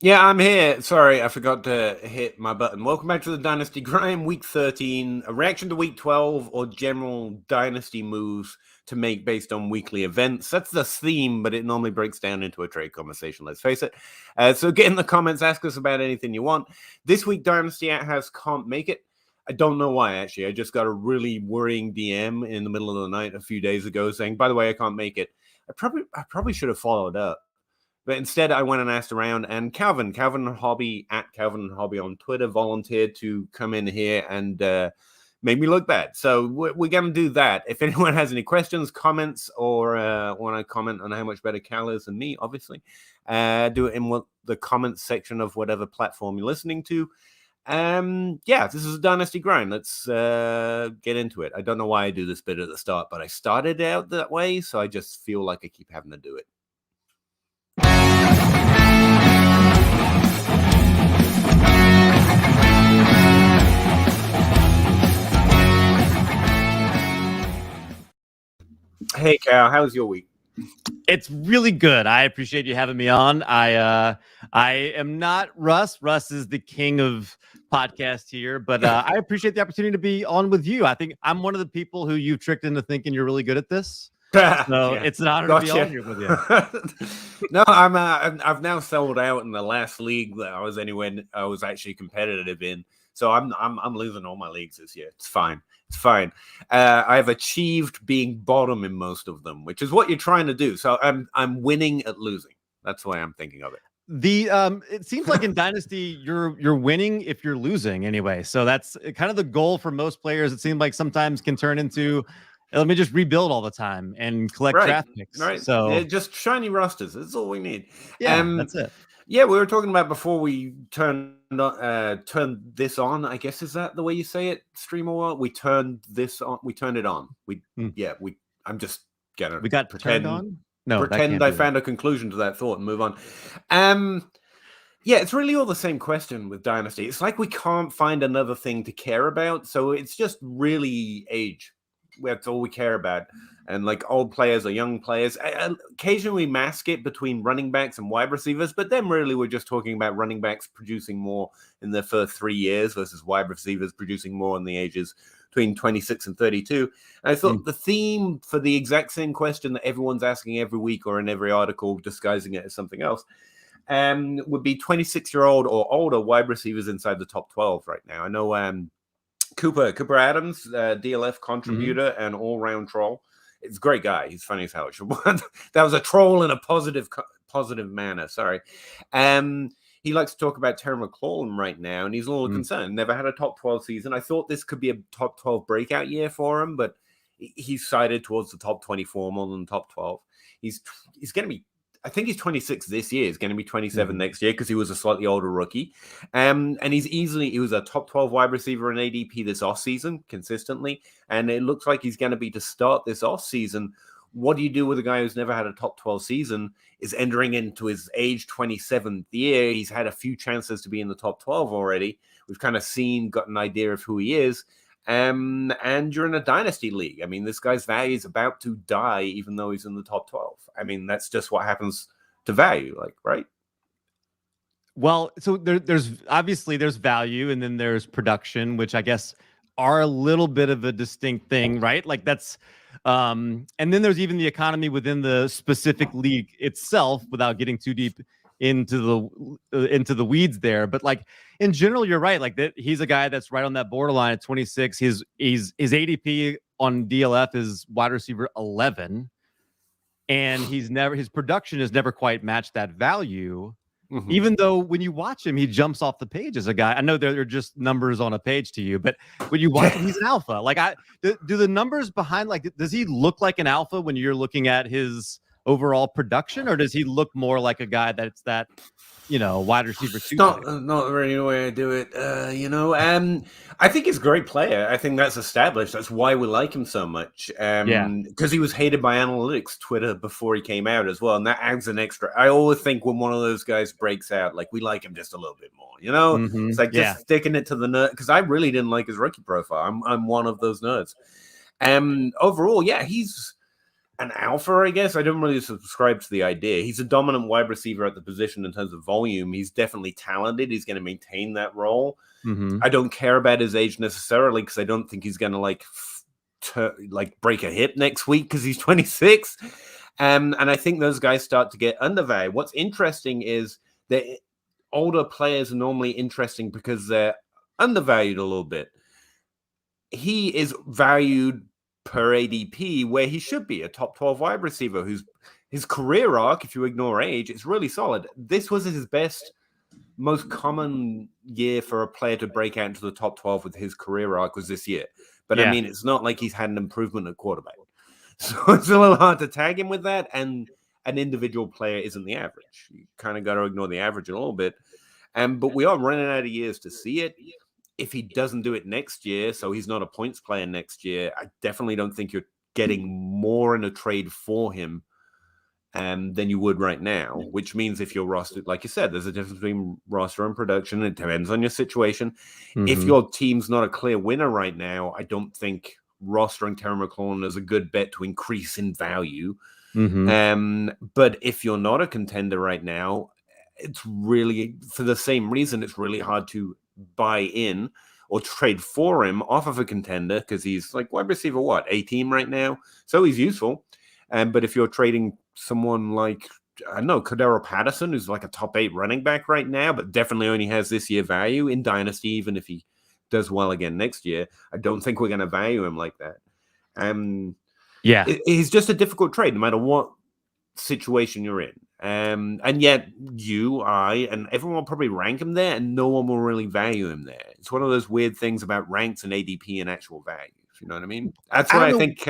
Yeah, I'm here. Sorry, I forgot to hit my button. Welcome back to the Dynasty Grind, Week 13, a reaction to Week 12, or general Dynasty moves to make based on weekly events. That's the theme, but it normally breaks down into a trade conversation, let's face it. So get in the comments, ask us about anything you want. This week, Dynasty House can't make it. I don't know why, actually. I just got a really worrying DM in the middle of the night a few days ago saying, by the way, I can't make it. I probably should have followed up. But instead, I went and asked around, and Calvin Hobby, at Calvin Hobby on Twitter, volunteered to come in here and made me look bad. So we're going to do that. If anyone has any questions, comments, or want to comment on how much better Cal is than me, obviously, do it in the comments section of whatever platform you're listening to. Yeah, this is a Dynasty Grind. Let's get into it. I don't know why I do this bit at the start, but I started out that way, so I just feel like I keep having to do it. Hey, Cal, how's your week? It's really good. I appreciate you having me on. I am not Russ. Russ is the king of podcast here, but I appreciate the opportunity to be on with you. I think I'm one of the people who you've tricked into thinking you're really good at this. So yeah. It's an honor to be on here with you. No, I've now sold out in the last league that I was actually competitive in. So I'm losing all my leagues this year. It's fine. It's fine. I've achieved being bottom in most of them, which is what you're trying to do. So I'm winning at losing. That's the way I'm thinking of it. It seems like in Dynasty you're winning if you're losing anyway. So that's kind of the goal for most players. It seems like sometimes can turn into let me just rebuild all the time and collect draft picks. Right. So yeah, just shiny rosters. That's all we need. Yeah, that's it. Yeah, we were talking about before we turned this on. I guess is that the way you say it, streamer? We turned this on. We turned it on. I'm just gonna. We got pretend on. No, pretend I found a conclusion to that thought and move on. Yeah, it's really all the same question with Dynasty. It's like we can't find another thing to care about, so it's just really age. That's all we care about. And like old players or young players, occasionally we mask it between running backs and wide receivers, but then really we're just talking about running backs producing more in their first 3 years versus wide receivers producing more in the ages between 26 and 32. And I thought the theme for the exact same question that everyone's asking every week or in every article, disguising it as something else, would be 26-year-old or older wide receivers inside the top 12 right now. I know Cooper Adams, DLF contributor and all-round troll. It's a great guy. He's funny as hell. That was a troll in a positive manner. Sorry. He likes to talk about Terry McLaurin right now, and he's a little concerned. Never had a top 12 season. I thought this could be a top 12 breakout year for him, but he's sided towards the top 24 more than the top 12. He's going to be, I think he's 26 this year. He's going to be 27 next year because he was a slightly older rookie. And he was a top 12 wide receiver in ADP this offseason consistently. And it looks like he's going to be to start this offseason. What do you do with a guy who's never had a top 12 season, is entering into his age 27th year? He's had a few chances to be in the top 12 already. We've kind of got an idea of who he is. And you're in a dynasty league. I mean, this guy's value is about to die, even though he's in the top 12. I mean, that's just what happens to value, like, right? Well, so there's obviously there's value, and then there's production, which I guess are a little bit of a distinct thing, right? Like that's, and then there's even the economy within the specific league itself, without getting too deep into the weeds there. But like in general, you're right. Like that, he's a guy that's right on that borderline at 26. His ADP on DLF is wide receiver 11, and his production has never quite matched that value. Even though when you watch him, he jumps off the page as a guy. I know they're just numbers on a page to you, but when you watch him, he's an alpha. Like do the numbers behind, like, does he look like an alpha when you're looking at his overall production, or does he look more like a guy that's that, wide receiver two? Not really the way I do it. I think he's a great player. I think that's established. That's why we like him so much. Because he was hated by analytics Twitter before he came out as well, and that adds an extra. I always think when one of those guys breaks out, like, we like him just a little bit more. It's like just sticking it to the nerd, because I really didn't like his rookie profile. I'm one of those nerds. Overall, he's. an alpha, I guess. I don't really subscribe to the idea. He's a dominant wide receiver at the position in terms of volume. He's definitely talented. He's going to maintain that role. I don't care about his age necessarily because I don't think he's going to break a hip next week because he's 26. And I think those guys start to get undervalued. What's interesting is that older players are normally interesting because they're undervalued a little bit. He is valued per ADP where he should be, a top 12 wide receiver who's his career arc, if you ignore age, it's really solid. This was his best, most common year for a player to break out into the top 12 with his career arc was this year. But I mean, it's not like he's had an improvement at quarterback. So it's a little hard to tag him with that. And an individual player isn't the average. You kind of got to ignore the average a little bit. But we are running out of years to see it. If he doesn't do it next year, so he's not a points player next year, I definitely don't think you're getting more in a trade for him than you would right now, which means if you're rostered, like you said, there's a difference between roster and production. It depends on your situation. If your team's not a clear winner right now, I don't think rostering Terry McLaurin is a good bet to increase in value. But if you're not a contender right now, it's really, for the same reason, it's really hard to buy in or trade for him off of a contender because he's like wide receiver, 18 right now? So he's useful. But if you're trading someone like, I don't know, Cordero Patterson, who's like a top 8 running back right now, but definitely only has this year value in Dynasty, even if he does well again next year, I don't think we're going to value him like that. He's just a difficult trade, no matter what situation you're in. And yet you, I, and everyone will probably rank him there, and no one will really value him there. It's one of those weird things about ranks and ADP and actual values. You know what I mean? That's why I think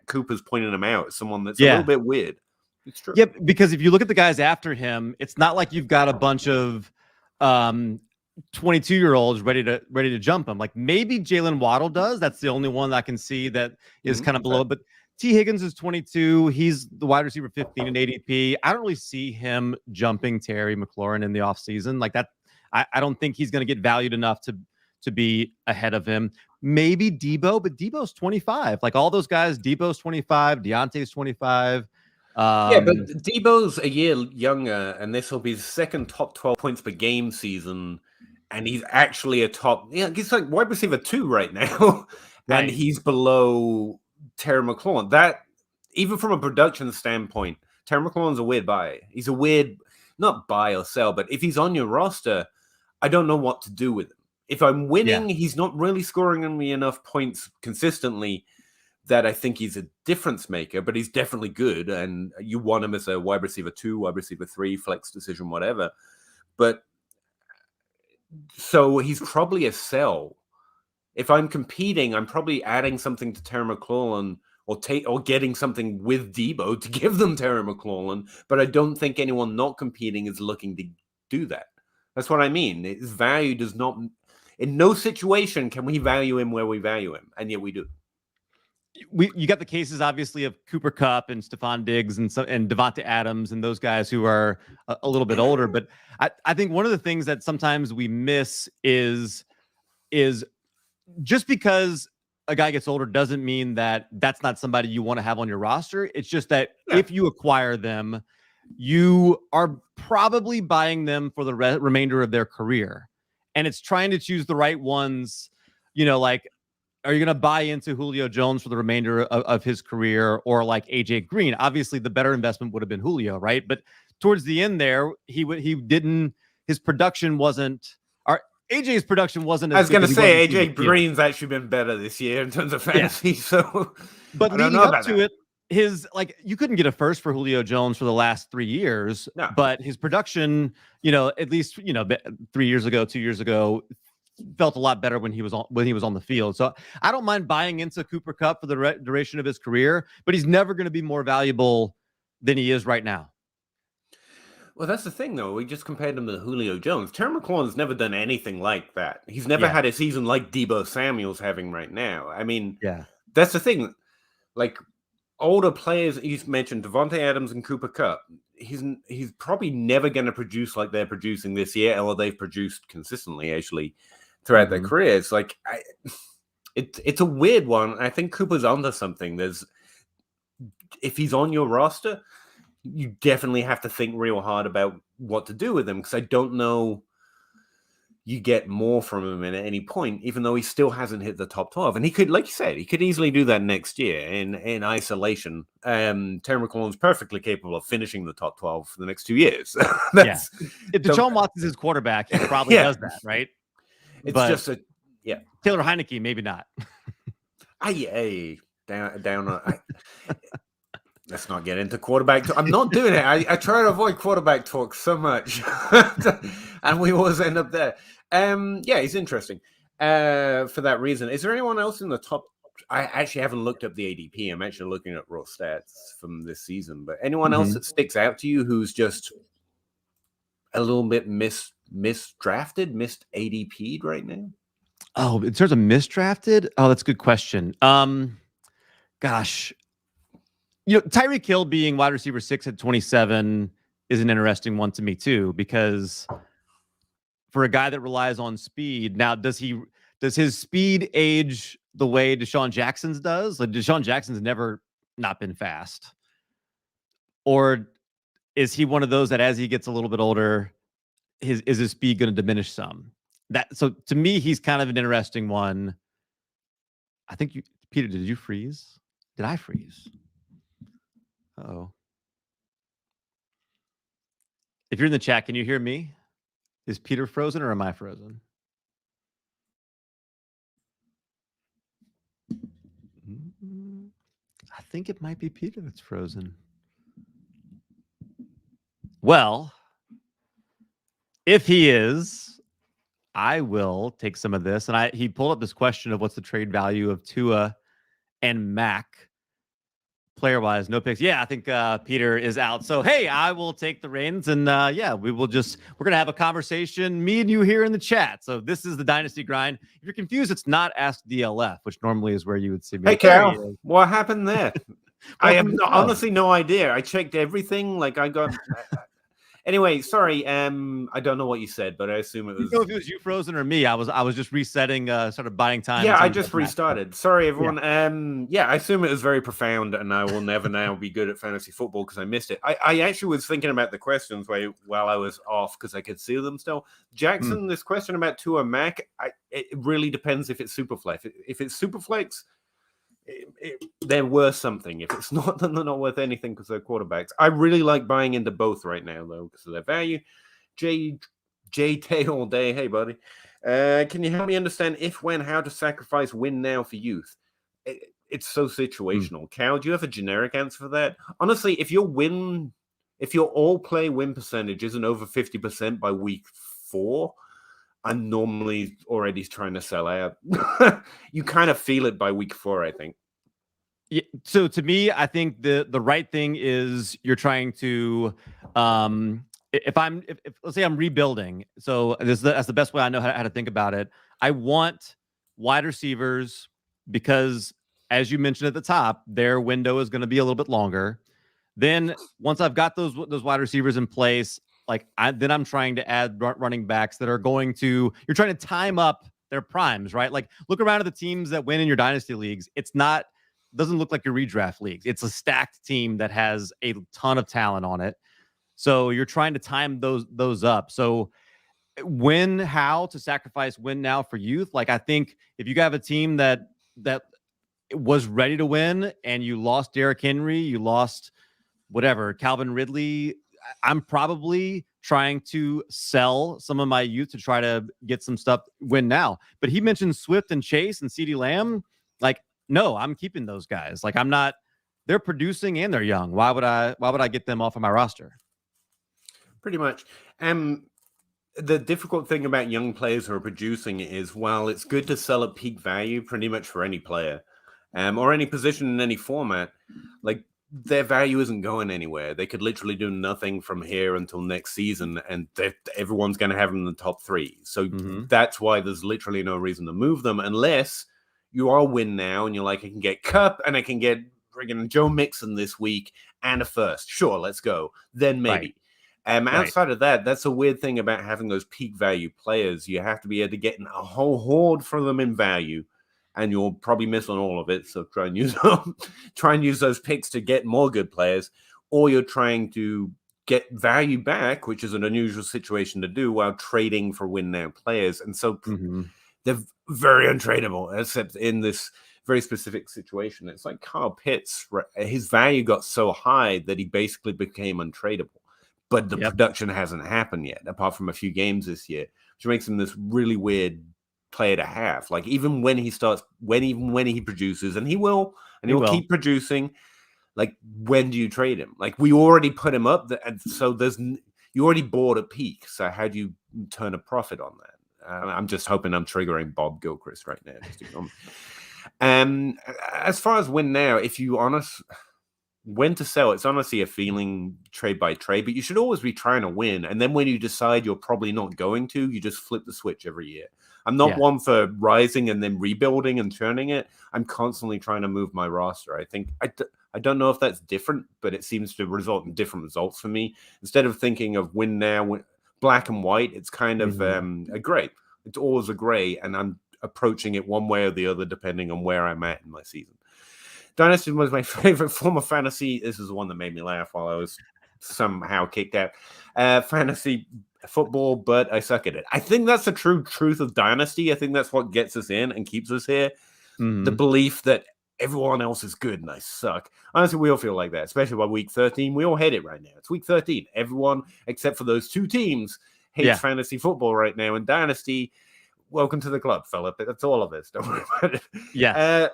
Cooper's pointing him out as someone that's a little bit weird. It's true. Yeah, because if you look at the guys after him, it's not like you've got a bunch of 22-year-olds ready to jump him. Like maybe Jalen Waddle does. That's the only one that I can see that is kind of below. But T. Higgins is 22. He's the wide receiver 15 in ADP. I don't really see him jumping Terry McLaurin in the offseason. Like that, I don't think he's going to get valued enough to be ahead of him. Maybe Debo, but Debo's 25. Like all those guys, Debo's 25, Deontay's 25. But Debo's a year younger, and this will be his second top 12 points per game season. And he's actually he's like wide receiver 2 right now. And he's below Terry McLaurin. That, even from a production standpoint, Terry McLaurin's a weird buy. He's a weird, not buy or sell, but if he's on your roster, I don't know what to do with him. If I'm winning, he's not really scoring me enough points consistently that I think he's a difference maker, but he's definitely good. And you want him as a wide receiver 2, wide receiver 3, flex decision, whatever. But so he's probably a sell. If I'm competing, I'm probably adding something to Terry McLaurin or getting something with Debo to give them Terry McLaurin. But I don't think anyone not competing is looking to do that. That's what I mean. His value does not, in no situation can we value him where we value him, and yet we do. You got the cases, obviously, of Cooper Kupp and Stephon Diggs and Devontae Adams and those guys who are a little bit older. But I think one of the things that sometimes we miss is just because a guy gets older doesn't mean that that's not somebody you want to have on your roster. It's just that if you acquire them, you are probably buying them for the remainder of their career. And it's trying to choose the right ones, like, are you going to buy into Julio Jones for the remainder of his career, or like AJ Green? Obviously, the better investment would have been Julio, right? But towards the end there, his production wasn't. AJ's production wasn't. I was going to say AJ Green's actually been better this year in terms of fantasy. Yeah. So, but leading up to it, you couldn't get a first for Julio Jones for the last 3 years. No. But his production, at least 3 years ago, 2 years ago, felt a lot better when he was on the field. So I don't mind buying into Cooper Kupp for the duration of his career, but he's never going to be more valuable than he is right now. Well, that's the thing, though. We just compared him to Julio Jones. Terry McLaurin's never done anything like that. He's never had a season like Deebo Samuel's having right now. I mean, that's the thing. Like, older players, you mentioned Devontae Adams and Cooper Kupp. He's probably never going to produce like they're producing this year, or they've produced consistently, actually, throughout their career. It's like, it's a weird one. I think Cooper's onto something. if he's on your roster, you definitely have to think real hard about what to do with him, because I don't know you get more from him at any point, even though he still hasn't hit the top 12. And he could, like you said, he could easily do that next year in isolation. Terry McLaurin's perfectly capable of finishing the top 12 for the next 2 years. If Deshaun Watson's his quarterback, he probably does that, right? It's just Taylor Heineke, maybe not. Let's not get into quarterback talk. I'm not doing it. I try to avoid quarterback talk so much, and we always end up there. He's interesting for that reason. Is there anyone else in the top? I actually haven't looked up the ADP. I'm actually looking at raw stats from this season. But anyone else that sticks out to you who's just a little bit misdrafted, missed ADP'd right now? Oh, in terms of misdrafted? Oh, that's a good question. Gosh. Tyreek Hill being wide receiver 6 at 27 is an interesting one to me too, because for a guy that relies on speed, now does his speed age the way Deshaun Jackson's does? Like Deshaun Jackson's never not been fast. Or is he one of those that as he gets a little bit older, is his speed going to diminish some? So to me, he's kind of an interesting one. I think Peter, did you freeze? Did I freeze? Uh-oh. If you're in the chat, can you hear me? Is Peter frozen or am I frozen? I think it might be Peter that's frozen. Well, if he is, I will take some of this. And he pulled up this question of what's the trade value of Tua and Mac. Player-wise, no picks. Yeah, I think Peter is out. So, hey, I will take the reins, and we're going to have a conversation, me and you here in the chat. So this is the Dynasty Grind. If you're confused, it's not Ask DLF, which normally is where you would see me. Hey, Cal, what happened there? I have honestly no idea. I checked everything. Like I got... Anyway, sorry. I don't know what you said, but I assume it was. You know if it was you frozen or me. I was just resetting, sort of buying time. Yeah, I just restarted. Sorry, everyone. Yeah. I assume it was very profound, and I will never now be good at fantasy football because I missed it. I actually was thinking about the questions while I was off because I could see them still. Jackson, this question about Tua Mac, it really depends if it's Superflex. If it's Superflex, they're worth something. If it's not, then they're not worth anything because they're quarterbacks. I really like buying into both right now, though, because of their value. JT all day. Hey, buddy. Can you help me understand how to sacrifice win now for youth? It's so situational. Cal, do you have a generic answer for that? Honestly, if your all play win percentage isn't over 50% by week 4, I'm normally already trying to sell out. You kind of feel it by week 4, I think. Yeah, so to me, I think the right thing is you're trying to, if let's say I'm rebuilding. So that's the best way I know how to think about it. I want wide receivers because, as you mentioned at the top, their window is going to be a little bit longer. Then once I've got those wide receivers in place, then I'm trying to add running backs that are you're trying to time up their primes, right? Like look around at the teams that win in your dynasty leagues. Doesn't look like your redraft leagues. It's a stacked team that has a ton of talent on it. So you're trying to time those up. So how to sacrifice win now for youth? Like I think if you have a team that was ready to win and you lost Derrick Henry, you lost Calvin Ridley, I'm probably trying to sell some of my youth to try to get some stuff win now. But he mentioned Swift and Chase and CeeDee Lamb. Like, no, I'm keeping those guys. Like, they're producing and they're young. Why would I get them off of my roster? Pretty much. The difficult thing about young players who are producing is, while it's good to sell at peak value pretty much for any player, or any position in any format, like, their value isn't going anywhere. They could literally do nothing from here until next season, and everyone's going to have them in the top 3. So that's why there's literally no reason to move them unless you are win now and you're like, I can get Cup and I can get friggin' Joe Mixon this week and a first. Sure, let's go. Then maybe. Right. Outside of that, that's a weird thing about having those peak value players. You have to be able to get a whole horde for them in value and you'll probably miss on all of it. So try and use those picks to get more good players, or you're trying to get value back, which is an unusual situation to do while trading for win now players. And so they're very untradeable, except in this very specific situation. It's like Kyle Pitts, his value got so high that he basically became untradeable, but the production hasn't happened yet, apart from a few games this year, which makes him this really weird player to have. Like even when he produces, and he will, and he'll keep producing. Like, when do you trade him? Like, we already put him up, and so you already bought a peak. So how do you turn a profit on that? I'm just hoping I'm triggering Bob Gilchrist right now. As far as win now, if you when to sell, it's honestly a feeling trade by trade, but you should always be trying to win. And then when you decide you're probably not going to, you just flip the switch every year. I'm not one for rising and then rebuilding and turning it. I'm constantly trying to move my roster. I think I don't know if that's different, but it seems to result in different results for me. Instead of thinking of win now, black and white, it's kind of a gray. It's always a gray, and I'm approaching it one way or the other depending on where I'm at in my season. Dynasty was my favorite form of fantasy. This is the one that made me laugh while I was somehow kicked out. Fantasy football, but I suck at it. I think that's the true truth of Dynasty. I think that's what gets us in and keeps us here. The belief that everyone else is good and I suck. Honestly, we all feel like that, especially by week 13. We all hate it right now. It's week 13. Everyone, except for those two teams, hates fantasy football right now. And Dynasty, welcome to the club, Philip. That's all of us. Don't worry about it. Yeah.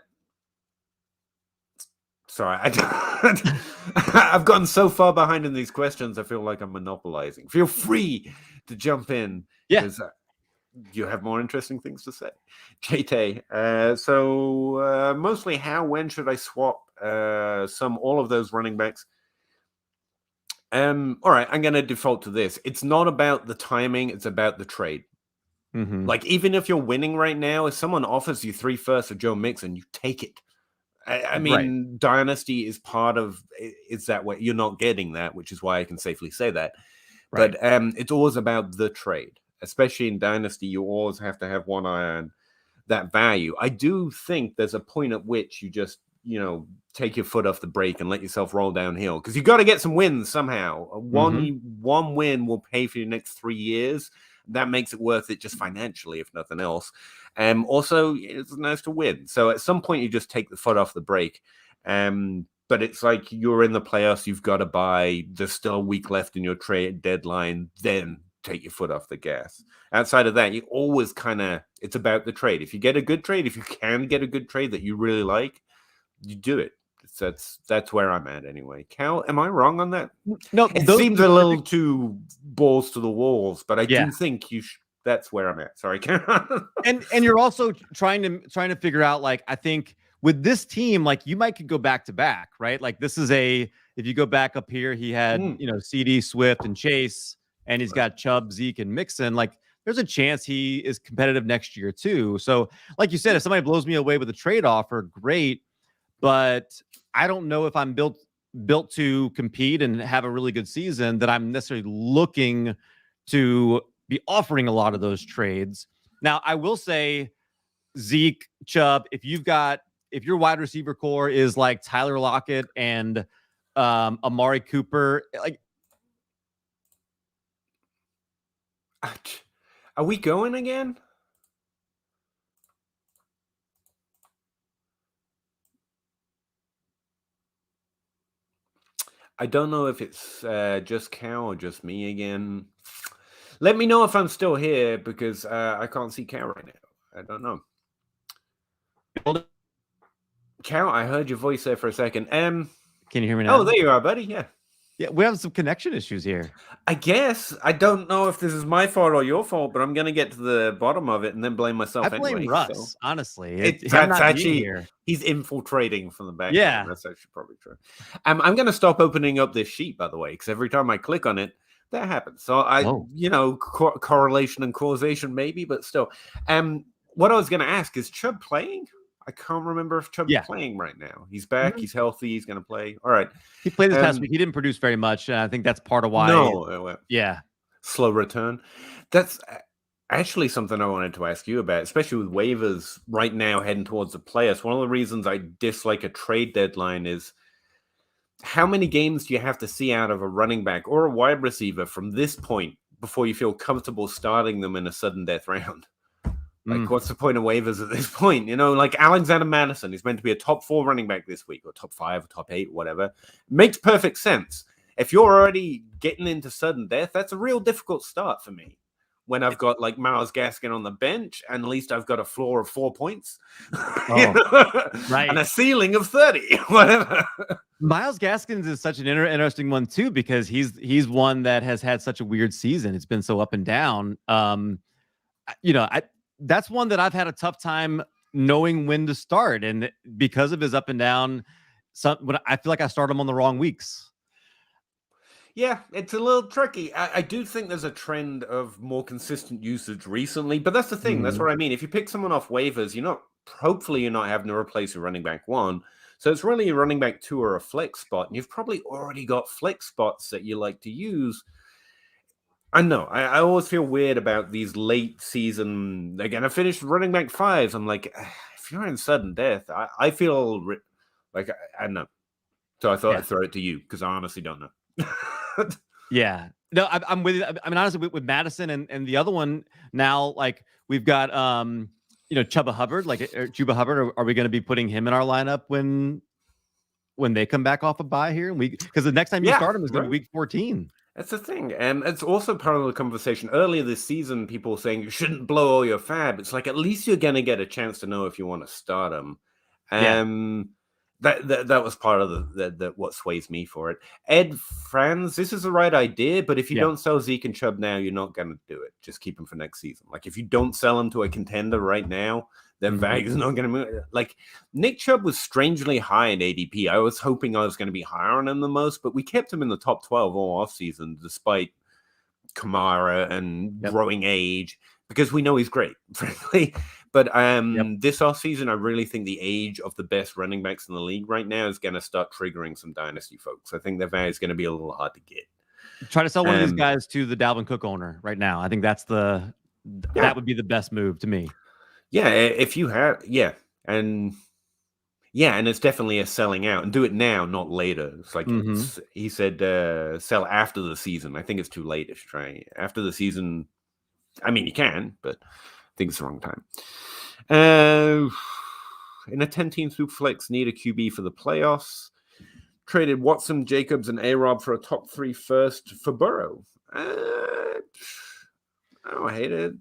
Sorry, I've gotten so far behind in these questions, I feel like I'm monopolizing. Feel free to jump in. Yeah. You have more interesting things to say. JT, so mostly when should I swap all of those running backs? All right, I'm going to default to this. It's not about the timing, it's about the trade. Like, even if you're winning right now, if someone offers you 3 firsts of Joe Mixon, you take it. I mean, Dynasty is part of it's that way. You're not getting that, which is why I can safely say that. Right. But it's always about the trade, especially in Dynasty. You always have to have one eye on that value. I do think there's a point at which you just, take your foot off the brake and let yourself roll downhill, because you got to get some wins somehow. One win will pay for your next 3 years. That makes it worth it just financially, if nothing else. Also, it's nice to win. So at some point, you just take the foot off the brake. But it's like you're in the playoffs. You've got to buy. There's still a week left in your trade deadline. Then take your foot off the gas. Outside of that, you always it's about the trade. If you get a good trade, if you can get a good trade that you really like, you do it. That's where I'm at anyway. Cal, am I wrong on that? No, it seems a little too balls to the walls, but I do think that's where I'm at. Sorry, Cal. and you're also trying to figure out, like, I think with this team, like, you could go back to back, right? Like, this is if you go back up here, he had CD, Swift, and Chase, and he's got Chubb, Zeke, and Mixon. Like, there's a chance he is competitive next year too. So, like you said, if somebody blows me away with a trade offer, great. But I don't know if I'm built to compete and have a really good season, that I'm necessarily looking to be offering a lot of those trades. Now, I will say, Zeke, Chubb, if your wide receiver core is like Tyler Lockett and Amari Cooper, like, are we going again? I don't know if it's just Cal or just me again. Let me know if I'm still here, because I can't see Cal right now. I don't know. Cal, I heard your voice there for a second. Can you hear me now? Oh, there you are, buddy. Yeah. Yeah, we have some connection issues here. I guess. I don't know if this is my fault or your fault, but I'm going to get to the bottom of it and then blame myself anyway. I blame Russ, honestly. That's actually, he's infiltrating from the back. Yeah. That's actually probably true. I'm going to stop opening up this sheet, by the way, because every time I click on it, that happens. So correlation and causation maybe, but still. What I was going to ask, is Chubb playing? I can't remember if Chubb's playing right now. He's back. He's healthy. He's going to play. All right. He played this past week. He didn't produce very much. I think that's part of why. No. Yeah. Slow return. That's Actually, something I wanted to ask you about, especially with waivers right now heading towards the playoffs. One of the reasons I dislike a trade deadline is how many games do you have to see out of a running back or a wide receiver from this point before you feel comfortable starting them in a sudden death round? Like, what's the point of waivers at this point? You know, like Alexander Madison is meant to be a top 4 running back this week, or top 5, or top 8, whatever. Makes perfect sense. If you're already getting into sudden death, that's a real difficult start for me. When I've got like Myles Gaskin on the bench, and at least I've got a floor of 4 points, right, and a ceiling of 30, whatever. Myles Gaskins is such an interesting one too, because he's one that has had such a weird season. It's been so up and down. That's one that I've had a tough time knowing when to start, and because of his up and down, when I feel like I start him on the wrong weeks. Yeah, it's a little tricky. I do think there's a trend of more consistent usage recently, but that's the thing. That's what I mean. If you pick someone off waivers, hopefully you're not having to replace a running back 1. So it's really a running back 2 or a flex spot. And you've probably already got flex spots that you like to use. I know. I always feel weird about these late season. Again, I finished running back 5s. I'm like, if you're in sudden death, I feel like I don't know. So I thought I'd throw it to you because I honestly don't know. Yeah, no, I'm with you. I mean, honestly, with Madison and the other one now, like we've got, Chuba Hubbard, Chuba Hubbard. Are we going to be putting him in our lineup when they come back off a bye here? Because the next time you start him is going to be week 14. That's the thing. And it's also part of the conversation. Earlier this season, people were saying you shouldn't blow all your fab. It's like, at least you're going to get a chance to know if you want to start him. That was part of the what sways me for it. Ed Franz, this is the right idea, but if you don't sell Zeke and Chubb now, you're not going to do it. Just keep them for next season. Like, if you don't sell them to a contender right now, then value is not going to move. Like, Nick Chubb was strangely high in ADP. I was hoping I was going to be higher on him the most, but we kept him in the top 12 all offseason, despite Kamara and growing age, because we know he's great, frankly. But this offseason, I really think the age of the best running backs in the league right now is going to start triggering some dynasty folks. I think their value is going to be a little hard to get. Try to sell one of these guys to the Dalvin Cook owner right now. I think that would be the best move to me. Yeah, if you have, and it's definitely a selling out, and do it now, not later. It's like he said, sell after the season. I think it's too late to try after the season. I mean, you can, but I think it's the wrong time. In a 10-team Superflex, need a QB for the playoffs. Traded Watson, Jacobs, and A-Rob for a top 3 first for Burrow. I don't hate it.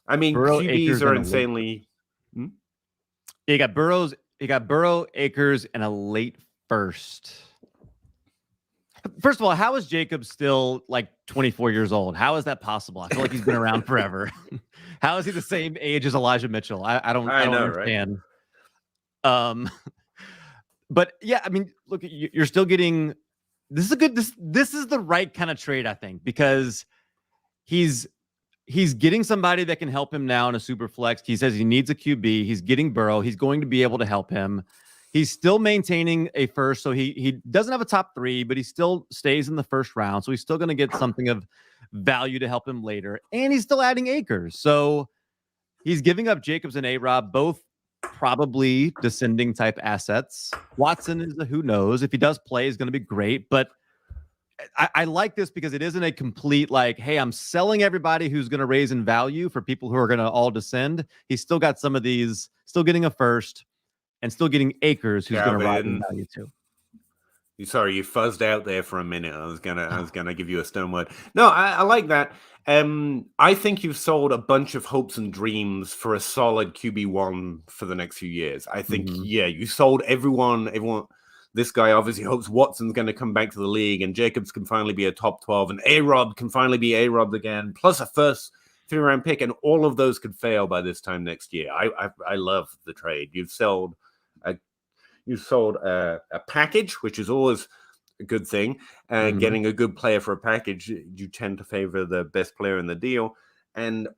I mean, Burrow, QBs are insanely. You got Burrow, Akers, and a late first. First of all, how is Jacob still like 24 years old? How is that possible? I feel like he's been around forever. How is he the same age as Elijah Mitchell? I don't understand. Right? But yeah, I mean, look, you're still getting. This is a good. This is the right kind of trade, I think, because he's getting somebody that can help him now in a super flex. He says he needs a QB. He's getting Burrow. He's going to be able to help him. He's still maintaining a first, so he doesn't have a top 3, but he still stays in the first round. So he's still going to get something of value to help him later. And he's still adding Akers. So he's giving up Jacobs and A-Rob, both probably descending type assets. Watson is a who knows. If he does play, he's going to be great. But I like this because it isn't a complete like, hey, I'm selling everybody who's going to raise in value for people who are going to all descend. He's still got some of these, still getting a first. And still getting Akers, who's going to rise in value too. Sorry, you fuzzed out there for a minute. I was gonna give you a stone word. No, I like that. I think you've sold a bunch of hopes and dreams for a solid QB1 for the next few years. I think, you sold everyone. This guy obviously hopes Watson's going to come back to the league, and Jacobs can finally be a top 12, and A-Rob can finally be A-Rob again, plus a first 3-round pick, and all of those could fail by this time next year. I love the trade. You've sold a package, which is always a good thing. Getting a good player for a package, you tend to favor the best player in the deal. And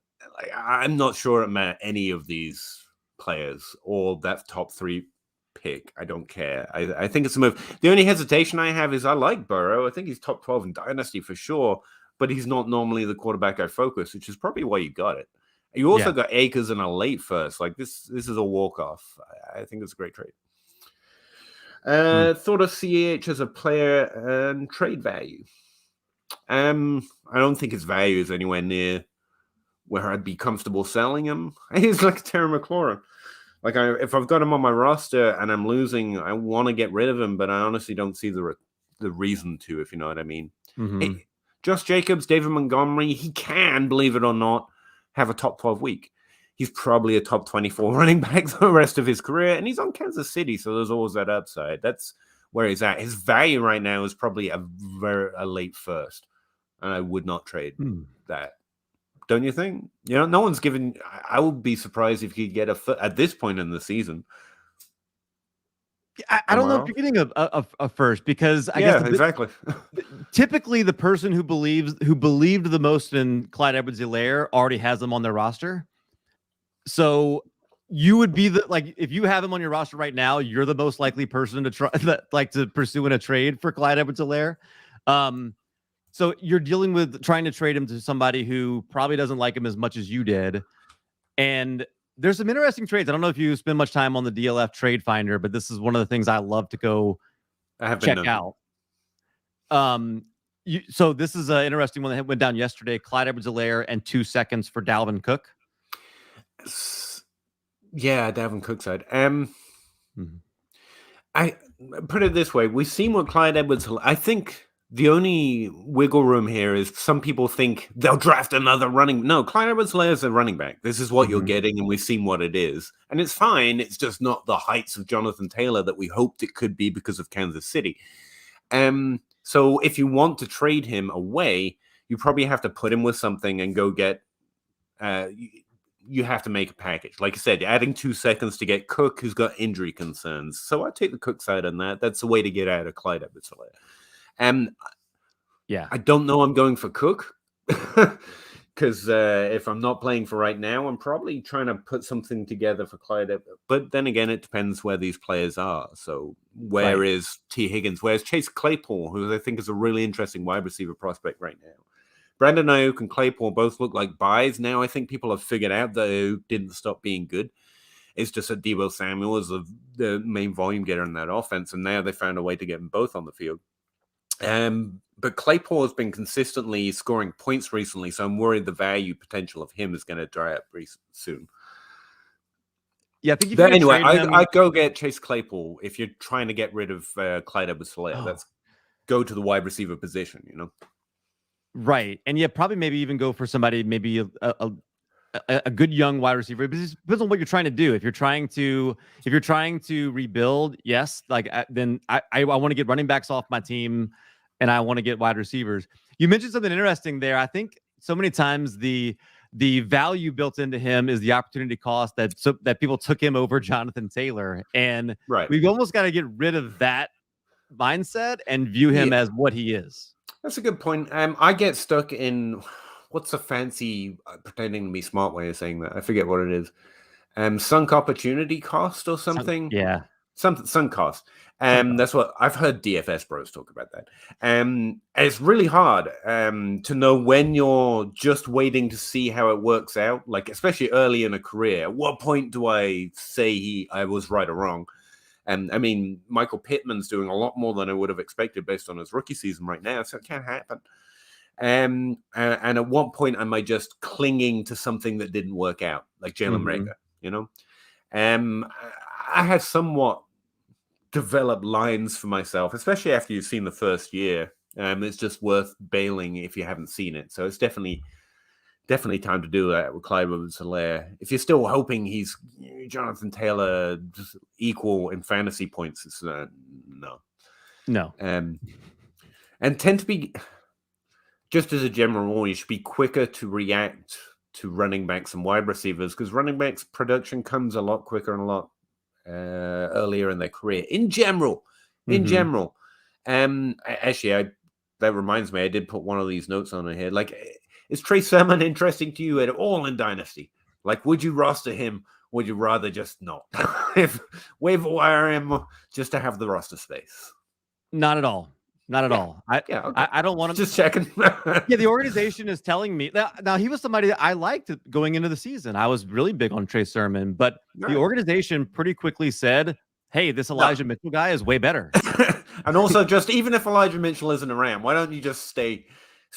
I'm not sure about any of these players or that top 3 pick. I don't care. I think it's a move. The only hesitation I have is I like Burrow. I think he's top 12 in Dynasty for sure. but he's not normally the quarterback I focus, which is probably why you got it. You also got Akers in a late first. Like this is a walk-off. I think it's a great trade. Thought of CEH as a player and trade value. I don't think his value is anywhere near where I'd be comfortable selling him. He's like Terry McLaurin. Like if I've got him on my roster and I'm losing, I want to get rid of him, but I honestly don't see the reason to, if you know what I mean. Hey, Josh Jacobs, David Montgomery, he can, believe it or not, have a top 12 week. He's probably a top 24 running back the rest of his career, and he's on Kansas City, so there's always that upside. That's where he's at. His value right now is probably a late first, and I would not trade that. Don't you think? You know, no one's given. I would be surprised if you get at this point in the season. I don't know if you're getting a first, because I guess exactly. Typically, the person who believed the most in Clyde Edwards-Helaire already has them on their roster. So you would be if you have him on your roster right now, you're the most likely person to to pursue in a trade for Clyde Edwards-Helaire. So you're dealing with trying to trade him to somebody who probably doesn't like him as much as you did, and there's some interesting trades. I don't know if you spend much time on the DLF Trade Finder, but this is one of the things I love to go check out. So this is an interesting one that went down yesterday. Clyde Edwards-Helaire and 2 seconds for Dalvin Cook. Yeah, Dalvin Cook side. I put it this way: we've seen what Clyde Edwards-Helaire. I think the only wiggle room here is some people think they'll draft another running. No, Clyde Edwards-Helaire is a running back. This is what you're getting, and we've seen what it is. And it's fine. It's just not the heights of Jonathan Taylor that we hoped it could be because of Kansas City. So if you want to trade him away, you probably have to put him with something and go get you have to make a package. Like I said, adding 2 seconds to get Cook, who's got injury concerns. So I take the Cook side on that. That's the way to get out of Clyde Edwards-Helaire. I don't know I'm going for Cook because if I'm not playing for right now, I'm probably trying to put something together for Clyde. But then again, it depends where these players are. So where is T. Higgins? Where's Chase Claypool, who I think is a really interesting wide receiver prospect right now? Brandon Ayuk and Claypool both look like buys now. I think people have figured out that Ayuk didn't stop being good. It's just that Deebo Samuel is the main volume getter in that offense, and now they found a way to get them both on the field. But Claypool has been consistently scoring points recently, so I'm worried the value potential of him is going to dry up soon. Yeah, I think. But anyway, I'd go get Chase Claypool if you're trying to get rid of Clyde Edwards-Helaire. Let's go to the wide receiver position, you know. Right, and probably maybe even go for somebody, maybe a good young wide receiver. But it depends on what you're trying to do. If you're trying to rebuild, yes, then I want to get running backs off my team, and I want to get wide receivers. You mentioned something interesting there. I think so many times the value built into him is the opportunity cost that people took him over Jonathan Taylor, and we've almost got to get rid of that mindset and view him as what he is. That's a good point. I get stuck in what's a fancy pretending to be smart way of saying that? I forget what it is. Sunk opportunity cost or something. Sunk cost. That's what I've heard DFS bros talk about that. And it's really hard to know when you're just waiting to see how it works out. Like especially early in a career, at what point do I say I was right or wrong? And I mean, Michael Pittman's doing a lot more than I would have expected based on his rookie season right now, so it can't happen. And at what point am I just clinging to something that didn't work out, like Jalen Reagor, you know? I have somewhat developed lines for myself, especially after you've seen the first year. It's just worth bailing if you haven't seen it. So it's definitely time to do that with Clyde Edwards-Helaire. If you're still hoping he's Jonathan Taylor just equal in fantasy points, it's no. And tend to be, just as a general rule, you should be quicker to react to running backs and wide receivers because running backs production comes a lot quicker and a lot earlier in their career. In general. Actually, that reminds me, I did put one of these notes on here. Like, is Trey Sermon interesting to you at all in Dynasty? Like, would you roster him? Would you rather just not? If waiver wire him just to have the roster space? Not at all. Not at all. Yeah, okay. I don't want him. Just checking. Yeah, the organization is telling me now he was somebody that I liked going into the season. I was really big on Trey Sermon, but the organization pretty quickly said, "Hey, this Elijah Mitchell guy is way better." And also, just even if Elijah Mitchell isn't around, why don't you just stay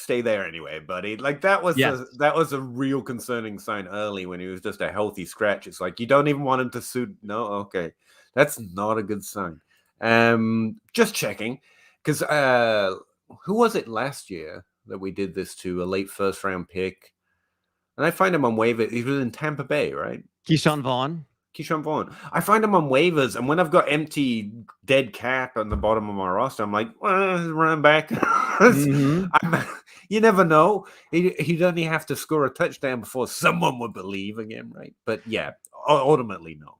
there anyway, buddy? Like that was a real concerning sign early when he was just a healthy scratch. It's like you don't even want him to suit. No, okay, that's not a good sign. Just checking, because who was it last year that we did this to, a late first round pick? And I find him on waiver. He was in Tampa Bay, right? Keyshawn Vaughn. I find him on waivers, and when I've got empty dead cap on the bottom of my roster, I'm like, well, run back. You never know. He'd only have to score a touchdown before someone would believe again, right? But yeah, ultimately, no.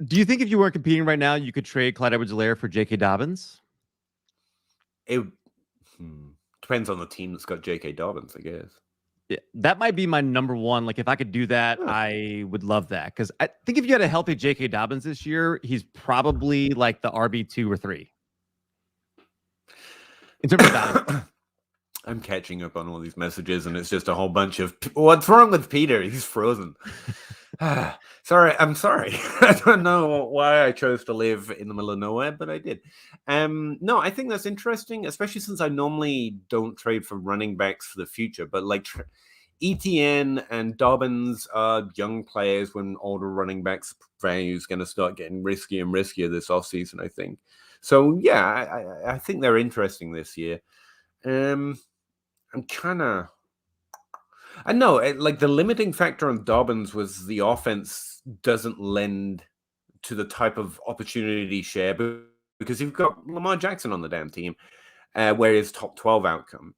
Do you think if you weren't competing right now, you could trade Clyde Edwards-Helaire for J.K. Dobbins? It depends on the team that's got J.K. Dobbins, I guess. Yeah, that might be my number one. Like, if I could do that, I would love that. Because I think if you had a healthy J.K. Dobbins this year, he's probably like the RB 2 or 3. In terms of that. I'm catching up on all these messages, and it's just a whole bunch of, what's wrong with Peter? He's frozen. Sorry. I don't know why I chose to live in the middle of nowhere, but I did. No, I think that's interesting, especially since I normally don't trade for running backs for the future. But like ETN and Dobbins are young players when older running backs value is going to start getting riskier and riskier this offseason, I think. So, yeah, I think they're interesting this year. I'm kind of... I know, like the limiting factor on Dobbins was the offense doesn't lend to the type of opportunity share because you've got Lamar Jackson on the damn team, where his top 12 outcome.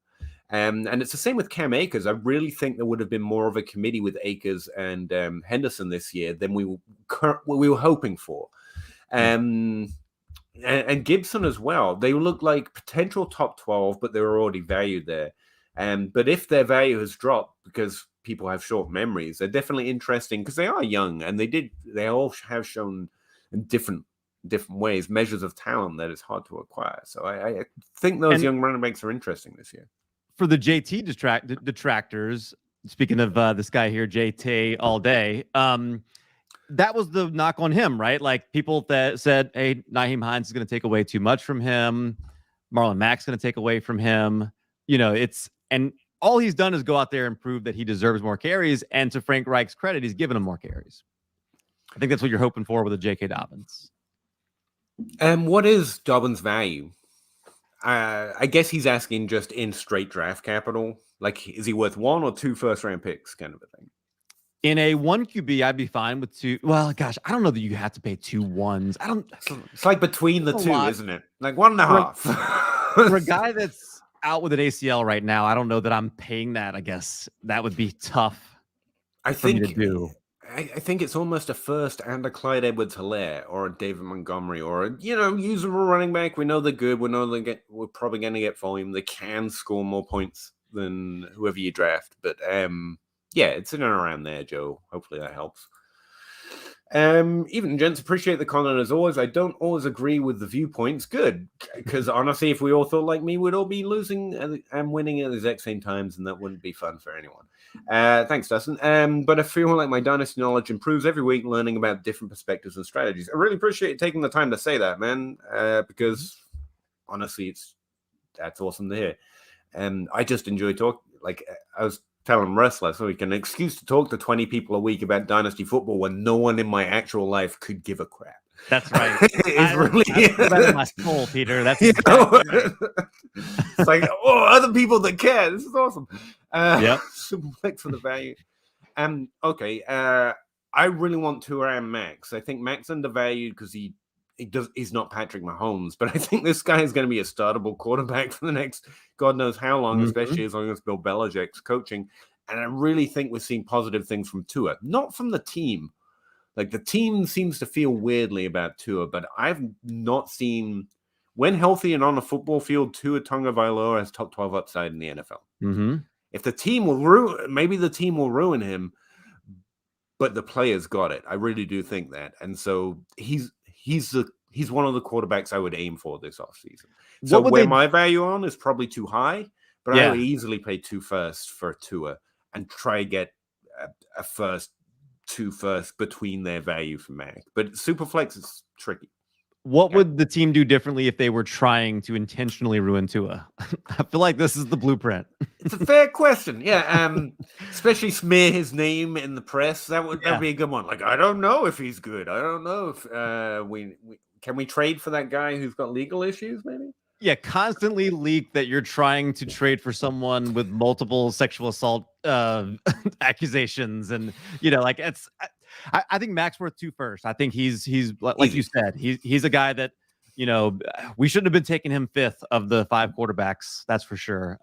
And it's the same with Cam Akers. I really think there would have been more of a committee with Akers and Henderson this year than we were hoping for. And Gibson as well. They look like potential top 12, but they were already valued there. But if their value has dropped because people have short memories, they're definitely interesting because they are young and they all have shown in different ways measures of talent that it's hard to acquire. So I think those young running backs are interesting this year. For the JT detractors, speaking of this guy here, JT all day, that was the knock on him, right? Like people that said, hey, Nyheim Hines is going to take away too much from him. Marlon Mack's going to take away from him. And all he's done is go out there and prove that he deserves more carries. And to Frank Reich's credit, he's given him more carries. I think that's what you're hoping for with a J.K. Dobbins. And what is Dobbins' value? I guess he's asking just in straight draft capital. Like, is he worth 1 or 2 first-round picks kind of a thing? In a 1 QB, I'd be fine with 2. Well, gosh, I don't know that you have to pay 2 1s. It's like between the 2, isn't it? Like 1.5. For a guy that's out with an ACL right now, I don't know that I'm paying that. I guess that would be tough. I think to do. I think it's almost a first and a Clyde Edwards-Helaire or a David Montgomery or a usable running back. We know they're good. We know we're probably going to get volume. They can score more points than whoever you draft. But yeah, it's in and around there, Joe. Hopefully that helps. Even gents, appreciate the content as always. I don't always agree with the viewpoints. Good, because honestly, if we all thought like me, we'd all be losing and winning at the exact same times, and that wouldn't be fun for anyone. Thanks, Dustin. But I feel like my Dynasty knowledge improves every week, learning about different perspectives and strategies. I really appreciate you taking the time to say that, man, because honestly, that's awesome to hear. I just enjoy talking. Like I was telling Russ last week, an excuse to talk to 20 people a week about Dynasty football when no one in my actual life could give a crap. That's right. That in my soul, Peter. That's exactly right. It's like, other people that care. This is awesome. Yep. Thanks for the value. Okay. I really want Tua and Max. I think Max undervalued because he's not Patrick Mahomes, but I think this guy is going to be a startable quarterback for the next God knows how long, especially as long as Bill Belichick's coaching. And I really think we're seeing positive things from Tua, not from the team. Like the team seems to feel weirdly about Tua, but I've not seen, when healthy and on a football field, Tua Tagovailoa has top 12 upside in the NFL. Mm-hmm. If the team will maybe the team will ruin him, but the players got it. I really do think that. And so he's the he's one of the quarterbacks I would aim for this offseason. So What would where they? my value on is probably too high, but I Yeah. would easily pay 2 firsts for Tua and try to get a first, 2 firsts between their value for Mac. But Superflex is tricky. What would the team do differently if they were trying to intentionally ruin Tua? I feel like this is the blueprint. It's a fair question. Yeah. Especially smear his name in the press. That would be a good one. Like, I don't know if he's good. I don't know if we can we trade for that guy who's got legal issues, maybe? Yeah, constantly leak that you're trying to trade for someone with multiple sexual assault accusations, and like it's. I think Mac's worth 2 first. I think he's like Easy. you said, he's a guy that we shouldn't have been taking him 5th of the 5 quarterbacks. That's for sure.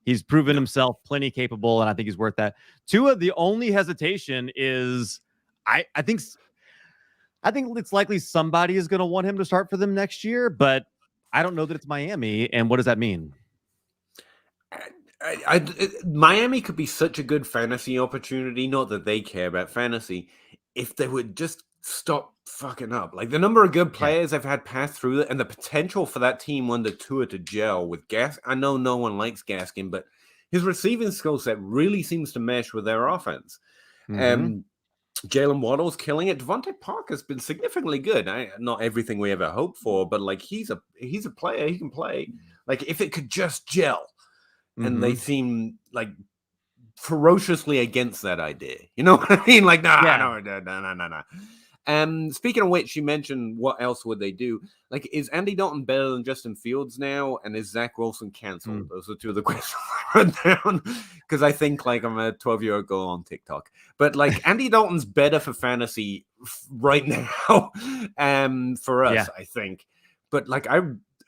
He's proven himself plenty capable, and I think he's worth that. Tua, the only hesitation is I think it's likely somebody is going to want him to start for them next year, but I don't know that it's Miami. And what does that mean? Miami could be such a good fantasy opportunity. Not that they care about fantasy, if they would just stop fucking up. Like the number of good players I've had pass through it, and the potential for that team under Tua to gel with Gas. I know no one likes Gaskin, but his receiving skill set really seems to mesh with their offense. Jalen Waddle's killing it. Devontae Parker's been significantly good. Not everything we ever hoped for, but like he's a player. He can play. Like if it could just gel. And they seem like ferociously against that idea. You know what I mean? Like, no. Speaking of which, you mentioned what else would they do? Like, is Andy Dalton better than Justin Fields now? And is Zach Wilson canceled? Those are 2 of the questions I wrote down because I think like I'm a 12-year-old girl on TikTok. But like Andy Dalton's better for fantasy right now for us, I think. But like I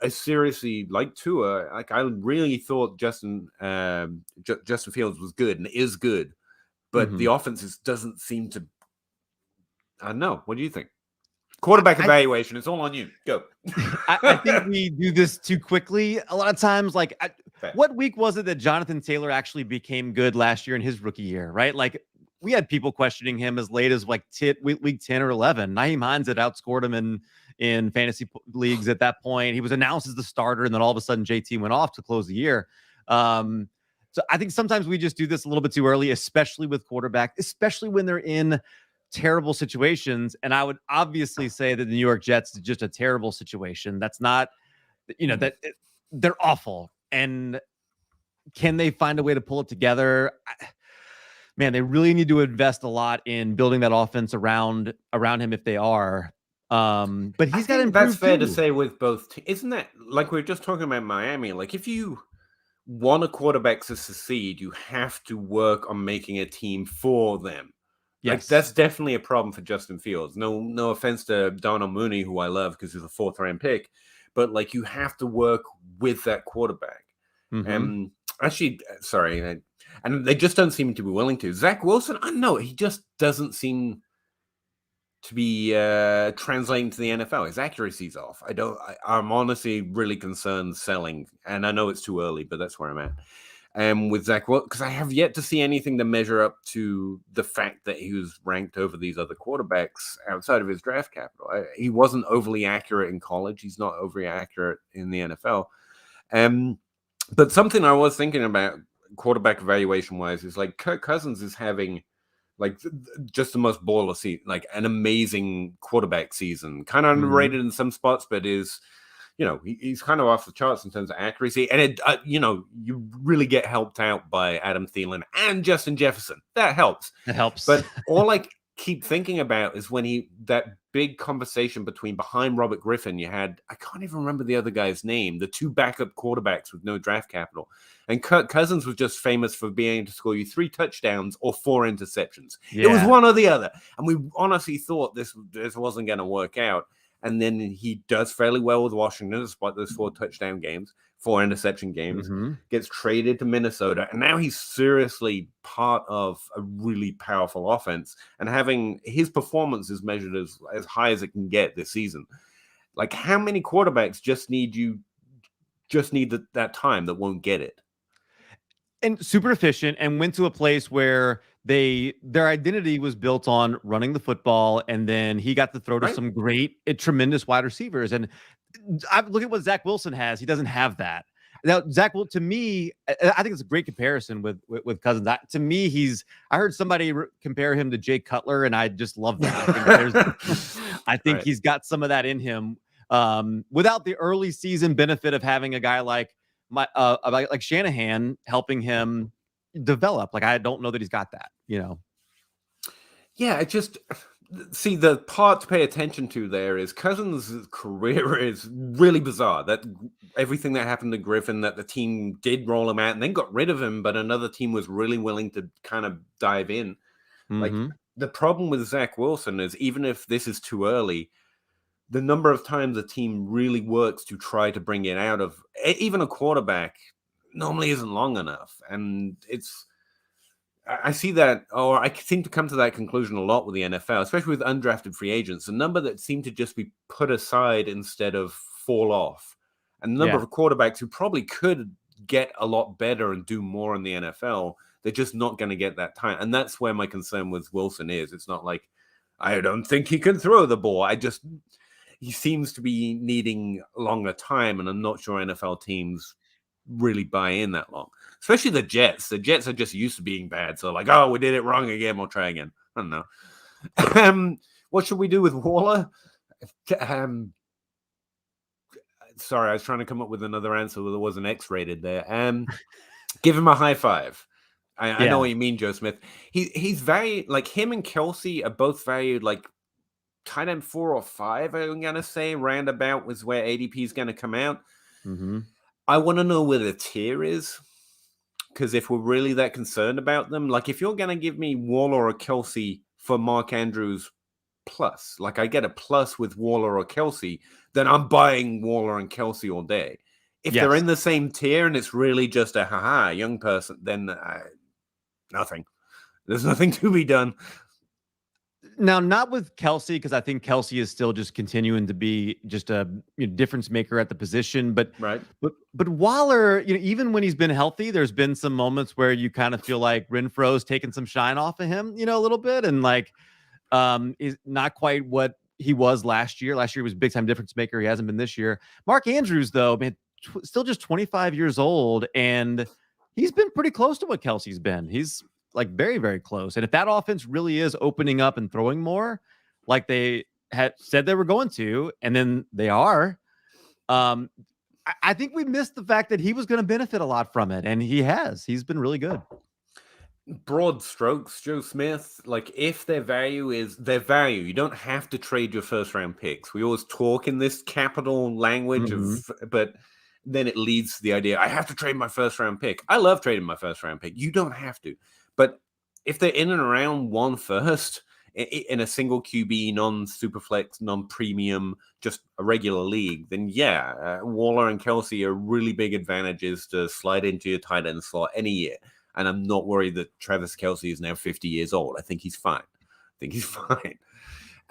seriously like Tua. Like I really thought Justin Fields was good and is good, but the offense doesn't seem to. I don't know. What do you think? Quarterback evaluation. It's all on you. Go. I think we do this too quickly. A lot of times, like, what week was it that Jonathan Taylor actually became good last year in his rookie year? Right? Like, we had people questioning him as late as like week 10 or 11. Nyheim Hines had outscored him in fantasy leagues at that point. He was announced as the starter, and then all of a sudden JT went off to close the year. So I think sometimes we just do this a little bit too early, especially with quarterback, especially when they're in terrible situations. And I would obviously say that the New York Jets is just a terrible situation. That's not, that they're awful. And can they find a way to pull it together? Man, they really need to invest a lot in building that offense around him if they are. But he's got to improve. That's fair to say with both. Isn't that like we were just talking about Miami? Like if you want a quarterback to succeed, you have to work on making a team for them. Yes. Like that's definitely a problem for Justin Fields. No offense to Darnell Mooney, who I love because he's a 4th-round pick, but like you have to work with that quarterback. Actually, sorry, and they just don't seem to be willing to. Zach Wilson, I don't know, he just doesn't seem to be translating to the NFL. His accuracy's off. I'm honestly really concerned selling, and I know it's too early, but that's where I'm at. With Zach Wilson, because I have yet to see anything to measure up to the fact that he was ranked over these other quarterbacks outside of his draft capital. He wasn't overly accurate in college. He's not overly accurate in the NFL. But something I was thinking about quarterback evaluation wise is like Kirk Cousins is having like just the most baller season, like an amazing quarterback season, kind of underrated in some spots, but is, he's kind of off the charts in terms of accuracy. And it, you really get helped out by Adam Thielen and Justin Jefferson. That helps. It helps. But all I keep thinking about is when that big conversation behind Robert Griffin, you had, I can't even remember the other guy's name, the 2 backup quarterbacks with no draft capital. And Kirk Cousins was just famous for being able to score you 3 touchdowns or 4 interceptions. Yeah. It was one or the other. And we honestly thought this wasn't going to work out. And then he does fairly well with Washington, despite those 4 touchdown games, 4 interception games, gets traded to Minnesota. And now he's seriously part of a really powerful offense. And having his performance is measured as high as it can get this season. Like how many quarterbacks just need that time that won't get it? And super efficient, and went to a place where their identity was built on running the football, and then he got to throw to some tremendous wide receivers. And I look at what Zach Wilson has. He doesn't have that. Now, Zach, to me, I think it's a great comparison with Cousins. To me, I heard somebody compare him to Jay Cutler, and I just love that. I think he's got some of that in him, without the early season benefit of having a guy like Shanahan helping him develop. Like, I don't know that he's got that, Yeah, I just see the part to pay attention to there is Cousins' career is really bizarre. That everything that happened to Griffin, that the team did roll him out and then got rid of him, but another team was really willing to kind of dive in. Like, the problem with Zach Wilson is, even if this is too early, the number of times a team really works to try to bring it out of even a quarterback normally isn't long enough. And I see that, or I seem to come to that conclusion a lot with the NFL, especially with undrafted free agents, a number that seem to just be put aside instead of fall off. And the number of quarterbacks who probably could get a lot better and do more in the NFL, they're just not going to get that time. And that's where my concern with Wilson is. It's not like, I don't think he can throw the ball. He seems to be needing longer time, and I'm not sure NFL teams really buy in that long. Especially the Jets. The Jets are just used to being bad. So like, oh, we did it wrong again. We'll try again. I don't know. What should we do with Waller? Sorry, I was trying to come up with another answer. There was an X-rated there. Give him a high five. I know what you mean, Joe Smith. He's valued, like, him and Kelsey are both valued like tight end 4 or 5, I'm going to say. Roundabout was where ADP is going to come out. I want to know where the tier is. Because if we're really that concerned about them, like, if you're going to give me Waller or Kelsey for Mark Andrews plus, like I get a plus with Waller or Kelsey, then I'm buying Waller and Kelsey all day. If they're in the same tier and it's really just a young person, then nothing. There's nothing to be done. Now, not with Kelsey, because I think Kelsey is still just continuing to be just a difference maker at the position. But Waller, even when he's been healthy, there's been some moments where you kind of feel like Renfro's taking some shine off of him, a little bit, and like is not quite what he was last year. Last year was a big time difference maker. He hasn't been this year. Mark Andrews, though, man, still just 25 years old, and he's been pretty close to what Kelsey's been. He's like very, very close. And if that offense really is opening up and throwing more, like they had said they were going to, and then they are, I think we missed the fact that he was going to benefit a lot from it. And he has. He's been really good. Broad strokes, Joe Smith, like, if their value is their value, you don't have to trade your first round picks. We always talk in this capital language but then it leads to the idea, I have to trade my first round pick. I love trading my first round pick. You don't have to. But if they're in and around 1 first in a single QB, non-Superflex, non-premium, just a regular league, then Waller and Kelsey are really big advantages to slide into your tight end slot any year. And I'm not worried that Travis Kelsey is now 50 years old. I think he's fine.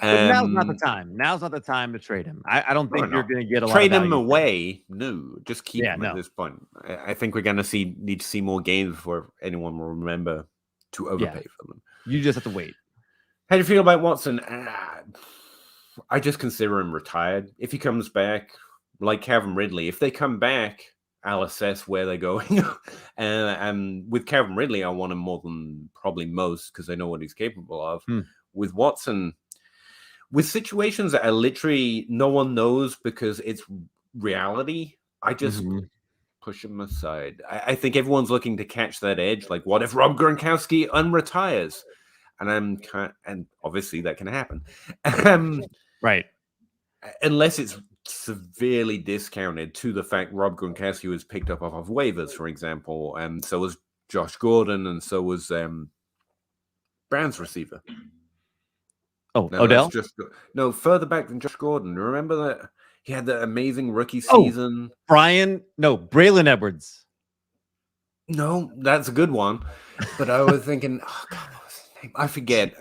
Now's not the time. Now's not the time to trade him. I don't think you're going to get a lot of trade value him away. No, just keep him at no. this point. I think we're going to need to see more games before anyone will remember to overpay for them. You just have to wait. How do you feel about Watson? I just consider him retired. If he comes back, like Calvin Ridley, if they come back, I'll assess where they're going. and with Calvin Ridley, I want him more than probably most because I know what he's capable of. With Watson, with situations that are literally no one knows because it's reality, I just push him aside. I think everyone's looking to catch that edge. Like, what if Rob Gronkowski unretires? And obviously that can happen. Right. Unless it's severely discounted to the fact Rob Gronkowski was picked up off of waivers, for example, and so was Josh Gordon, and so was Browns receiver. Oh, no, Odell? Further back than Josh Gordon. Remember that he had that amazing rookie season? Braylon Edwards. No, that's a good one. But I was thinking, oh God, what was his name? I forget.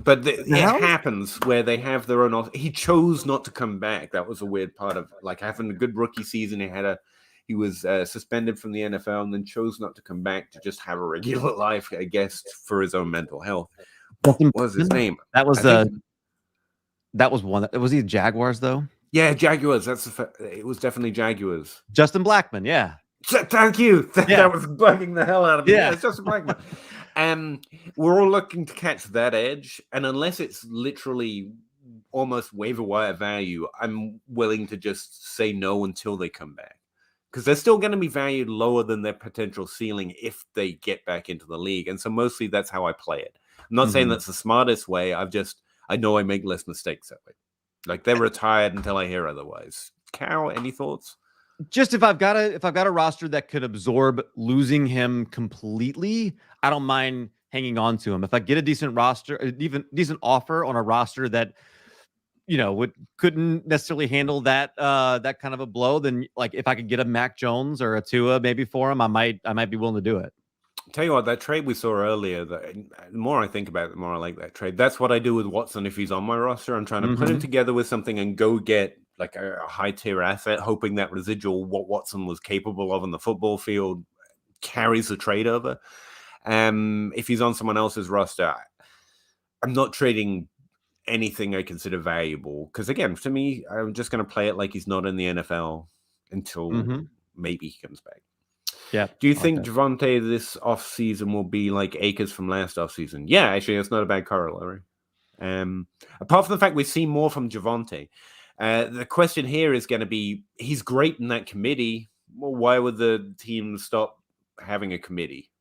But it happens where they have their own. He chose not to come back. That was a weird part of like having a good rookie season. He had a He was suspended from the NFL and then chose not to come back to just have a regular life, I guess, for his own mental health. What was his name? That was one. Was he Jaguars though? Yeah, Jaguars. It was definitely Jaguars. Justin Blackman. Yeah. Thank you. Yeah. That was bugging the hell out of me. Yeah, it's Justin Blackman. We're all looking to catch that edge, and unless it's literally almost waiver wire value, I'm willing to just say no until they come back, because they're still going to be valued lower than their potential ceiling if they get back into the league. And so mostly that's how I play it. I'm not saying that's the smartest way. I know I make less mistakes that way. Like, they're retired until I hear otherwise. Cal, any thoughts? Just if I've got a roster that could absorb losing him completely, I don't mind hanging on to him. If I get a decent roster, even decent offer on a roster that, you know, couldn't necessarily handle that that kind of a blow, then like if I could get a Mac Jones or a Tua maybe for him, I might be willing to do it. Tell you what, that trade we saw earlier, the more I think about it, the more I like that trade. That's what I do with Watson if he's on my roster. I'm trying to put him together with something and go get like a high tier asset, hoping that residual, what Watson was capable of on the football field, carries the trade over. If he's on someone else's roster, I'm not trading anything I consider valuable, because again, to me, I'm just going to play it like he's not in the NFL until maybe he comes back. Yeah. Do you think Javonte this offseason will be like Akers from last offseason? Yeah, actually, that's not a bad corollary. Apart from the fact we see more from Javonte, the question here is going to be, he's great in that committee. Well, why would the team stop having a committee?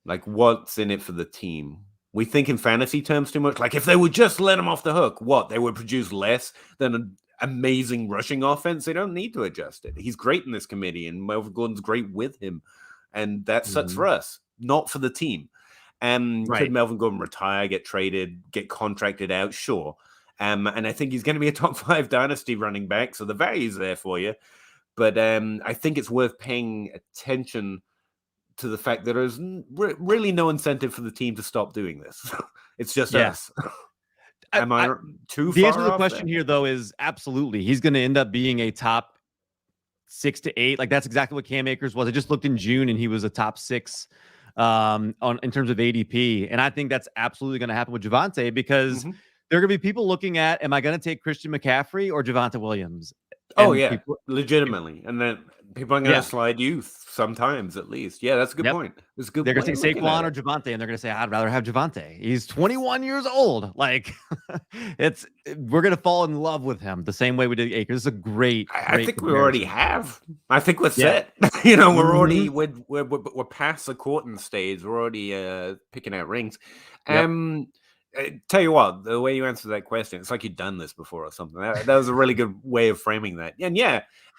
Like, what's in it for the team? We think in fantasy terms too much. Like, if they would just let him off the hook, they would produce less than an amazing rushing offense. They don't need to adjust it. He's great in this committee, and Melvin Gordon's great with him. And that sucks for us, not for the team. Could Melvin Gordon retire, get traded, get contracted out? Sure. And I think he's going to be a top 5 dynasty running back, so the value's there for you. But I think it's worth paying attention to the fact that there's really no incentive for the team to stop doing this. It's just us. Am I too far? The answer to the off question there? here, though, is absolutely. He's going to end up being a top 6 to 8. Like, that's exactly what Cam Akers was. I just looked in June, and he was a top 6 in terms of ADP. And I think that's absolutely going to happen with Javonte, because there are going to be people looking at, am I going to take Christian McCaffrey or Javonte Williams? And legitimately. And then people are going to slide youth sometimes, at least. Yeah, that's a good point. It's a good. They're going to say Saquon or Javonte, and they're going to say, I'd rather have Javonte. He's 21 years old. Like, we're going to fall in love with him the same way we did Akers. It's a great. I think we already have. I think we're set. You know, we're already we're past the courting stage. We're already picking out rings. Tell you what, the way you answer that question, it's like you've done this before or something. That was a really good way of framing that.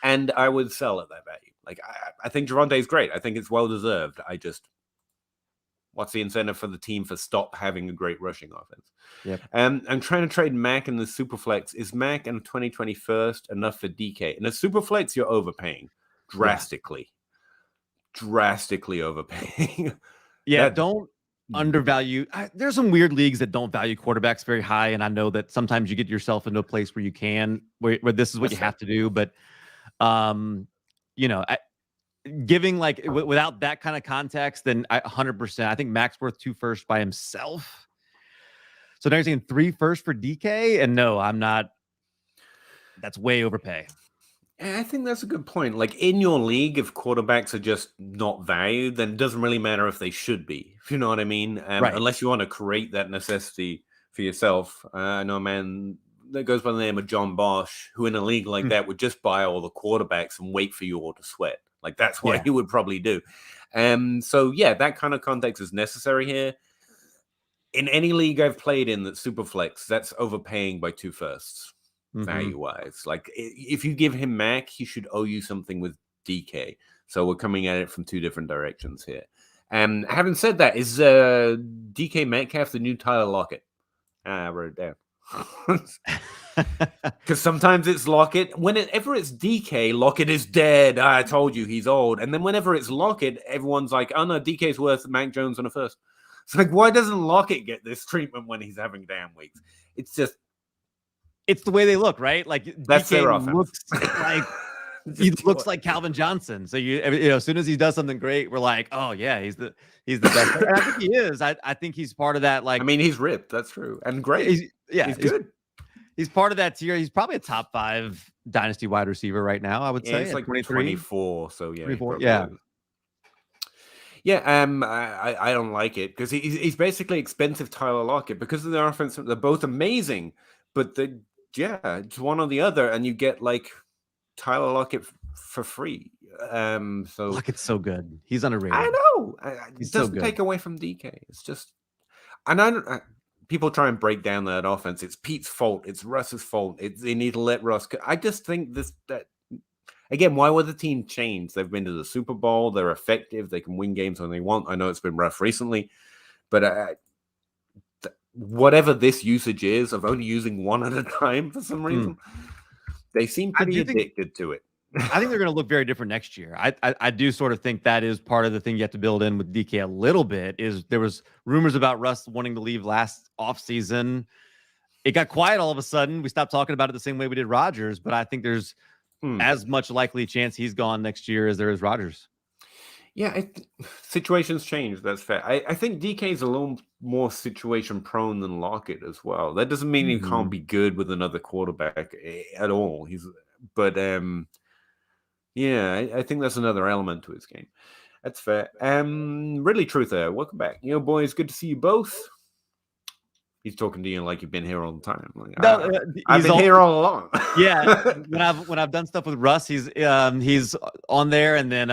And I would sell at that value. Like, I think Javonte is great. I think it's well deserved. What's the incentive for the team for stop having a great rushing offense? I'm trying to trade Mac in the Superflex. Is Mac and 2021st enough for DK? In a Superflex, you're overpaying drastically overpaying. Don't undervalue. There's some weird leagues that don't value quarterbacks very high, and I know that sometimes you get yourself into a place where you can, where this is what you have to do. But giving like without that kind of context, then 100%. I think Mac's worth 2 firsts by himself. So now you're saying 3 firsts for DK, and no, I'm not. That's way overpay. I think that's a good point. Like, in your league, if quarterbacks are just not valued, then it doesn't really matter if they should be, if you know what I mean. Unless you want to create that necessity for yourself. I know a man that goes by the name of John Bosch, who in a league like that would just buy all the quarterbacks and wait for you all to sweat. Like, that's what he would probably do. That kind of context is necessary here. In any league I've played in that's Superflex, that's overpaying by 2 firsts. Value-wise, like if you give him Mac, he should owe you something with DK. So we're coming at it from 2 different directions here. And having said that, is DK Metcalf the new Tyler Lockett? I wrote it down. Because sometimes it's Lockett. Whenever it's DK, Lockett is dead. I told you he's old. And then whenever it's Lockett, everyone's like, oh no, DK's worth Mac Jones on a first. It's like, why doesn't Lockett get this treatment when he's having down weeks? It's the way they look, right? Like, that's DK their offense. Looks like he looks like Calvin Johnson. So as soon as he does something great, we're like, oh yeah, he's the best. And I think he is. I think he's part of that. Like, I mean, he's ripped. That's true, and great. He's good. He's part of that tier. He's probably a top 5 dynasty wide receiver right now. I would say it's like 24. So yeah, 24. Yeah. Yeah, I don't like it because he's basically expensive Tyler Lockett because of their offense. They're both amazing, but it's one or the other, and you get like Tyler Lockett for free. So Lockett's so good. He's underrated. I know. He's it doesn't so take away from DK. It's just, and people try and break down that offense. It's Pete's fault. It's Russ's fault. They need to let Russ. I just think that. Again, why would the team change? They've been to the Super Bowl. They're effective. They can win games when they want. I know it's been rough recently, but whatever this usage is of only using one at a time for some reason, they seem pretty addicted to it. I think they're going to look very different next year. I do sort of think that is part of the thing you have to build in with DK a little bit. Is there was rumors about Russ wanting to leave last offseason. It got quiet all of a sudden. We stopped talking about it the same way we did Rodgers, but I think there's as much likely chance he's gone next year as there is Rodgers. Yeah, situations change. That's fair. I think DK is a little more situation prone than Lockett as well. That doesn't mean he can't be good with another quarterback at all. I think that's another element to his game. That's fair. Really, Truth there. Welcome back. Boys, good to see you both. He's talking to you like you've been here all the time. Like, no, I've been here all along. Yeah, when I've done stuff with Russ, he's on there, and then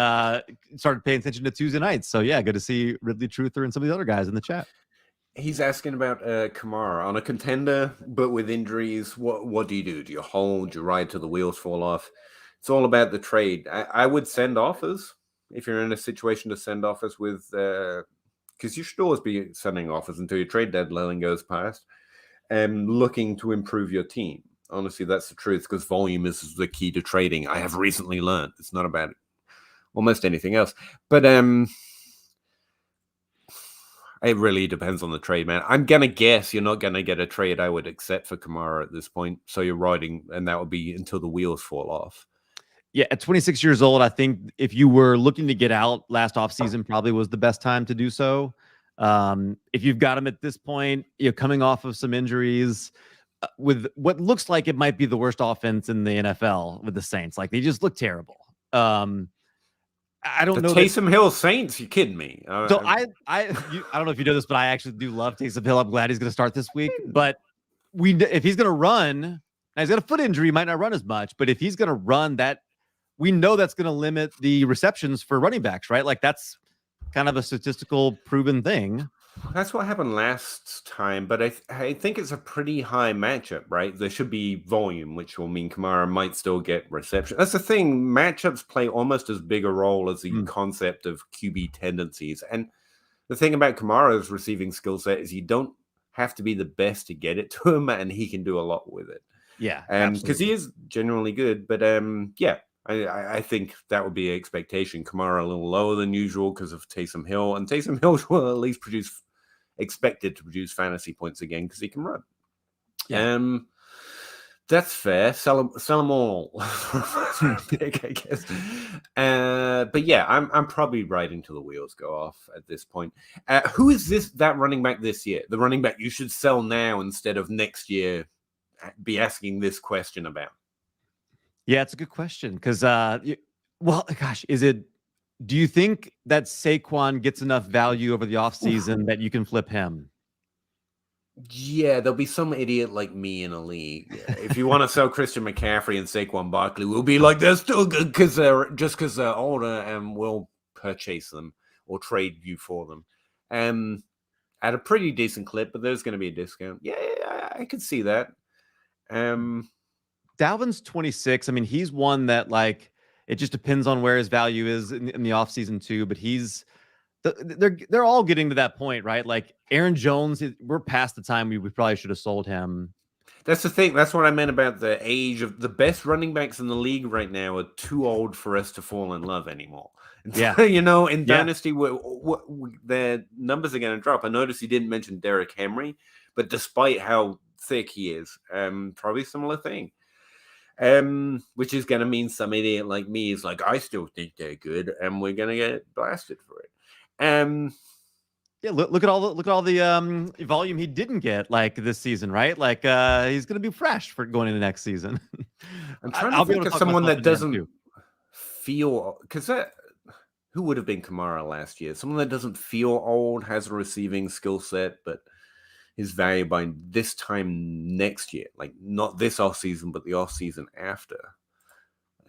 started paying attention to Tuesday nights. So yeah, good to see Ridley Truther and some of the other guys in the chat. He's asking about Kamara on a contender, but with injuries. What do you do? Do you hold? Do you ride till the wheels fall off? It's all about the trade. I would send offers if you're in a situation to send offers with. Because you should always be sending offers until your trade deadline goes past and looking to improve your team. Honestly, that's the truth, because volume is the key to trading. I have recently learned it's not about almost anything else. But it really depends on the trade, man. I'm going to guess you're not going to get a trade I would accept for Kamara at this point. So you're riding, and that would be until the wheels fall off. Yeah, at 26 years old, I think if you were looking to get out last offseason, probably was the best time to do so. If you've got him at this point, you're coming off of some injuries with what looks like it might be the worst offense in the NFL with the Saints. Like, they just look terrible. I don't know. Taysom Hill Saints? You kidding me? So I don't know if you know this, but I actually do love Taysom Hill. I'm glad he's going to start this week. But if he's going to run, now he's got a foot injury, he might not run as much. But if he's going to run that, we know that's going to limit the receptions for running backs, right? Like, that's kind of a statistical proven thing. That's what happened last time, but I think it's a pretty high matchup, right? There should be volume, which will mean Kamara might still get reception. That's the thing. Matchups play almost as big a role as the concept of QB tendencies. And the thing about Kamara's receiving skill set is you don't have to be the best to get it to him, and he can do a lot with it. Yeah, because he is genuinely good. But I think that would be an expectation. Kamara a little lower than usual because of Taysom Hill, and Taysom Hill will at least expected to produce fantasy points again because he can run. Yeah. That's fair. Sell them all. Pick, I guess. But yeah, I'm probably riding till the wheels go off at this point. Who is that running back this year? The running back you should sell now instead of next year. Be asking this question about. Yeah, it's a good question because, do you think that Saquon gets enough value over the offseason that you can flip him? Yeah, there'll be some idiot like me in a league. If you want to sell Christian McCaffrey and Saquon Barkley, we'll be like, they're still good because they're older, and we'll purchase them or trade you for them. At a pretty decent clip, but there's going to be a discount. Yeah, I could see that. Dalvin's 26. I mean, he's one that, like, it just depends on where his value is in the offseason too. But they're all getting to that point, right? Like Aaron Jones, we're past the time we probably should have sold him. That's the thing. That's what I meant about the age of the best running backs in the league right now are too old for us to fall in love anymore. Yeah. In Dynasty, their numbers are going to drop. I noticed you didn't mention Derrick Henry, but despite how thick he is, probably similar thing. Which is going to mean some idiot like me is like, I still think they're good, and we're going to get blasted for it. Yeah, look at all the volume he didn't get like this season, right? Like he's going to be fresh for going into next season. I'm trying to think of someone that doesn't feel, because who would have been Kamara last year? Someone that doesn't feel old, has a receiving skill set, but his value by this time next year, like not this off season, but the off season after,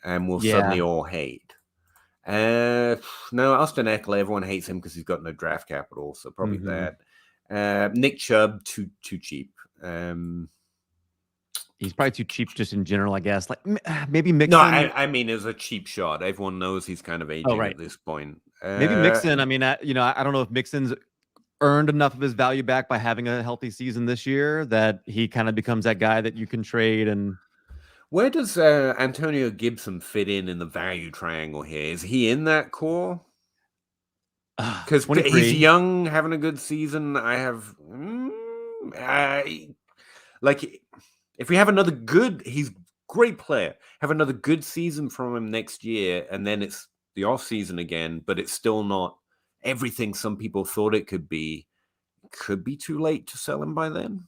and we'll suddenly all hate. No, Austin Eckler, everyone hates him because he's got no draft capital, so probably that. Nick Chubb, too cheap. He's probably too cheap just in general, I guess. Like maybe Mixon. No, I mean, it's a cheap shot. Everyone knows he's kind of aging at this point. Maybe Mixon. I mean, I don't know if Mixon's earned enough of his value back by having a healthy season this year that he kind of becomes that guy that you can trade. And where does Antonio Gibson fit in the value triangle here? Is he in that core? Because he's young, having a good season. I have like, if we have another good, he's great player. Have another good season from him next year, and then it's the off season again, but it's still not everything some people thought it could be. Could be too late to sell him by then.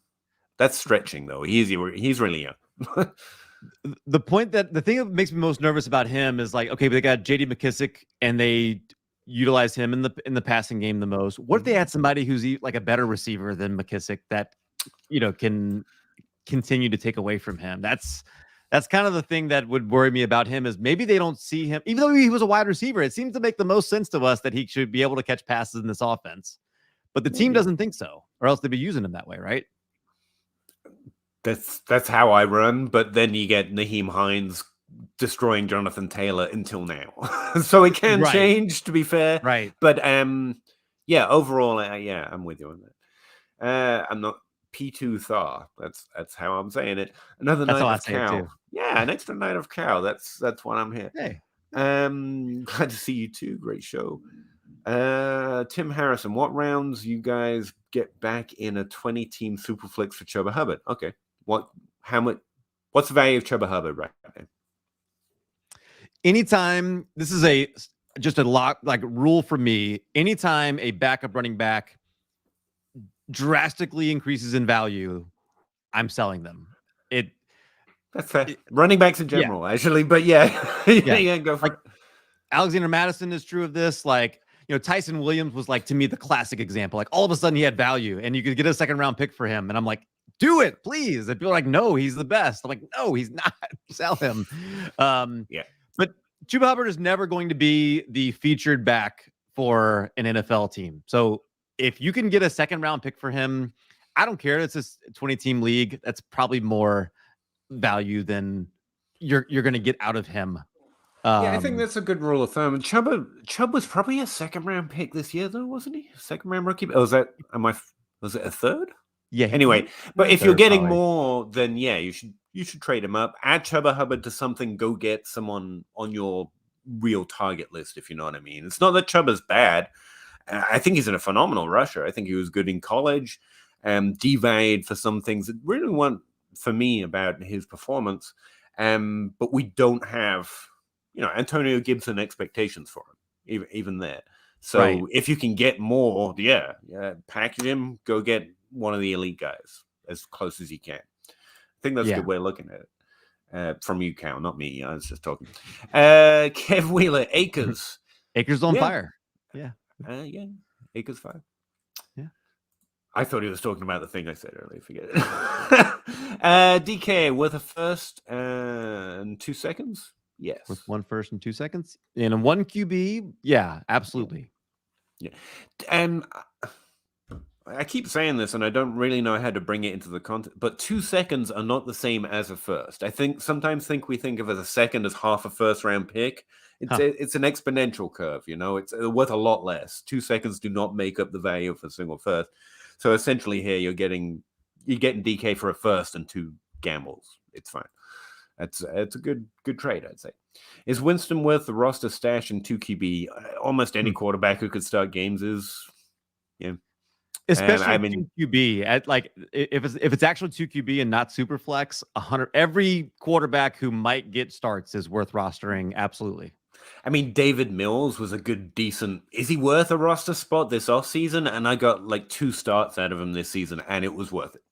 That's stretching, though. He's really young. The thing that makes me most nervous about him is like, okay, but they got J.D. McKissick and they utilize him in the passing game the most. What if they had somebody who's like a better receiver than McKissick that can continue to take away from him? That's kind of the thing that would worry me about him, is maybe they don't see him, even though he was a wide receiver. It seems to make the most sense to us that he should be able to catch passes in this offense, but the team doesn't think so, or else they'd be using him that way, right? That's how I run, but then you get Naheem Hines destroying Jonathan Taylor until now. So it can change, to be fair. Right. But overall, I'm with you on that. I'm not P2 Thar. That's how I'm saying it. Another night of cow. Yeah, an extra night of cow. That's why I'm here. Hey. Glad to see you too. Great show. Tim Harrison, what rounds you guys get back in a 20-team Superflex for Chuba Hubbard? Okay. What's the value of Chuba Hubbard right now? Anytime, this is just a lot like rule for me. Anytime a backup running back drastically increases in value, I'm selling them. That's fair. Running backs in general, actually, but go for it. Alexander Madison is true of this. Like, Tyson Williams was like, to me, the classic example. Like all of a sudden he had value and you could get a second round pick for him. And I'm like, do it, please. And people are like, no, he's the best. I'm like, no, he's not. Sell him. But Chuba Hubbard is never going to be the featured back for an NFL team. So if you can get a second round pick for him, I don't care. It's a 20-team league. That's probably more value than you're going to get out of him. I think that's a good rule of thumb. And Chubb was probably a second round pick this year, though, wasn't he? Second round rookie. Oh, was it a third? Yeah. Anyway, but if you're getting more, then you should trade him up. Add Chuba Hubbard to something. Go get someone on your real target list, if you know what I mean. It's not that Chuba's bad. I think he's a phenomenal rusher. I think he was good in college. Devalued for some things that really weren't for me about his performance. But we don't have Antonio Gibson expectations for him, even there. So if you can get more, package him, go get one of the elite guys as close as you can. I think that's a good way of looking at it. From you, Cal, not me. I was just talking. Kev Wheeler, Akers. Akers on fire. Yeah. Akers fire. Yeah. I thought he was talking about the thing I said earlier. Forget it. DK, worth a first and 2 seconds? Yes. With 1 first and 2 seconds? And 1 QB? Yeah, absolutely. Yeah. And I keep saying this, and I don't really know how to bring it into the context, but 2 seconds are not the same as a first. I sometimes think we think of as a second as half a first-round pick. It's an exponential curve, It's worth a lot less. 2 seconds do not make up the value of a single first. So essentially here you're getting DK for a first and 2 gambles. It's fine. It's a good trade, I'd say. Is Winston worth the roster stash in 2 QB? Almost any quarterback who could start games is, Especially I mean, 2 QB at like if it's actually 2 QB and not Superflex, 100 every quarterback who might get starts is worth rostering. Absolutely. I mean, David Mills was a good, decent. Is he worth a roster spot this offseason? And I got like 2 starts out of him this season, and it was worth it.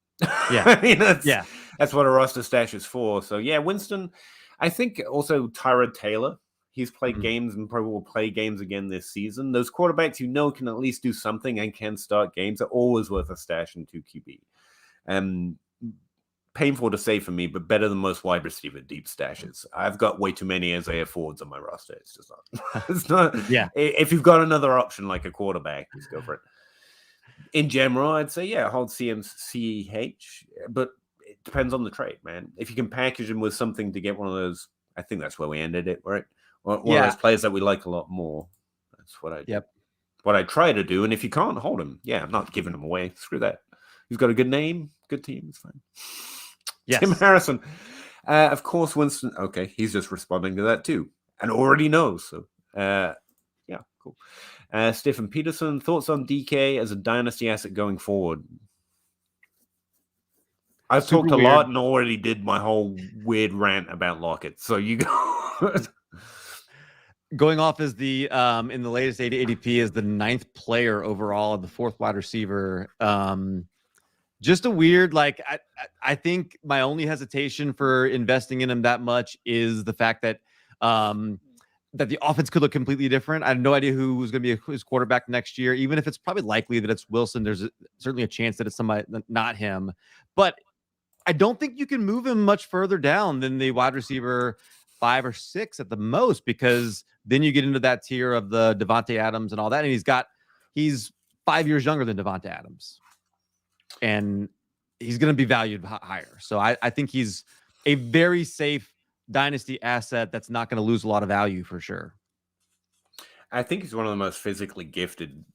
Yeah. I mean, that's what a roster stash is for. So yeah, Winston. I think also Tyrod Taylor. He's played games and probably will play games again this season. Those quarterbacks can at least do something and can start games are always worth a stash in 2 QB. Painful to say for me, but better than most wide receiver deep stashes. I've got way too many Isaiah Fords on my roster. It's just not. It's not. Yeah. If you've got another option like a quarterback, just go for it. In general, I'd say hold CMCH, but it depends on the trade, man. If you can package him with something to get one of those, I think that's where we ended it, right? One of those players that we like a lot more. That's what I try to do. And if you can't hold him, I'm not giving him away. Screw that. He's got a good name, good team. It's fine. Yes. Tim Harrison. Of course, Winston. Okay, he's just responding to that too. And already knows. So, cool. Stephen Peterson, thoughts on DK as a dynasty asset going forward? I've talked a lot and already did my whole weird rant about Lockett. So you go. Going off as the in the latest ADP is the 9th player overall, the 4th wide receiver. Just a weird, I think my only hesitation for investing in him that much is the fact that that the offense could look completely different. I have no idea who's going to be his quarterback next year. Even if it's probably likely that it's Wilson, there's certainly a chance that it's somebody not him. But I don't think you can move him much further down than the wide receiver 5 or 6 at the most, because then you get into that tier of the Davante Adams and all that. And he's 5 years younger than Davante Adams, and he's going to be valued higher. So I think he's a very safe dynasty asset that's not going to lose a lot of value for sure. I think he's one of the most physically gifted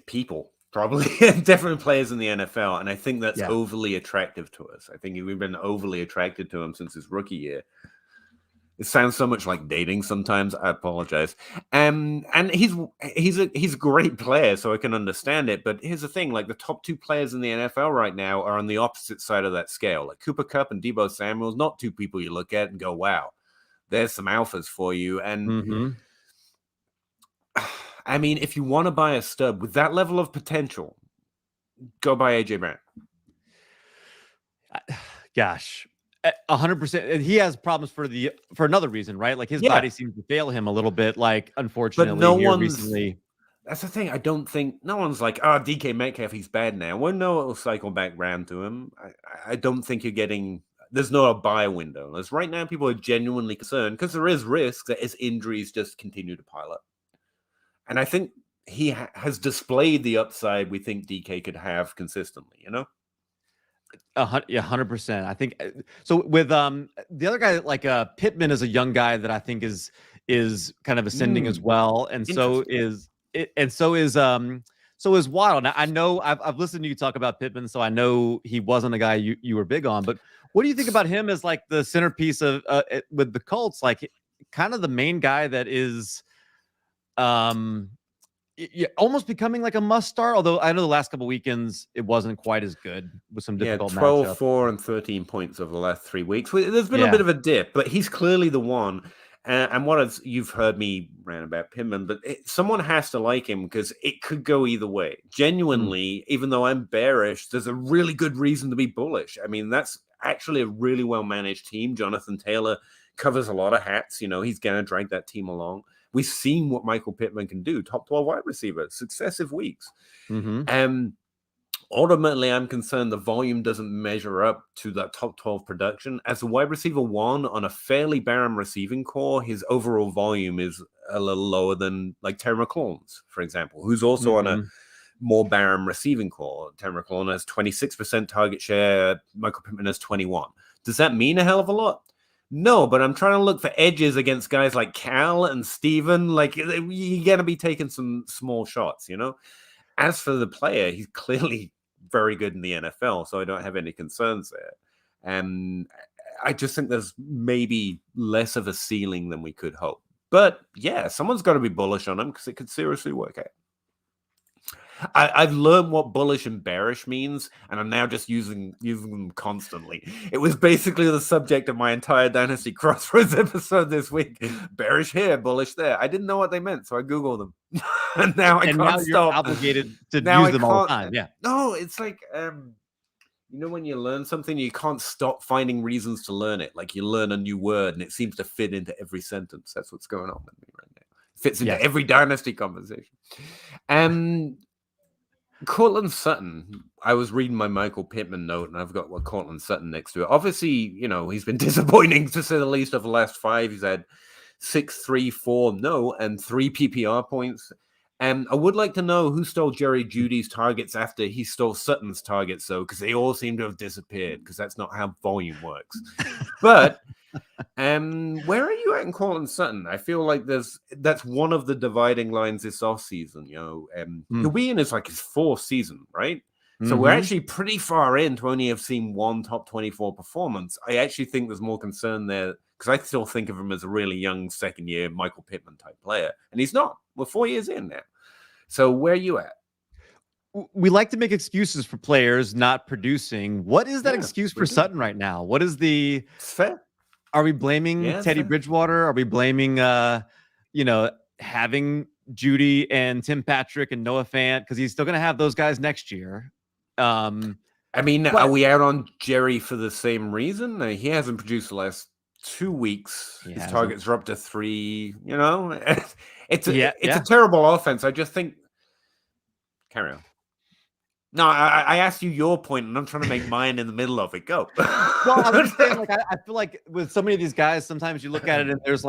people, probably definitely players in the NFL. And I think that's overly attractive to us. I think we've been overly attracted to him since his rookie year. It sounds so much like dating sometimes. I apologize. And he's a great player, so I can understand it. But here's the thing: like the top 2 players in the NFL right now are on the opposite side of that scale. Like Cooper Kupp and Deebo Samuel, not 2 people you look at and go, "Wow, there's some alphas for you." And I mean, if you want to buy a stud with that level of potential, go buy AJ Brown. Gosh. 100%. He has problems for another reason, right? Like his body seems to fail him a little bit. Like unfortunately, but recently. That's the thing. I don't think no one's like, DK Metcalf, he's bad now. Well, no, it'll cycle back round to him. I don't think you're getting. There's not a buy window. As right now, people are genuinely concerned because there is risk that his injuries just continue to pile up. And I think he has displayed the upside we think DK could have consistently. You know. 100%. I think so. With the other guy, like Pittman, is a young guy that I think is kind of ascending as well, and so is Waddle. Now I know I've listened to you talk about Pittman, so I know he wasn't a guy you were big on. But what do you think about him as like the centerpiece of with the Colts, like kind of the main guy that is almost becoming like a must start, although I know the last couple weekends it wasn't quite as good with some difficult 12, matchups. 4, and 13 points over the last 3 weeks. There's been a bit of a dip, but he's clearly the one. And you've heard me rant about Pittman, but someone has to like him because it could go either way. Genuinely, even though I'm bearish, there's a really good reason to be bullish. I mean, that's actually a really well-managed team. Jonathan Taylor covers a lot of hats. You know, he's going to drag that team along. We've seen what Michael Pittman can do, top 12 wide receiver, successive weeks. Ultimately, I'm concerned the volume doesn't measure up to that top 12 production. As a wide receiver 1 on a fairly barren receiving core, his overall volume is a little lower than like Terry McLaurin's, for example, who's also on a more barren receiving core. Terry McLaurin has 26% target share. Michael Pittman has 21. Does that mean a hell of a lot? No, but I'm trying to look for edges against guys like Cal and Steven. Like, you're going to be taking some small shots, you know? As for the player, he's clearly very good in the NFL, so I don't have any concerns there. And I just think there's maybe less of a ceiling than we could hope. But, yeah, someone's got to be bullish on him because it could seriously work out. I've learned what bullish and bearish means, and I'm now just using them constantly. It was basically the subject of my entire Dynasty Crossroads episode this week. Bearish here, bullish there. I didn't know what they meant, so I Googled them. And now I can't you're stop. obligated to use them all the time. Yeah. No, it's like when you learn something, you can't stop finding reasons to learn it. Like you learn a new word, and it seems to fit into every sentence. That's what's going on with me right now. Fits into every Dynasty conversation. Courtland Sutton, I was reading my Michael Pittman note, and I've got Courtland Sutton next to it. Obviously, he's been disappointing, to say the least, over the last 5. He's had 6, 3, 4, and 3 PPR points. And I would like to know who stole Jerry Jeudy's targets after he stole Sutton's targets, though, because they all seem to have disappeared, because that's not how volume works. But where are you at in Courtland Sutton? I feel like that's one of the dividing lines this offseason. He'll be in his 4th season, right? So we're actually pretty far in to only have seen one top 24 performance. I actually think there's more concern there, because I still think of him as a really young second-year Michael Pittman type player, and he's not. We're 4 years in now. So where are you at? We like to make excuses for players not producing. What is that excuse for Sutton right now? What is the... It's fair. Are we blaming Teddy Bridgewater? Are we blaming, having Jeudy and Tim Patrick and Noah Fant? Because he's still going to have those guys next year. Are we out on Jerry for the same reason? He hasn't produced the last 2 weeks. His targets are up to 3. It's a terrible offense. I just think. Carry on. No, I asked you your point, and I'm trying to make mine in the middle of it. Go. Well, I was just saying, I feel like with so many of these guys, sometimes you look at it and there's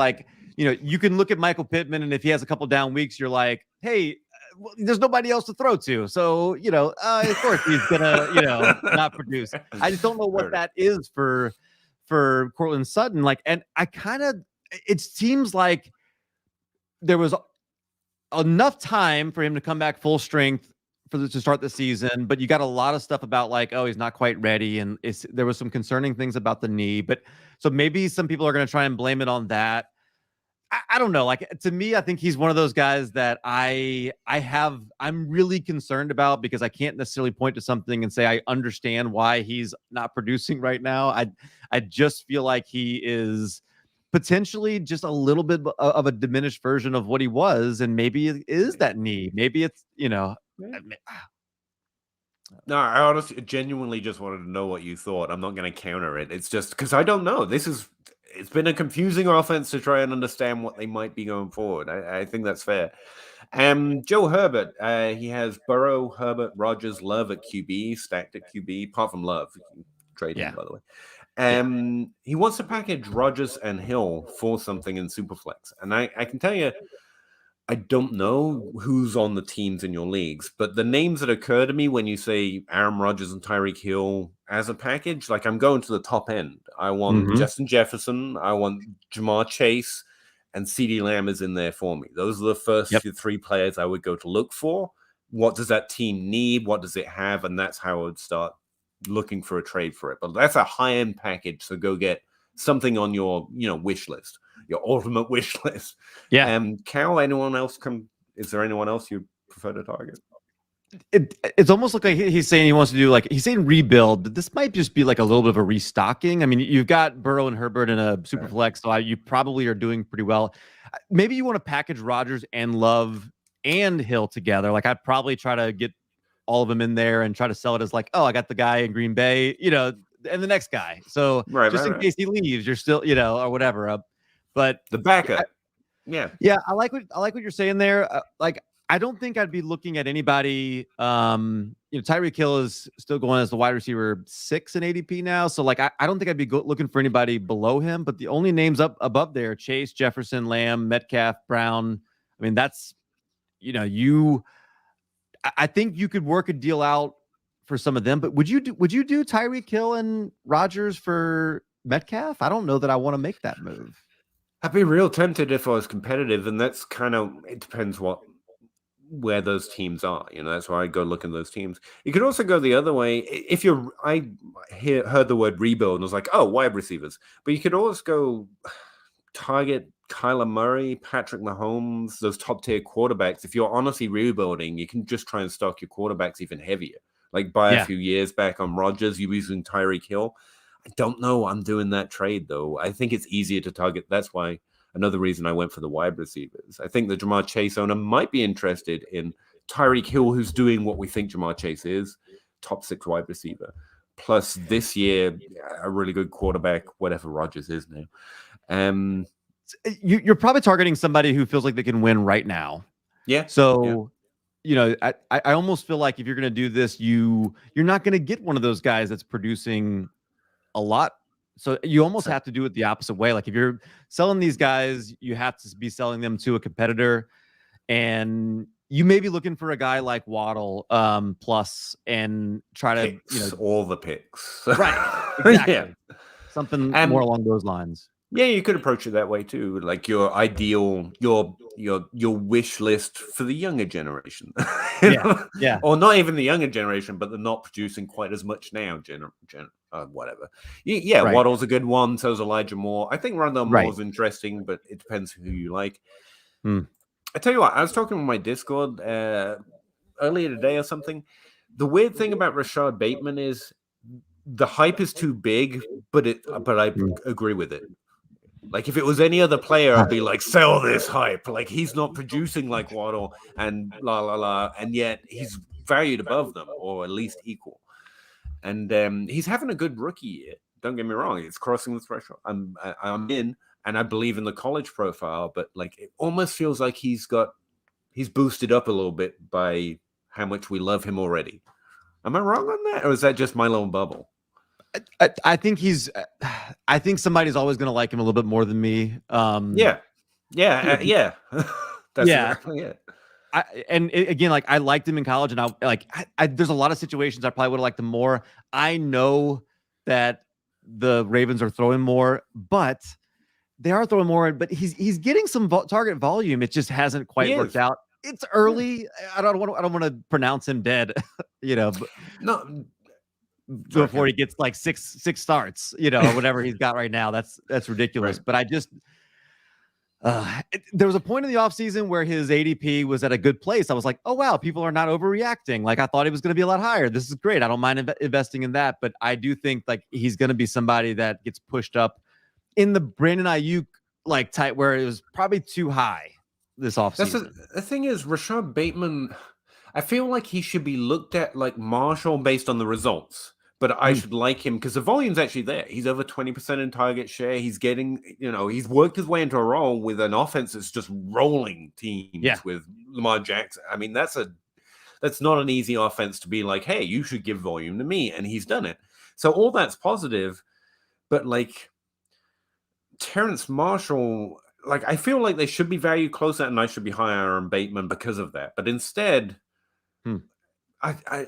you can look at Michael Pittman, and if he has a couple down weeks, you're like, hey, there's nobody else to throw to. So, of course he's gonna, not produce. I just don't know what that is for Courtland Sutton. And it seems like there was enough time for him to come back full strength to start the season, but you got a lot of stuff about he's not quite ready, and there was some concerning things about the knee. But so maybe some people are going to try and blame it on that. I don't know. To me, I think he's one of those guys that I'm really concerned about, because I can't necessarily point to something and say I understand why he's not producing right now. I just feel like he is potentially just a little bit of a diminished version of what he was, and maybe it is that knee. Maybe it's No, I honestly, genuinely just wanted to know what you thought. I'm not going to counter it. It's just because I don't know. It's been a confusing offense to try and understand what they might be going forward. I think that's fair. Joe Herbert, he has Burrow, Herbert, Rodgers, Love at QB, stacked at QB, apart from Love. You can trade him, by the way. He wants to package Rodgers and Hill for something in Superflex. And I can tell you, I don't know who's on the teams in your leagues, but the names that occur to me when you say Aaron Rodgers and Tyreek Hill as a package, I'm going to the top end. I want Justin Jefferson, I want Jamar Chase, and CeeDee Lamb is in there for me. Those are the first 3 players I would go to look for. What does that team need? What does it have? And that's how I would start looking for a trade for it. But that's a high-end package, so go get something on your wish list. Your ultimate wish list. Yeah. Cal, is there anyone else you prefer to target? It's almost like he's saying he wants to do he's saying rebuild, but this might just be a little bit of a restocking. I mean, you've got Burrow and Herbert in a super flex, so you probably are doing pretty well. Maybe you want to package Rodgers and Love and Hill together. I'd probably try to get all of them in there and try to sell it as I got the guy in Green Bay, and the next guy. So just in case he leaves, you're still, or whatever. But the backup, I like what you're saying there. I don't think I'd be looking at anybody. Tyreek Hill is still going as the wide receiver 6 in ADP now, so I don't think I'd be looking for anybody below him. But the only names up above there: Chase, Jefferson, Lamb, Metcalf, Brown. I mean, that's I think you could work a deal out for some of them. But would you do Tyreek Hill and Rodgers for Metcalf? I don't know that I want to make that move. I'd be real tempted if I was competitive, and that's it depends where those teams are. That's why I go look at those teams. You could also go the other way. I heard the word rebuild and was like, oh, wide receivers. But you could always go target Kyler Murray, Patrick Mahomes, those top tier quarterbacks. If you're honestly rebuilding, you can just try and stock your quarterbacks even heavier. Like buy a few years back on Rodgers, you're using Tyreek Hill. I don't know. I'm doing that trade though. I think it's easier to target. That's why another reason I went for the wide receivers. I think the Jamar Chase owner might be interested in Tyreek Hill, who's doing what we think Jamar Chase is, top 6 wide receiver. Plus this year, a really good quarterback, whatever Rodgers is now. You're probably targeting somebody who feels like they can win right now. Yeah. So, I almost feel like if you're going to do this, you're not going to get one of those guys that's producing a lot. So you almost have to do it the opposite way. Like if you're selling these guys, you have to be selling them to a competitor, and you may be looking for a guy like Waddle plus and try to all the picks. Right. Exactly. Yeah. Something more along those lines. Yeah, you could approach it that way too. Like your ideal, your wish list for the younger generation. Yeah. Or not even the younger generation, but they're not producing quite as much now. Whatever. Yeah, right. Waddle's a good one. So's Elijah Moore. I think Rondell Moore's interesting, but it depends who you like. I tell you what, I was talking with my Discord earlier today or something. The weird thing about Rashad Bateman is the hype is too big, but I agree with it. Like if it was any other player, I'd be like, sell this hype. Like he's not producing like Waddle and and yet he's valued above them or at least equal. And he's having a good rookie year. Don't get me wrong; it's crossing the threshold. I'm in, and I believe in the college profile. But like, it almost feels like he's boosted up a little bit by how much we love him already. Am I wrong on that, or is that just my little bubble? I think I think somebody's always going to like him a little bit more than me. Yeah. That's exactly it. Again, like I liked him in college, and there's a lot of situations I probably would have liked him more. I know that the Ravens are throwing more, but they are throwing more. But he's getting some target volume. It just hasn't quite worked out. It's early. I don't want to pronounce him dead. But no. Before he gets like six starts, or whatever he's got right now. That's ridiculous. Right. But I just there was a point in the offseason where his ADP was at a good place. I was like, oh wow, people are not overreacting. Like I thought he was going to be a lot higher. This is great. I don't mind investing in that, but I do think like he's going to be somebody that gets pushed up in the Brandon Ayuk like type where it was probably too high this offseason. The thing is, Rashad Bateman, I feel like he should be looked at like Marshall based on the results. But I should like him because the volume's actually there. He's over 20% in target share. He's getting, he's worked his way into a role with an offense that's just rolling teams with Lamar Jackson. I mean, that's not an easy offense to be like, hey, you should give volume to me. And he's done it. So all that's positive. But like Terrace Marshall, like I feel like they should be valued closer and I should be higher on Bateman because of that. But instead,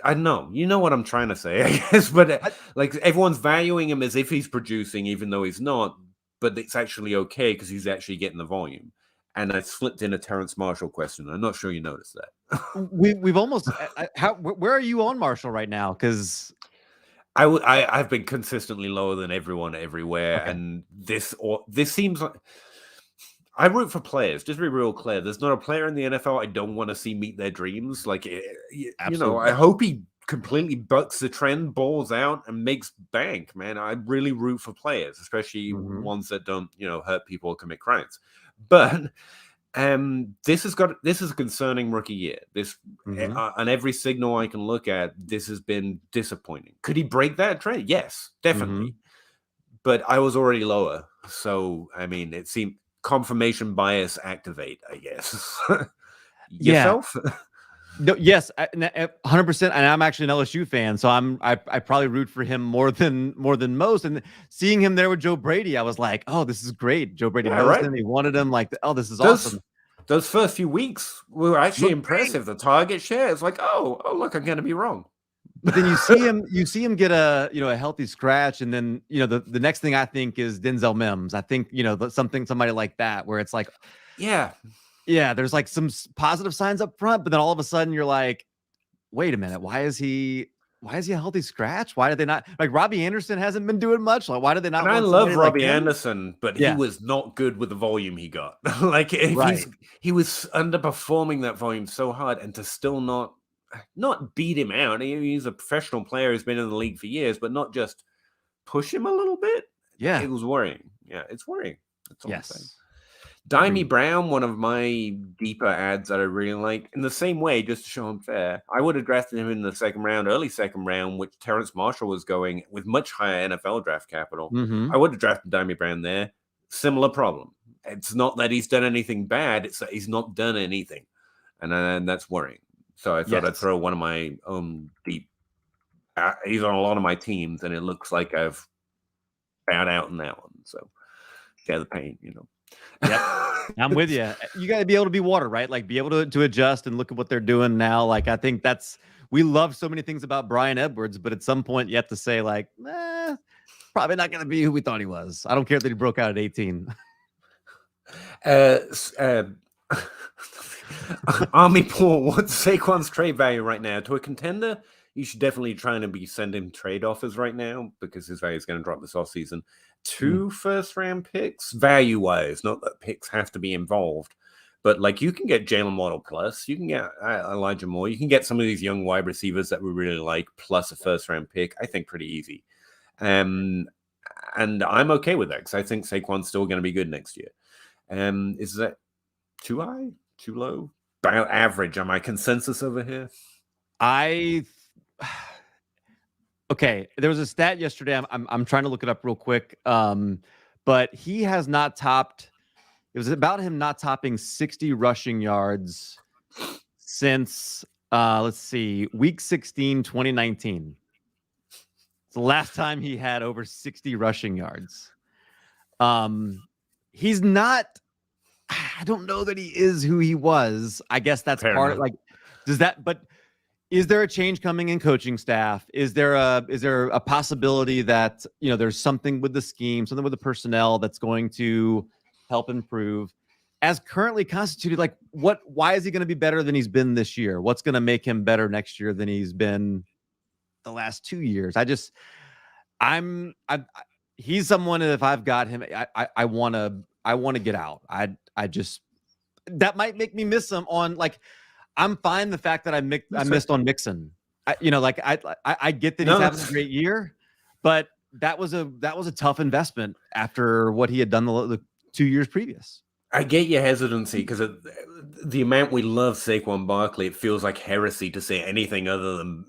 I know. You know what I'm trying to say, I guess. But like everyone's valuing him as if he's producing, even though he's not. But it's actually okay because he's actually getting the volume. And I slipped in a Terrace Marshall question. I'm not sure you noticed that. We've almost. Where are you on Marshall right now? Because I've been consistently lower than everyone everywhere, and this seems like. I root for players. Just to be real clear, there's not a player in the NFL I don't want to see meet their dreams. Like, I hope he completely bucks the trend, balls out, and makes bank, man. I really root for players, especially ones that don't, hurt people or commit crimes. But this is a concerning rookie year. This on every signal I can look at, this has been disappointing. Could he break that trend? Yes, definitely. But I was already lower, so I mean, it seemed. Confirmation bias activate, I guess. Yourself? No, yes, 100%. And I'm actually an LSU fan, so I probably root for him more than most. And seeing him there with Joe Brady, I was like, oh, this is great. Joe Brady knows him. He wanted him. Like, oh, this is awesome. Those first few weeks were actually impressive. The target share, it's like, oh, look, I'm going to be wrong. But then you see him get a healthy scratch, and then the next thing I think is Denzel Mims. I think somebody like that where it's like, there's like some positive signs up front, but then all of a sudden you're like, wait a minute, why is he why is he a healthy scratch? Why did they not like Robbie Anderson hasn't been doing much? Like, why did they not? And I want love somebody Robbie like him? Anderson, but Yeah. he was not good with the volume he got. Like if Right. he was underperforming that volume so hard, and to still not beat him out. He's a professional player who's been in the league for years, but not just push him a little bit. Yeah. It was worrying. Yeah, it's worrying. That's all I'm saying. Yes. Dimey Brown, one of my deeper ads that I really like. In the same way, just to show him fair, I would have drafted him in the second round, early second round, which Terrace Marshall was going with much higher NFL draft capital. Mhm. I would have drafted Dimey Brown there. Similar problem. It's not that he's done anything bad. It's that he's not done anything. And that's worrying. So I thought I'd Yes. throw one of my own deep. He's on a lot of my teams, and it looks like I've bowed out in that one. So share the pain, you know. Yep. I'm with you. You got to be able to be water, right? Like be able to adjust and look at what they're doing now. Like I think we love so many things about Bryan Edwards, but at some point you have to say like, probably not going to be who we thought he was. I don't care that he broke out at 18. Army Paul, what's Saquon's trade value right now? To a contender, you should definitely try to be sending trade offers right now because his value is going to drop this offseason. 2 first-round picks, value-wise, not that picks have to be involved, but like you can get Jalen Waddle plus, you can get Elijah Moore, you can get some of these young wide receivers that we really like plus a first-round pick. I think pretty easy. And I'm okay with that because I think Saquon's still going to be good next year. Is that too high? Too low? About average? Am I consensus over here? Okay, there was a stat yesterday. I'm trying to look it up real quick. But he has not topped. It was about him not topping 60 rushing yards since let's see, week 16, 2019. It's the last time he had over 60 rushing yards. He's not. I don't know that he is who he was. I guess that's part. Like, does that? But is there a change coming in coaching staff? Is there a possibility that there's something with the scheme, something with the personnel that's going to help improve? As currently constituted, like why is he going to be better than he's been this year? What's going to make him better next year than he's been the last 2 years? He's someone that if I've got him, I want to get out. I just that might make me miss him on like. I'm fine the fact that I missed on Mixon. I get that he's having a great year, but that was a tough investment after what he had done the 2 years previous. I get your hesitancy because the amount we love Saquon Barkley, it feels like heresy to say anything other than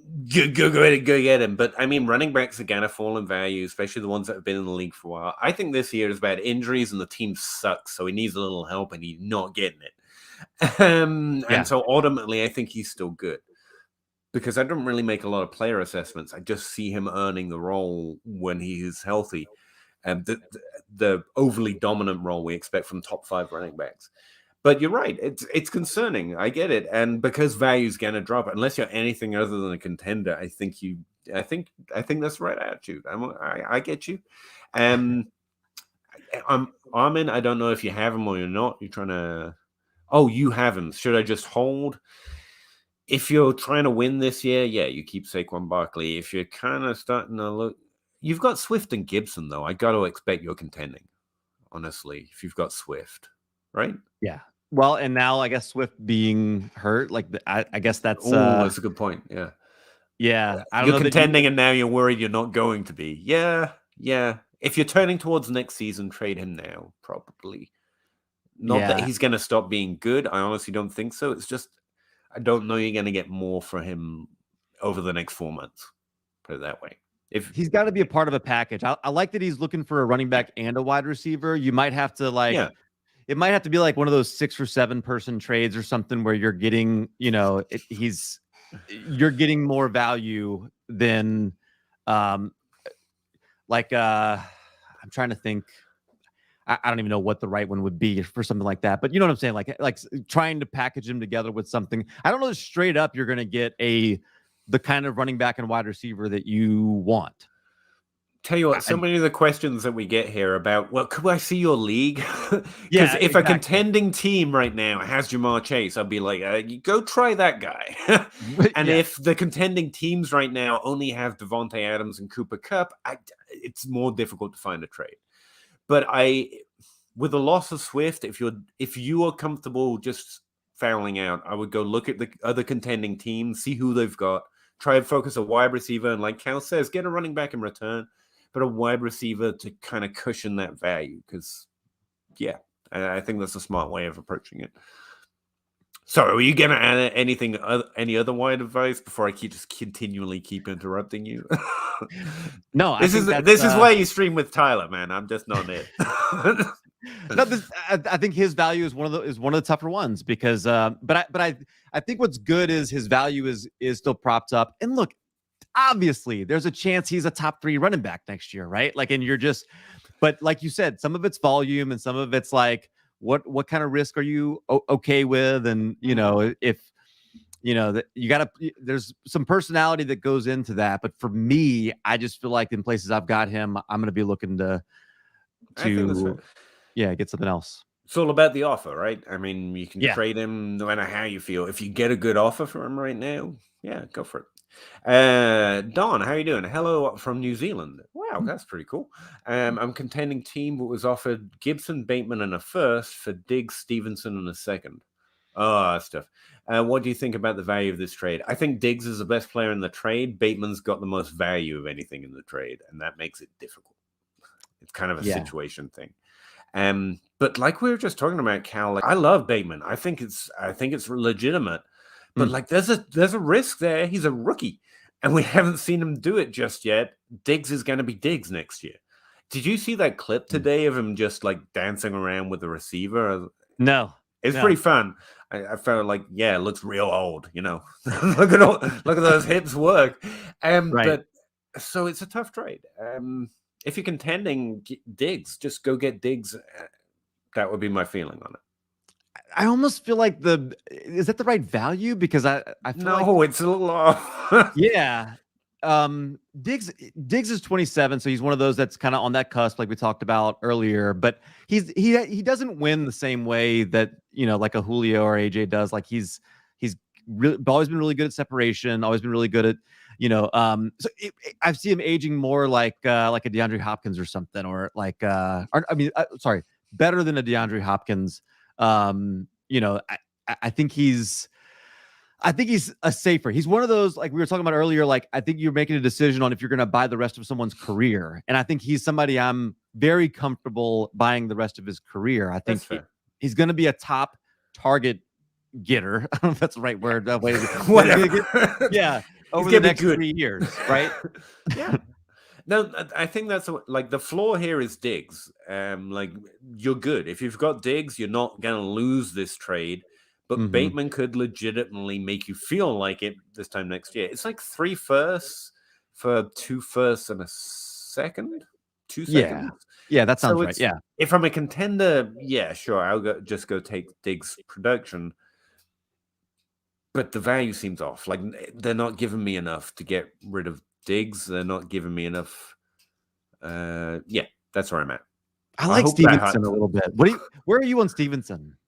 go get him. But I mean, running backs are going to fall in value, especially the ones that have been in the league for a while. I think this year is about injuries and the team sucks, so he needs a little help and he's not getting it. And so ultimately, I think he's still good because I don't really make a lot of player assessments. I just see him earning the role when he is healthy, and the overly dominant role we expect from top 5 running backs. But you're right; it's concerning. I get it, and because value's going to drop unless you're anything other than a contender. I think that's the right attitude. I get you. Armin, I don't know if you have him or you're not. You're trying to. Oh, you have him. Should I just hold? If you're trying to win this year, yeah, you keep Saquon Barkley. If you're kind of starting to look, you've got Swift and Gibson, though. I got to expect you're contending, honestly, if you've got Swift, right? Yeah. Well, and now I guess Swift being hurt, like I guess that's a good point. Yeah. Yeah. You're contending and now you're worried you're not going to be. Yeah. If you're turning towards next season, trade him now, probably. Not that he's going to stop being good. I honestly don't think so. It's just, I don't know you're going to get more for him over the next 4 months. Put it that way. If he's got to be a part of a package. I like that he's looking for a running back and a wide receiver. You might have to it might have to be like one of those 6 or 7 person trades or something where you're getting, you're getting more value than, I'm trying to think. I don't even know what the right one would be for something like that, but you know what I'm saying? Like trying to package them together with something. I don't know if straight up you're going to get the kind of running back and wide receiver that you want. Tell you what, so many of the questions that we get here about, well, could I see your league? Because Yeah, if a contending team right now has Jamar Chase, I'd be like, you go try that guy. And if the contending teams right now only have Devontae Adams and Cooper Kupp, it's more difficult to find a trade. But with the loss of Swift, if you are comfortable just fouling out, I would go look at the other contending teams, see who they've got, try and focus a wide receiver, and like Cal says, get a running back in return, but a wide receiver to kind of cushion that value. Because, yeah, I think that's a smart way of approaching it. So, are you going to add any other wide advice before I continually keep interrupting you? No, this is why you stream with Tyler, man. I'm just not it. No, I think his value is one of the tougher ones because, but I think what's good is his value is still propped up. And look, obviously, there's a chance he's a top 3 running back next year, right? Like, and but like you said, some of it's volume and some of it's like, what kind of risk are you okay with? And if there's some personality that goes into that. But for me, I just feel like in places I've got him, I'm going to be looking to get something else. It's all about the offer, right? I mean, you can trade him no matter how you feel. If you get a good offer for him right now, yeah, go for it. Don, how are you doing? Hello from New Zealand. Wow, that's pretty cool. I'm contending team that was offered Gibson, Bateman, and a first for Diggs, Stevenson, and a second. Oh, that's tough. What do you think about the value of this trade? I think Diggs is the best player in the trade. Bateman's got the most value of anything in the trade, and that makes it difficult. It's kind of a situation thing. But like we were just talking about, Cal, like, I love Bateman. I think it's legitimate. But like there's a risk there. He's a rookie, and we haven't seen him do it just yet. Diggs is going to be Diggs next year. Did you see that clip today of him just like dancing around with the receiver? No. It's pretty fun. I felt like, it looks real old, look at those hips work. Right. But so it's a tough trade. If you're contending Diggs, just go get Diggs. That would be my feeling on it. I almost feel like is that the right value? Because I feel it's a little off. Yeah. Diggs is 27, so he's one of those that's kind of on that cusp, like we talked about earlier. But he doesn't win the same way that like a Julio or AJ does. Like he's always been really good at separation, always been really good at So I see him aging more like a DeAndre Hopkins or something, or like better than a DeAndre Hopkins. I think he's a safer. He's one of those, like we were talking about earlier, like I think you're making a decision on if you're going to buy the rest of someone's career. And I think he's somebody I'm very comfortable buying the rest of his career. I think he's going to be a top target getter. I don't know if that's the right word. Whatever. Yeah. Over the next 3 years, right? Yeah. No, I think that's like the floor here is Diggs. Like you're good. If you've got Diggs, you're not going to lose this trade. But Bateman could legitimately make you feel like it this time next year. It's like 3 firsts for 2 firsts and a second. 2 seconds. Yeah, that sounds right. Yeah. If I'm a contender, sure, I'll just go take Diggs' production. But the value seems off. Like they're not giving me enough to get rid of Diggs. They're not giving me enough. That's where I'm at. I like Stevenson a little bit. Where are you on Stevenson?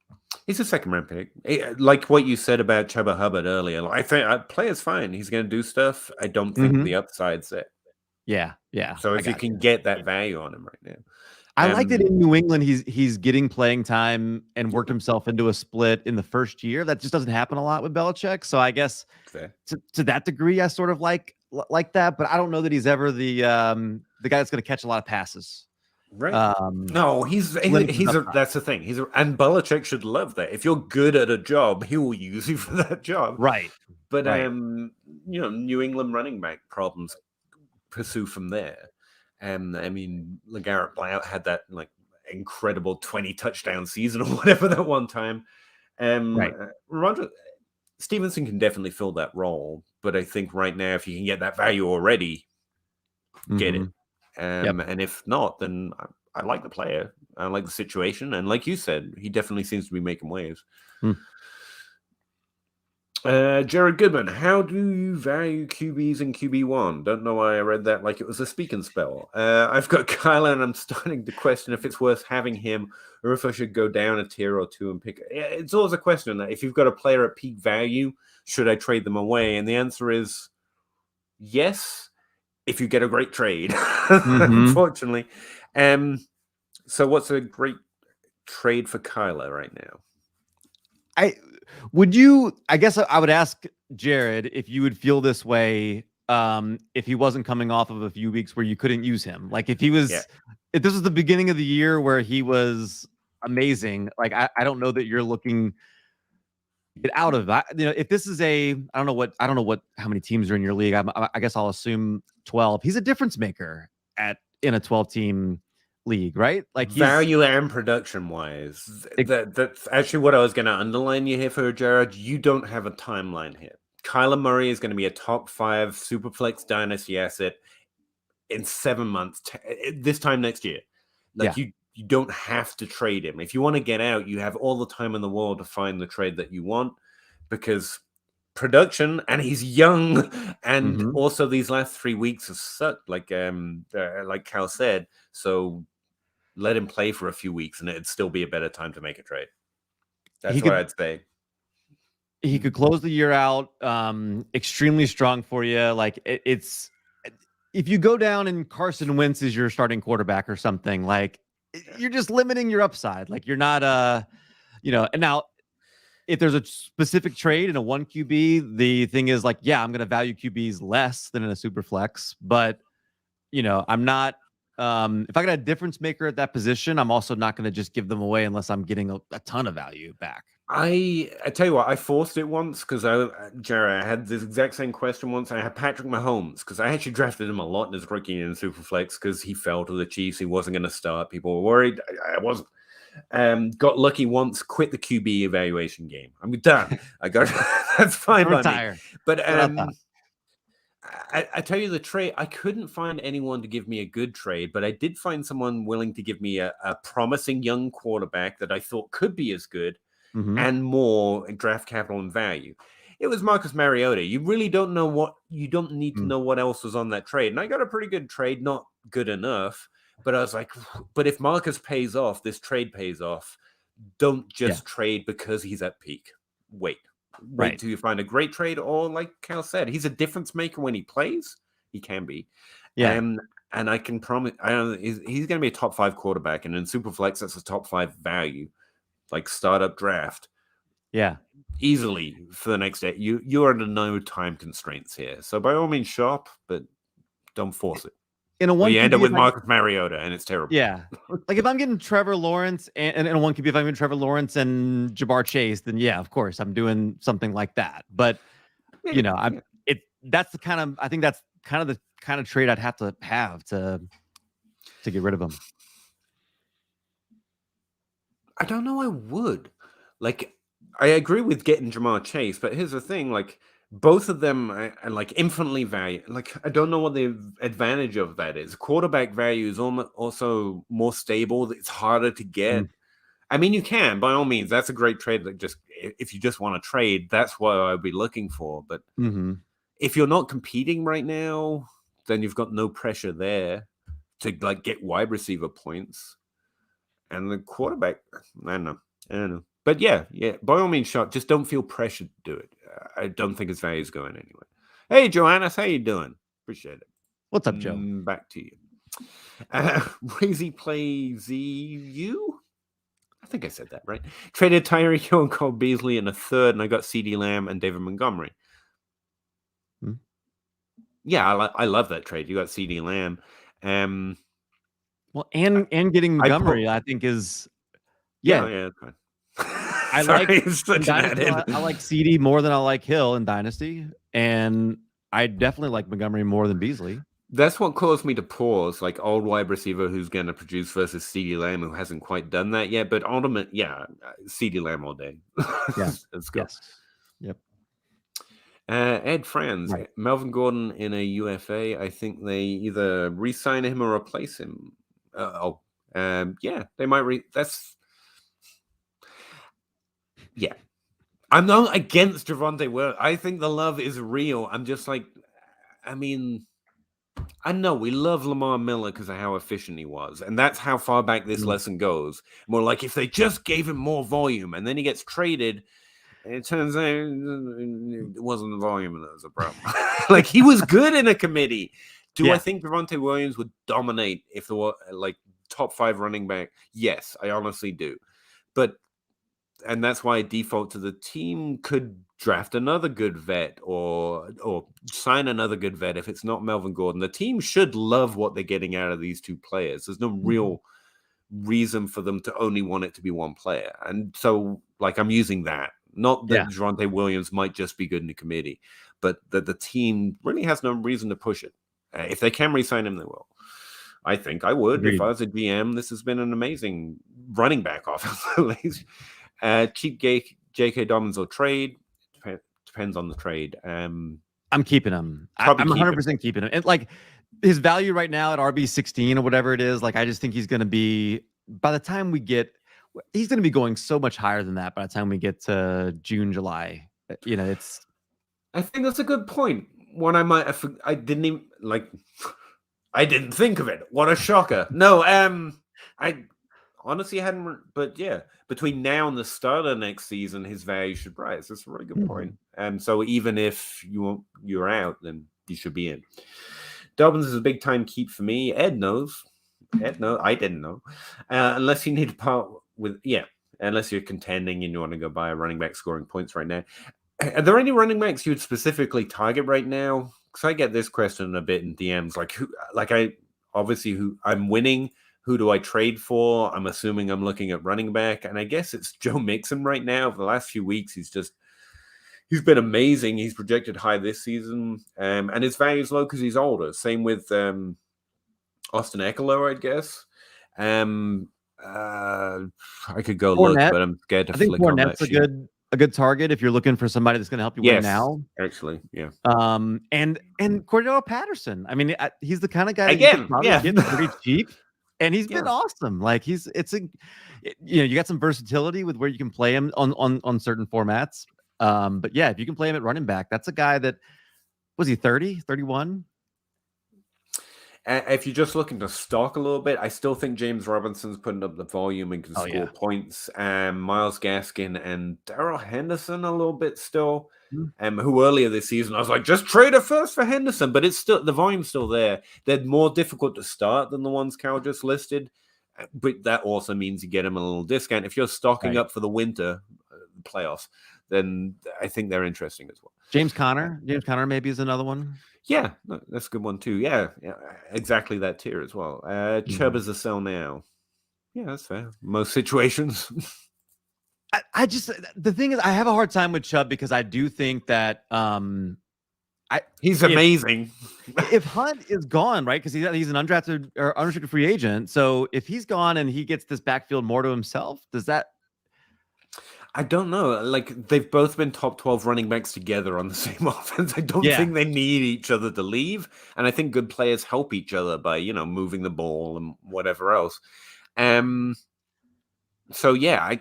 He's a second-round pick. Like what you said about Chuba Hubbard earlier. I think player's fine. He's going to do stuff. I don't think the upside's there. Yeah. So if you can get that value on him right now. I like that in New England he's getting playing time and worked himself into a split in the first year. That just doesn't happen a lot with Belichick. So I guess to that degree, I sort of like that. But I don't know that he's ever the guy that's going to catch a lot of passes. Right. No, that's the thing. And Belichick should love that. If you're good at a job, he will use you for that job. Right. But New England running back problems pursue from there. I mean, LeGarrette Blount had that like incredible 20 touchdown season or whatever that one time. Stevenson can definitely fill that role, but I think right now, if you can get that value already, get it. And if not, then I like the player. I like the situation. And like you said, he definitely seems to be making waves. Jared Goodman, how do you value QBs in QB1? Don't know why I read that like it was a speak and spell. I've got Kyler, and I'm starting to question if it's worth having him or if I should go down a tier or two and pick. It's always a question that if you've got a player at peak value, should I trade them away? And the answer is yes, if you get a great trade, unfortunately. So what's a great trade for Kyler right now? I guess I would ask Jared if you would feel this way if he wasn't coming off of a few weeks where you couldn't use him. Like if this was the beginning of the year where he was amazing, like I don't know that you're looking to get out of that. If this is I don't know how many teams are in your league. I guess I'll assume 12. He's a difference maker in a 12-team league, right? Like value and production wise, that's actually what I was going to underline you here for, Jared. You don't have a timeline here. Kyler Murray is going to be a top 5 Superflex Dynasty asset in 7 months, this time next year. Like you don't have to trade him. If you want to get out, you have all the time in the world to find the trade that you want, because production, and he's young, and also these last 3 weeks have sucked, like Cal said. So let him play for a few weeks, and it'd still be a better time to make a trade. That's what I'd say. He could close the year out extremely strong for you. Like it's if you go down and Carson Wentz is your starting quarterback or something, like you're just limiting your upside. Like you're not and now if there's a specific trade in a 1 QB, the thing is like, yeah, I'm going to value QBs less than in a super flex, but I'm not, if I got a difference maker at that position, I'm also not going to just give them away unless I'm getting a ton of value back. I tell you what, I forced it once because Jared, I had this exact same question once. I had Patrick Mahomes because I actually drafted him a lot in his rookie in Superflex because he fell to the Chiefs. He wasn't going to start. People were worried. I wasn't. Got lucky once, quit the QB evaluation game. I'm done. I got that's fine by me. But I tell you the trade, I couldn't find anyone to give me a good trade, but I did find someone willing to give me a promising young quarterback that I thought could be as good and more draft capital and value. It was Marcus Mariota. You really don't know you don't need to know what else was on that trade. And I got a pretty good trade, not good enough, but I was like, but if Marcus pays off, this trade pays off. Don't just trade because he's at peak. Wait till you find a great trade, or like Cal said, he's a difference maker when he plays. He can be. And I can promise, he's going to be a top 5 quarterback, and in Superflex, that's a top 5 value, like startup draft. Yeah. Easily for the next day. You're under no time constraints here. So by all means, shop, but don't force it. In a 1 you end up with Marcus Mariota, and it's terrible. Yeah. Like if I'm getting Trevor Lawrence and in a 1 QB, if I'm getting Trevor Lawrence and Ja'Marr Chase, then yeah, of course I'm doing something like that. But that's the kind of, I think that's kind of the kind of trade I'd have to get rid of him. I don't know. I would. Like, I agree with getting Ja'Marr Chase, but here's the thing: like, both of them are like infinitely valued. Like, I don't know what the advantage of that is. Quarterback value is also more stable. It's harder to get. I mean, you can, by all means. That's a great trade. That just, if you just want to trade, that's what I'd be looking for. But if you're not competing right now, then you've got no pressure there to like get wide receiver points. And the quarterback, I don't know. But yeah, by all means, shot. Just don't feel pressured to do it. I don't think his value is going anywhere. Hey, Joanna, how you doing? Appreciate it. What's up, Joe? Back to you. Razy Play ZU? I think I said that right. Traded Tyreek Hill and Cole Beasley in a third, and I got CeeDee Lamb and David Montgomery. Yeah, I love that trade. You got CeeDee Lamb. Well, and getting Montgomery, I think is that's fine. I like CD more than I like Hill in Dynasty, and I definitely like Montgomery more than Beasley. That's what caused me to pause, like old wide receiver who's going to produce versus CeeDee Lamb who hasn't quite done that yet. But ultimate, CeeDee Lamb all day. Yeah, let's go. Yes. Yep. Ed Franz, Melvin Gordon in a UFA. I think they either re-sign him or replace him. They might that's. Yeah, I'm not against Javonte Williams. I think the love is real. I'm just like, I mean, I know we love Lamar Miller because of how efficient he was, and that's how far back this lesson goes. More like if they just gave him more volume, and then he gets traded, and it turns out it wasn't the volume that was a problem. Like he was good in a committee. Do I think Javonte Williams would dominate if there were like top 5 running back? Yes, I honestly do. And that's why I default to the team could draft another good vet or sign another good vet if it's not Melvin Gordon. The team should love what they're getting out of these 2 players. There's no real reason for them to only want it to be one player. And so, like, I'm using that. Not that Javonte Williams might just be good in the committee, but that the team really has no reason to push it. If they can re-sign him, they will. I think I would. Agreed. If I was a GM, this has been an amazing running back offense, at least. Cheap J.K. Dobbins or trade depends on the trade. I'm keeping him. I'm 100% keeping him. And like his value right now at RB 16 or whatever it is, like I just think he's going to be by the time we get, he's going to be going so much higher than that by the time we get to June, July. You know, it's. I think that's a good point. One I might have, I didn't even like. I didn't think of it. What a shocker! No, I honestly hadn't. But yeah, between now and the start of next season, his value should rise. That's a really good point. So even if you're out, then you should be in. Dobbins is a big time keep for me. Ed knows. I didn't know. Unless you need to part with unless you're contending and you want to go buy a running back scoring points right now. Are there any running backs you would specifically target right now? Because I get this question a bit in DMs, who I'm winning. Who do I trade for? I'm assuming I'm looking at running back, and I guess it's Joe Mixon right now. For the last few weeks, he's been amazing. He's projected high this season, and his value is low because he's older. Same with Austin Eckler, I guess. I could go Fournette, look, but I'm scared to flick on that. Fournette's a good target if you're looking for somebody that's going to help you win now. Actually, yeah. And Cordero Patterson. I mean, he's the kind of guy that again, you could probably get pretty cheap, and he's been awesome. Like you got some versatility with where you can play him on certain formats. But yeah, if you can play him at running back, that's a guy that was he 30, 31? If you're just looking to stock a little bit, I still think James Robinson's putting up the volume and can score points. Miles Gaskin and Darrell Henderson a little bit still. Who earlier this season I was like, just trade a first for Henderson, but it's still the volume's still there. They're more difficult to start than the ones Cal just listed, but that also means you get them a little discount. If you're stocking up for the winter playoffs, then I think they're interesting as well. James Conner maybe is another one. Yeah, that's a good one too. Yeah, exactly that tier as well. Chubb is a sell now. Yeah, that's fair. Most situations. I just the thing is, I have a hard time with Chubb because I do think that he's amazing. If Hunt is gone, right? Because he's an undrafted or unrestricted free agent. So if he's gone and he gets this backfield more to himself, does that? I don't know. Like they've both been top 12 running backs together on the same offense. I don't think they need each other to leave. And I think good players help each other by, moving the ball and whatever else. So yeah,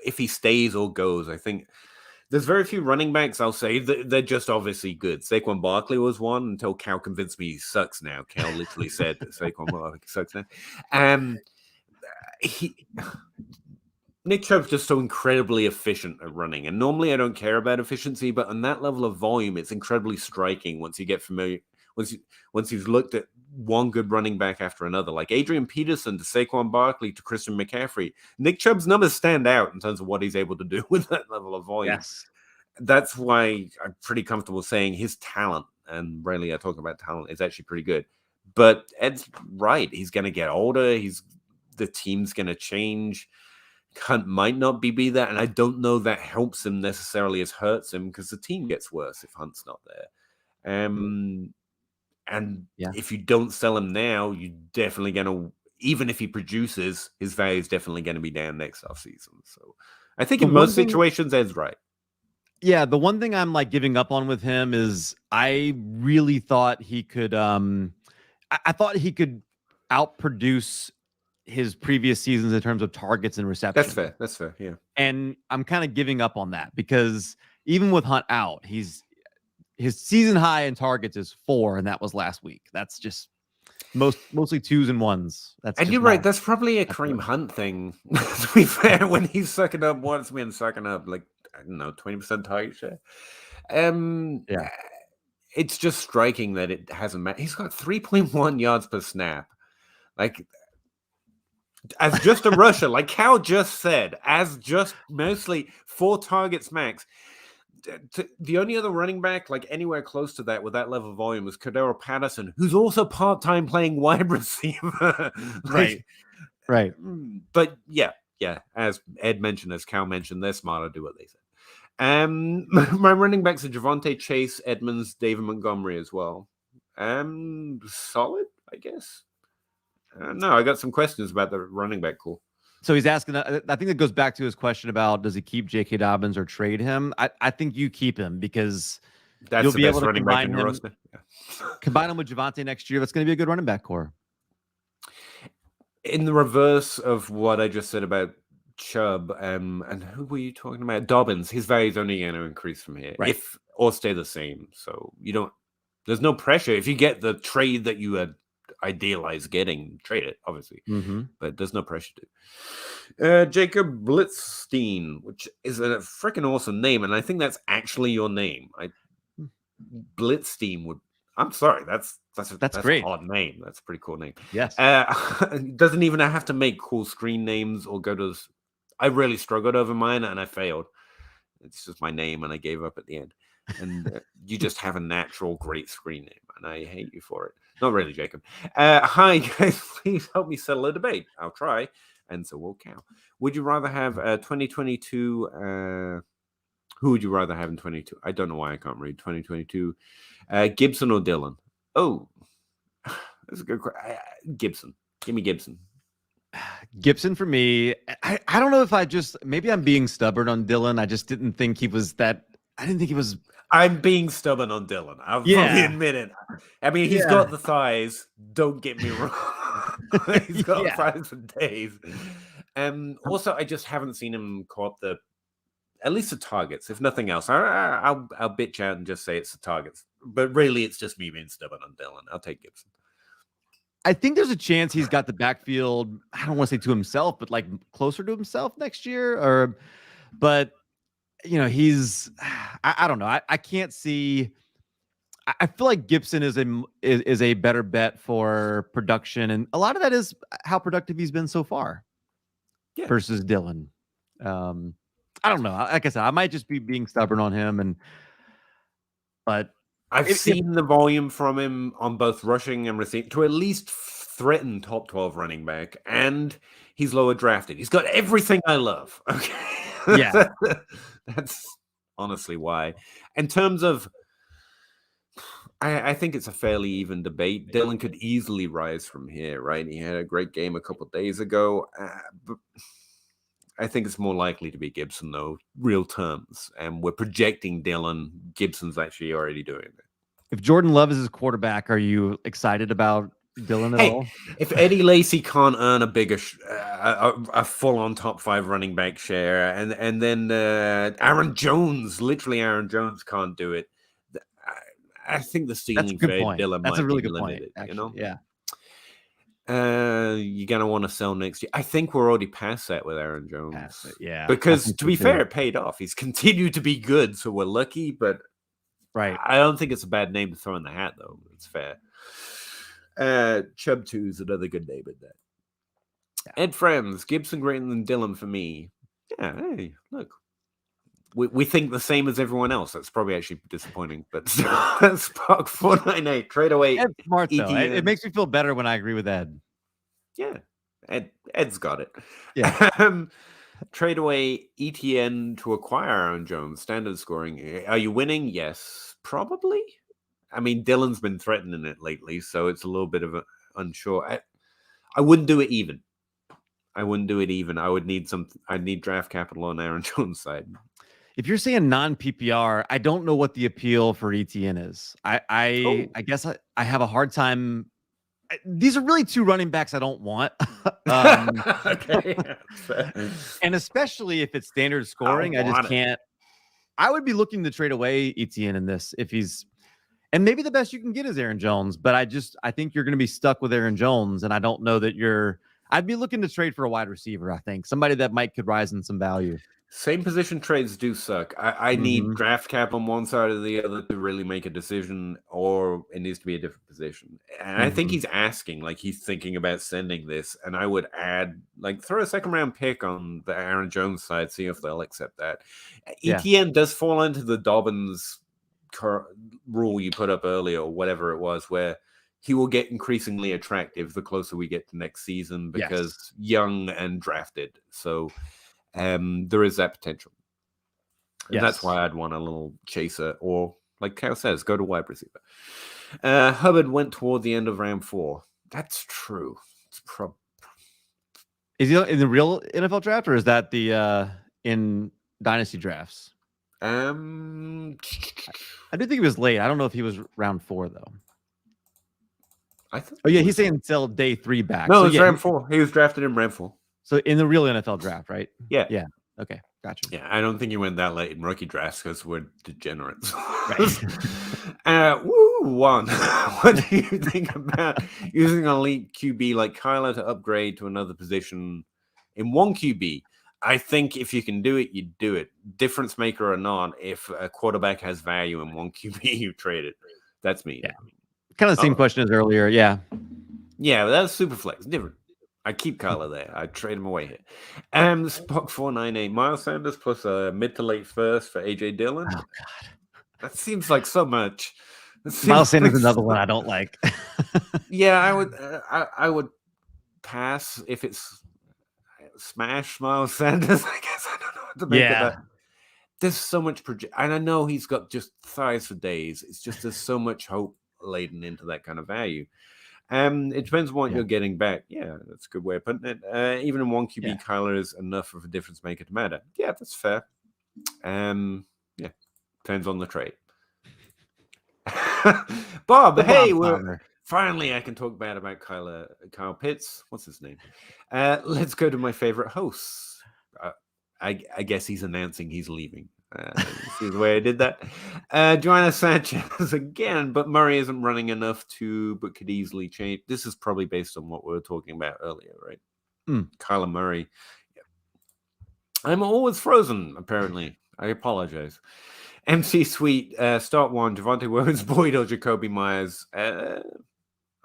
if he stays or goes, I think there's very few running backs, I'll say, they're just obviously good. Saquon Barkley was one until Cal convinced me he sucks now. Cal literally said that Saquon Barkley sucks now. Nick Chubb's just so incredibly efficient at running. And normally I don't care about efficiency, but on that level of volume, it's incredibly striking once you get familiar, once you've looked at one good running back after another, like Adrian Peterson to Saquon Barkley to Christian McCaffrey. Nick Chubb's numbers stand out in terms of what he's able to do with that level of volume. Yes. That's why I'm pretty comfortable saying his talent, and rarely I talk about talent, is actually pretty good. But Ed's right. He's going to get older. The team's going to change. Hunt might not be that, and I don't know that helps him necessarily as hurts him because the team gets worse if Hunt's not there. If you don't sell him now, you're definitely going to, even if he produces, his value is definitely going to be down next offseason. So I think in most situations, Ed's right. Yeah, the one thing I'm like giving up on with him is I really thought he could I thought he could outproduce his previous seasons in terms of targets and receptions. That's fair. Yeah. And I'm kind of giving up on that because even with Hunt out, his season high in targets is 4, and that was last week. That's just mostly 2s and 1s. And you're right. That's probably a Kareem Hunt thing. To be fair, when he's sucking up, what's been sucking up like, I don't know, 20% target share. Yeah. It's just striking that it hasn't mattered. He's got 3.1 yards per snap. Like, as just a rusher, like Cal just said, as just mostly 4 targets max. The only other running back, like anywhere close to that with that level of volume, is Cordero Patterson, who's also part-time playing wide receiver. Right. But yeah. As Ed mentioned, as Cal mentioned, they're smart to do what they said. My running backs are Javonte, Chase, Edmonds, David Montgomery as well. Solid, I guess. No, I got some questions about the running back core. So he's asking, I think that goes back to his question about does he keep J.K. Dobbins or trade him? I think you keep him because you'll be able to combine him, combine him with Javonte next year. That's going to be a good running back core. In the reverse of what I just said about Chubb, and who were you talking about? Dobbins. His value is only going to increase from here, right, or stay the same. So there's no pressure. If you get the trade that you had idealized getting, trade it, obviously, but there's no pressure to. Jacob Blitzstein, which is a freaking awesome name, and I think that's actually your name. Blitzstein would. I'm sorry, that's great. An odd name. That's a pretty cool name. Yes. Doesn't even have to make cool screen names or go to. I really struggled over mine and I failed. It's just my name and I gave up at the end. And you just have a natural great screen name and I hate you for it. Not really, Jacob. Hi guys, please help me settle a debate. I'll try. And so will Cal. Would you rather have 2022? Who would you rather have in 22? I don't know why I can't read 2022. Gibson or Dillon? Oh, that's a good question. Gibson. Give me Gibson. Gibson for me. I don't know if maybe I'm being stubborn on Dillon. I just didn't think he was that. I didn't think he was. I'm being stubborn on Dillon. I'll probably admit it. I mean, he's got the thighs. Don't get me wrong. He's got the thighs for days. Also, I just haven't seen him co-op at least the targets, if nothing else. I'll bitch out and just say it's the targets. But really, it's just me being stubborn on Dillon. I'll take Gibson. I think there's a chance he's got the backfield, I don't want to say to himself, but like closer to himself next year. But, he's, I don't know. I can't see. I feel like Gibson is a better bet for production. And a lot of that is how productive he's been so far versus Dillon. I don't know. Like I said, I might just be being stubborn on him, but I've seen the volume from him on both rushing and receiving to at least threaten top 12 running back, and he's lower drafted. He's got everything I love. Okay, yeah, that's honestly why. In terms of, I think it's a fairly even debate. Dillon could easily rise from here, right? He had a great game a couple of days ago, but I think it's more likely to be Gibson, though, real terms. And we're projecting Dillon. Gibson's actually already doing it. If Jordan Love is his quarterback, are you excited about Dillon at all? If Eddie Lacy can't earn a bigger, a full-on top 5 running back share, and then Aaron Jones can't do it, I think the ceiling for Dillon might be limited. Yeah. You're gonna want to sell next year. I think we're already past that with Aaron Jones. Because to be fair, it paid off. He's continued to be good, so we're lucky. But I don't think it's a bad name to throw in the hat, though. It's fair. Chubb 2 is another good name in that. Ed Friends, Gibson greater than Dillon for me. Yeah, hey, look. We think the same as everyone else. That's probably actually disappointing, but Spark 498 trade away. Ed's smart though. It makes me feel better when I agree with Ed. Yeah, Ed's got it. Yeah. Trade away ETN to acquire Aaron Jones. Standard scoring. Are you winning? Yes, probably. I mean, Dillon's been threatening it lately, so it's a little bit of unsure. I wouldn't do it even. I would need I'd need draft capital on Aaron Jones' side. If you're saying non-PPR, I don't know what the appeal for ETN is. I guess I have a hard time these are really two running backs I don't want. Okay. And especially if it's standard scoring, I just can't. I would be looking to trade away Etienne in this if he's, and maybe the best you can get is Aaron Jones, but I think you're going to be stuck with Aaron Jones, and I don't know that I'd be looking to trade for a wide receiver. I think somebody that could rise in some value. Same position trades do suck. I need draft cap on one side or the other to really make a decision, or it needs to be a different position. And I think he's asking, like he's thinking about sending this, and I would add, like, throw a second round pick on the Aaron Jones side, see if they'll accept that. ETN does fall into the Dobbins rule you put up earlier, or whatever it was, where he will get increasingly attractive the closer we get to next season because young and drafted. So there is that potential. And that's why I'd want a little chaser, or like Cal says, go to wide receiver. Hubbard went toward the end of round 4. That's true. Is he in the real NFL draft, or is that the in Dynasty drafts? I do think he was late. I don't know if he was round 4 though. He's saying until day 3 back. No, it's round 4. He was drafted in round 4. So in the real NFL draft, right? Yeah. Okay, gotcha. Yeah, I don't think he went that late in rookie drafts because we're degenerates. Right. One. What do you think about using an elite QB like Kyler to upgrade to another position in one QB? I think if you can do it, you do it. Difference maker or not, if a quarterback has value in one QB, you trade it. That's me. Yeah. Kind of the same question as earlier. Yeah. Yeah, but that's Superflex. Different. I keep Kyler there. I trade him away here. Spock 498. Miles Sanders plus a mid to late first for AJ Dillon. Oh God, that seems like so much. Miles Sanders is another one I don't like. Yeah, I would pass if it's smash Miles Sanders. I guess I don't know what to make of that. There's so much and I know he's got just thighs for days. It's just there's so much hope laden into that kind of value. It depends on what you're getting back. Yeah, that's a good way of putting it. Even in one QB, Kyler is enough of a difference maker to matter. Yeah, that's fair. Depends on the trade. Bob, hey, finally I can talk bad about Kyle Pitts. What's his name? Let's go to my favorite hosts. I guess he's announcing he's leaving. See the way I did that. Joanna Sanchez again, but Murray isn't running enough but could easily change. This is probably based on what we were talking about earlier, right? Kyler Murray. I'm always frozen, apparently. I apologize. MC Sweet, start 1, Javonte Williams, Boyd, or Jacoby Myers.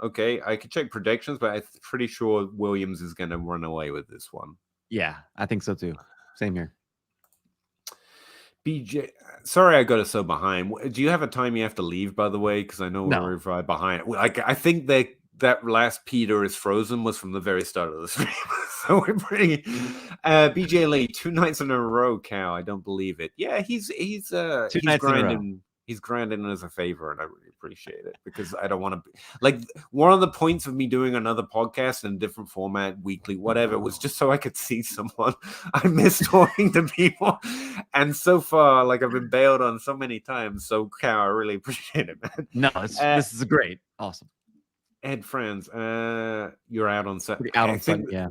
Okay, I could check predictions, but I'm pretty sure Williams is going to run away with this one. Yeah, I think so too. Same here. BJ, sorry I got us so behind. Do you have a time you have to leave, by the way? Because I know we're right behind. Like, I think that last Peter is frozen was from the very start of the stream. So we're pretty. BJ Lee, 2 nights in a row, Cal. I don't believe it. Yeah, he's grinding. He's grinding as a favor, and I really appreciate it because I don't want to be like one of the points of me doing another podcast in a different format, weekly, whatever, was just so I could see someone. I miss talking to people, and so far, like I've been bailed on so many times. So, Cal, I really appreciate it, man. No, this is great, awesome. Ed Franz, you're out on set. Out on set, yeah.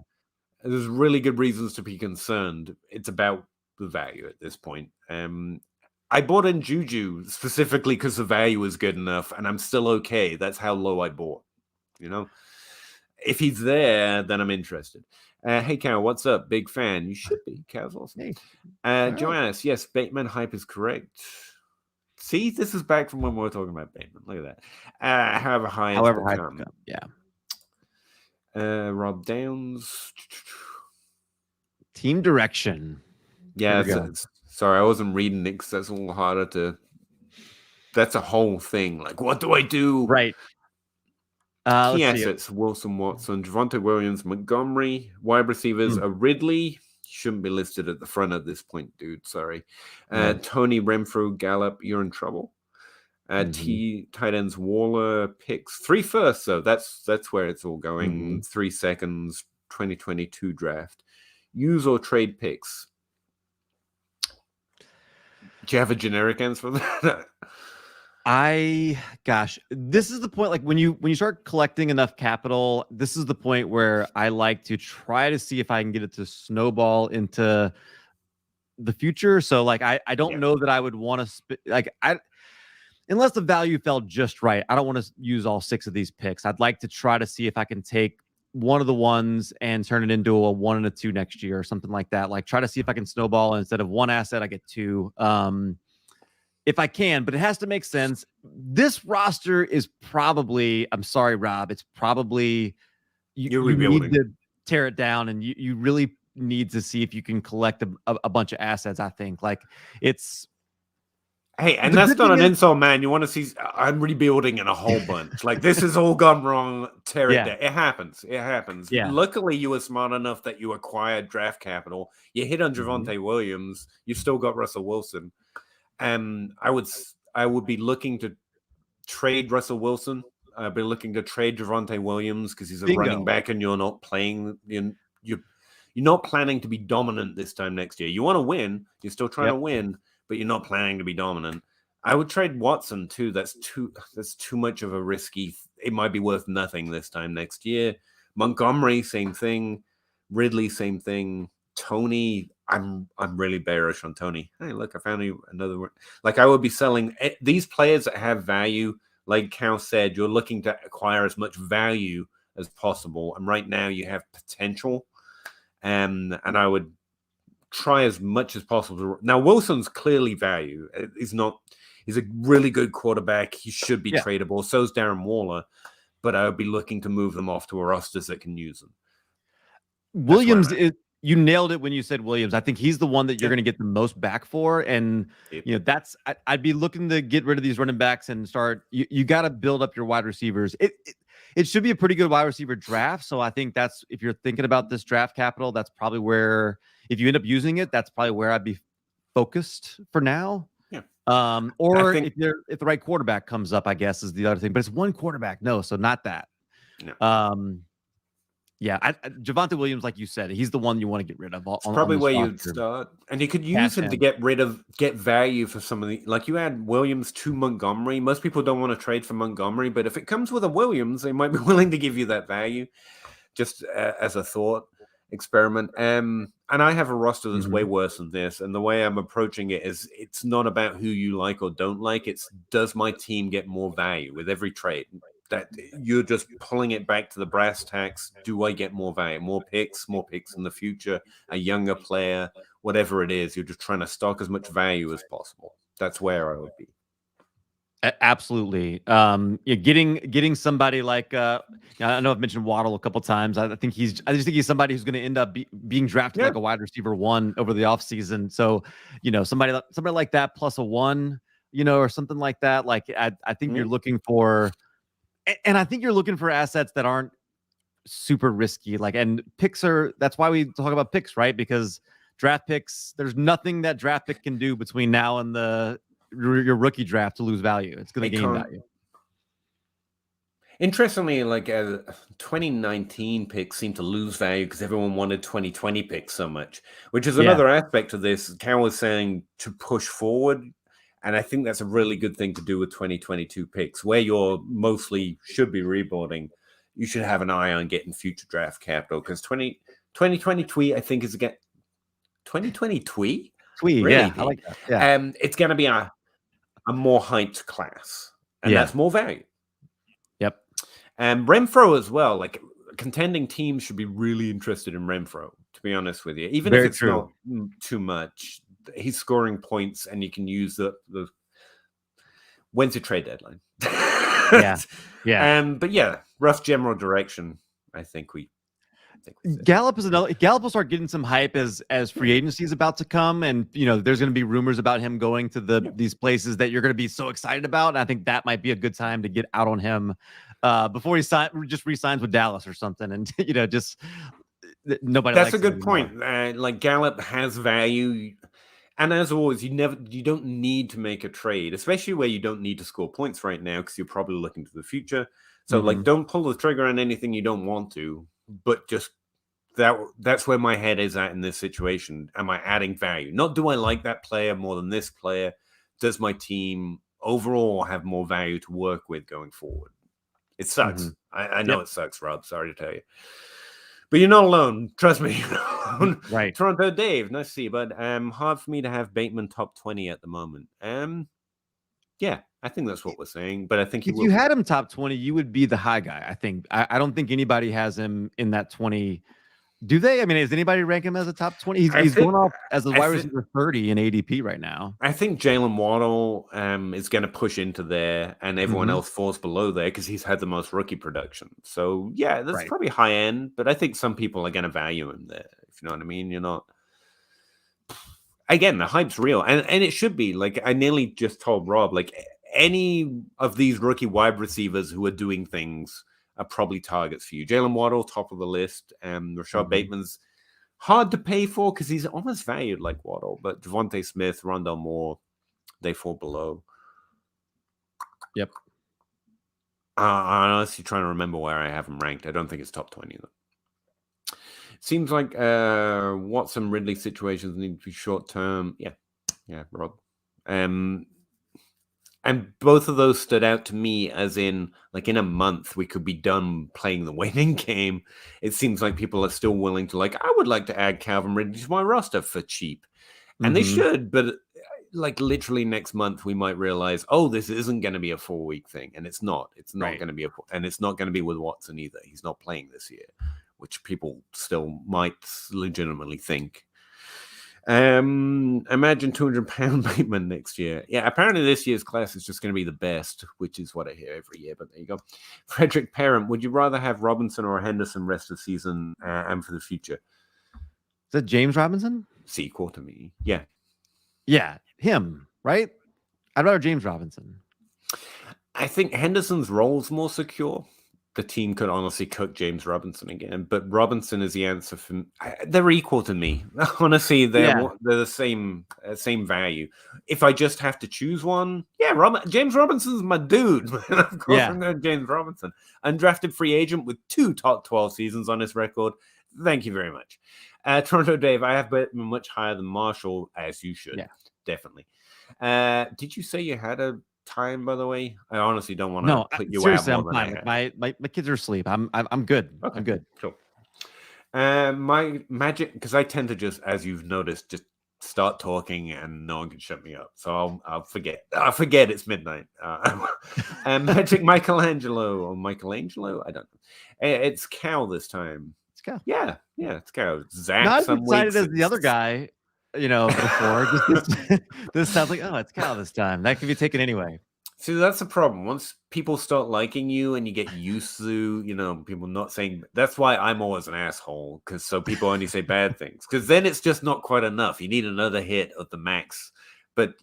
There's really good reasons to be concerned. It's about the value at this point. I bought in Juju specifically because the value is good enough, and I'm still okay. That's how low I bought. You know, if he's there, then I'm interested. Hey, Cal, what's up? Big fan. You should be. Cal's awesome. Hey. Joannis, yes, Bateman hype is correct. See, this is back from when we were talking about Bateman. Look at that. However high come. Yeah. Rob Downs. Team direction. Yeah, sorry, I wasn't reading it because that's a little harder to. That's a whole thing. Like, what do I do? Right. Key assets: Wilson, Watson, Javonte Williams, Montgomery. Wide receivers are Ridley. Shouldn't be listed at the front at this point, dude. Sorry. Tony, Renfrew, Gallup. You're in trouble. Tight ends: Waller, picks 3 firsts. So that's where it's all going. 3 seconds. 2022 draft. Use or trade picks. Do you have a generic answer for that? This is the point, like when you start collecting enough capital, this is the point where I like to try to see if I can get it to snowball into the future. So like I don't know that I would want to unless the value fell just right. I don't want to use all 6 of these picks. I'd like to try to see if I can take one of the ones and turn it into a 1 and a 2 next year or something like that. Like try to see if I can snowball, and instead of 1 asset, I get 2. If I can, but it has to make sense. This roster is probably, I'm sorry, Rob, it's probably you need to tear it down, and you really need to see if you can collect a bunch of assets. I think like it's. Hey, and that's not an insult, man. You want to see, I'm rebuilding in a whole bunch. Like, this has all gone wrong. Tear it down. It happens. It happens. Yeah. Luckily, you were smart enough that you acquired draft capital. You hit on Javonte Williams. You still got Russell Wilson. I would be looking to trade Russell Wilson. I'd be looking to trade Javonte Williams because he's a running back, and you're not playing. You're not planning to be dominant this time next year. You want to win. You're still trying to win, but you're not planning to be dominant. I would trade Watson too. That's too much of a risky. It might be worth nothing this time next year. Montgomery, same thing. Ridley, same thing. Tony, I'm really bearish on Tony. Hey, look, I found another one. Like, I would be selling these players that have value. Like Cal said, you're looking to acquire as much value as possible. And right now you have potential. And I would try as much as possible. Now, Wilson's clearly value. He's a really good quarterback. He should be tradable. So's Darren Waller. But I would be looking to move them off to a rosters that can use them. Williams you nailed it when you said Williams. I think he's the one that you're going to get the most back for. And, I'd be looking to get rid of these running backs and start. You got to build up your wide receivers. It should be a pretty good wide receiver draft. So I think if you're thinking about this draft capital, that's probably where, if you end up using it, that's probably where I'd be focused for now. Yeah. If the right quarterback comes up, I guess is the other thing. But it's one quarterback. No, so not that. No. Javonte Williams, like you said, he's the one you want to get rid of. It's probably where you'd start. And you could use him to get value for some of the, like you add Williams to Montgomery. Most people don't want to trade for Montgomery, but if it comes with a Williams, they might be willing to give you that value, just as a thought experiment. And I have a roster that's way worse than this. And the way I'm approaching it is, it's not about who you like or don't like. It's, does my team get more value with every trade? That you're just pulling it back to the brass tacks. Do I get more value, more picks in the future, a younger player, whatever it is? You're just trying to stock as much value as possible. That's where I would be. Absolutely. Getting somebody like I know I've mentioned Waddle a couple times. I just think he's somebody who's going to end up being drafted like a wide receiver 1 over the offseason. So, somebody like that plus a 1, or something like that. Like I think you're looking for. And I think you're looking for assets that aren't super risky. And that's why we talk about picks, right? Because draft picks, there's nothing that draft pick can do between now and your rookie draft to lose value. It's going to gain value. Interestingly, 2019 picks seem to lose value because everyone wanted 2020 picks so much, which is another aspect of this. Cal was saying to push forward. And I think that's a really good thing to do with 2022 picks, where you're mostly should be rebuilding. You should have an eye on getting future draft capital, because 2020 tweet, I think, is again 2020 tweet. Really? Yeah, I like that. Yeah. It's going to be a more hyped class, and that's more value. Yep. And Renfro as well. Like, contending teams should be really interested in Renfro, to be honest with you, even if it's not too much. He's scoring points, and you can use the when's the trade deadline? But rough general direction. I think Gallup is another. Gallup will start getting some hype as free agency is about to come, and there's going to be rumors about him going to these places that you're going to be so excited about. And I think that might be a good time to get out on him before he just re-signs with Dallas or something, and just nobody. That's a good point. Like, Gallup has value. And as always, you don't need to make a trade, especially where you don't need to score points right now, because you're probably looking to the future. So don't pull the trigger on anything you don't want to, but just that's where my head is at in this situation. Am I adding value? Not do I like that player more than this player? Does my team overall have more value to work with going forward. It sucks. I know it sucks, Rob. Sorry to tell you. But you're not alone. Trust me. Right. Toronto Dave, nice to see you, bud. Hard for me to have Bateman top 20 at the moment. Yeah, I think that's what we're saying. But I think if you had him top 20, you would be the high guy. I think. I don't think anybody has him in that 20. Do they? I mean, does anybody rank him as a top 20? He's going off as a wide receiver 30 in ADP right now. I think Jalen Waddle is going to push into there, and everyone else falls below there because he's had the most rookie production. So, yeah, that's probably high end, but I think some people are going to value him there, if you know what I mean. You're not... Again, the hype's real, and it should be. Like, I nearly just told Rob, like, any of these rookie wide receivers who are doing things are probably targets for you. Jalen Waddle, top of the list. Rashad Bateman's hard to pay for because he's almost valued like Waddle. But Devontae Smith, Rondell Moore, they fall below. Yep. I'm honestly trying to remember where I have him ranked. I don't think it's top 20, though. Seems like Watson, Ridley situations need to be short term. Yeah, Rob. And both of those stood out to me as in, like, in a month, we could be done playing the waiting game. It seems like people are still willing to, like, I would like to add Calvin Ridley to my roster for cheap. And they should, but, like, literally next month, we might realize, oh, this isn't going to be a 4-week thing. And it's not. It's not going to be and it's not going to be with Watson either. He's not playing this year, which people still might legitimately think. Imagine 200-pound Bateman next year. Yeah, apparently this year's class is just going to be the best, which is what I hear every year, but there you go. Frederick Parent, would you rather have Robinson or Henderson rest of the season and for the future? Is that James Robinson? Sequel to me. Yeah. Yeah, him, right? I'd rather James Robinson. I think Henderson's role's more secure. The team could honestly cook James Robinson again, but Robinson is the answer for. They're equal to me. Honestly, they're the same value. If I just have to choose one, James Robinson's my dude. Of course, I'm going James Robinson, undrafted free agent with 2 top 12 seasons on his record. Thank you very much, Toronto Dave. I have Pittman much higher than Marshall, as you should. Yeah, definitely. Did you say you had a time, by the way? I honestly don't want to put you seriously, out. I'm fine. My kids are asleep. I'm good. Okay. I'm good. Cool. My magic, because I tend to just, as you've noticed, just start talking and no one can shut me up. So I'll forget. I forget it's midnight. Magic Michelangelo or Michelangelo? I don't know. It's Cal this time. It's Cal. Yeah, it's Cal. Zach. Not as excited as the other guy. Before this sounds like, oh, it's Cal this time. That can be taken anyway. See, that's the problem. Once people start liking you and you get used to, people not saying, that's why I'm always an asshole, because so people only say bad things, because then it's just not quite enough. You need another hit of the max. But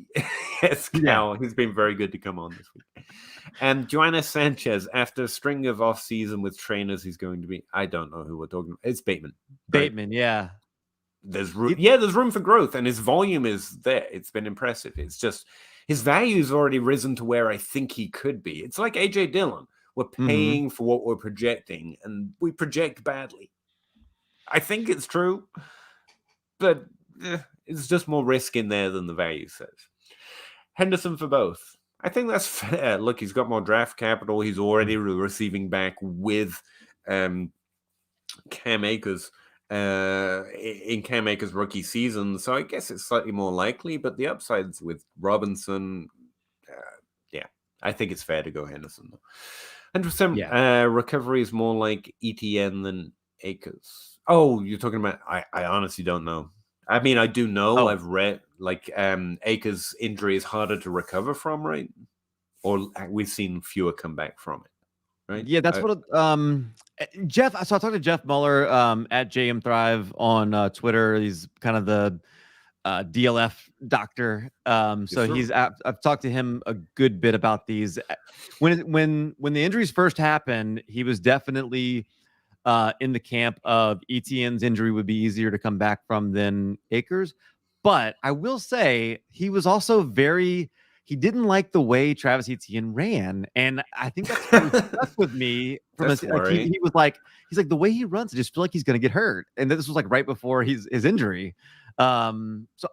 it's Cal. He's been very good to come on this week. And Joanna Sanchez, after a string of off season with trainers, he's going to be, I don't know who we're talking about. It's Bateman. Bateman, yeah. There's room for growth, and his volume is there. It's been impressive. It's just his value's already risen to where I think he could be. It's like AJ Dillon. We're paying for what we're projecting, and we project badly. I think it's true, but it's just more risk in there than the value says. Henderson for both. I think that's fair. Look, he's got more draft capital. He's already receiving back with Cam Akers. In Cam Akers' rookie season, so I guess it's slightly more likely, but the upsides with Robinson, I think it's fair to go Henderson, though. 100% recovery is more like ETN than Akers. Oh, you're talking about, I honestly don't know. I mean, I do know, I've read, like, Akers' injury is harder to recover from, right? Or we've seen fewer come back from it. Right? Yeah, that's what Jeff. So I talked to Jeff Muller at JM Thrive on Twitter. He's kind of the DLF doctor. I've talked to him a good bit about these. When the injuries first happened, he was definitely in the camp of ETN's injury would be easier to come back from than Akers. But I will say he was also he didn't like the way Travis Etienne ran, and I think that's really stuck with me. He was like, the way he runs, I just feel like he's going to get hurt. And this was like right before his injury. So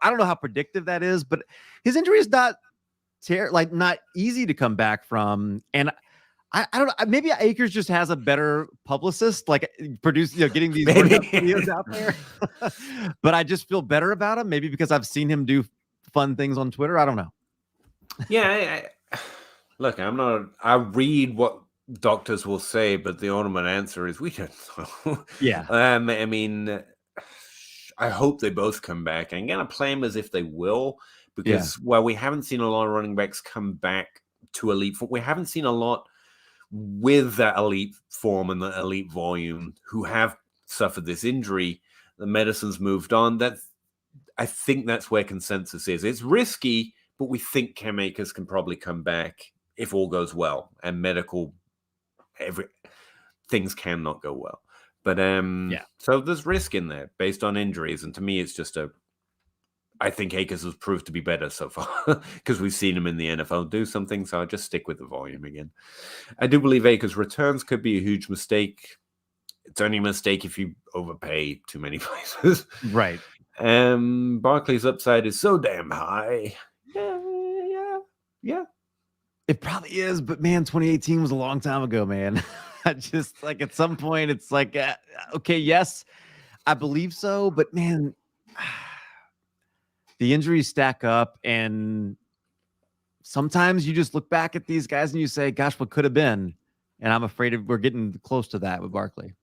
I don't know how predictive that is, but his injury is not not easy to come back from. And I don't know. Maybe Akers just has a better publicist, like getting these workout videos out there. But I just feel better about him, maybe because I've seen him do fun things on Twitter. I don't know. Yeah, look, I read what doctors will say, but the ultimate answer is we don't know. Yeah. I mean, I hope they both come back. I'm gonna play them as if they will, because we haven't seen a lot of running backs come back to elite form. We haven't seen a lot with that elite form and the elite volume who have suffered this injury. The medicine's moved on. I think that's where consensus is. It's risky, but we think Cam Akers can probably come back if all goes well, and things cannot go well. But so there's risk in there based on injuries, and to me, it's just I think Akers has proved to be better so far because we've seen him in the NFL do something. So I'll just stick with the volume again. I do believe Akers' returns could be a huge mistake. It's only a mistake if you overpay too many places. Right. Barkley's upside is so damn high. Yeah. It probably is, but man, 2018 was a long time ago, man. I just like at some point it's like, okay, yes, I believe so, but man, the injuries stack up, and sometimes you just look back at these guys and you say, gosh, what could have been? And I'm afraid we're getting close to that with Barkley.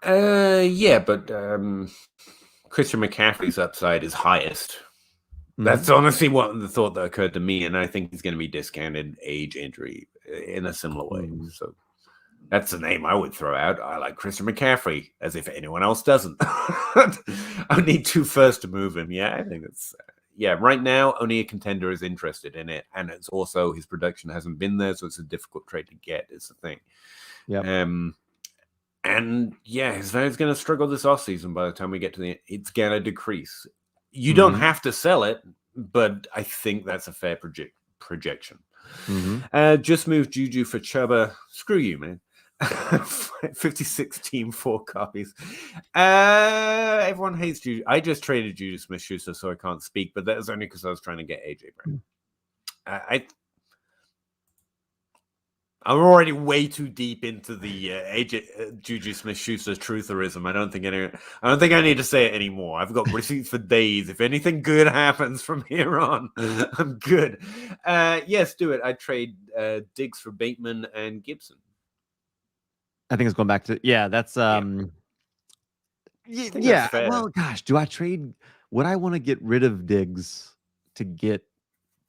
Yeah, but Christian McCaffrey's upside is highest. That's honestly what the thought that occurred to me, and I think he's going to be discounted age, injury in a similar way. So that's the name I would throw out. I like Christian McCaffrey, as if anyone else doesn't. I need 2 firsts to move him. Yeah, I think that's right now, only a contender is interested in it, and it's also his production hasn't been there, so it's a difficult trade to get. Is the thing. Yeah. And his value's going to struggle this offseason. By the time we get to it's going to decrease. You don't have to sell it, but I think that's a fair projection. Just moved Juju for Chuba. Screw you, man. 56 team, 4 copies. Everyone hates Juju. I just traded Juju Smith-Schuster, so I can't speak, but that was only because I was trying to get AJ Brown. I'm already way too deep into the Juju Smith-Schuster trutherism. I don't think I need to say it anymore. I've got receipts for days. If anything good happens from here on, I'm good. Yes, do it. I trade Diggs for Bateman and Gibson. I think it's going back to that's well, gosh, do I trade? Would I want to get rid of Diggs to get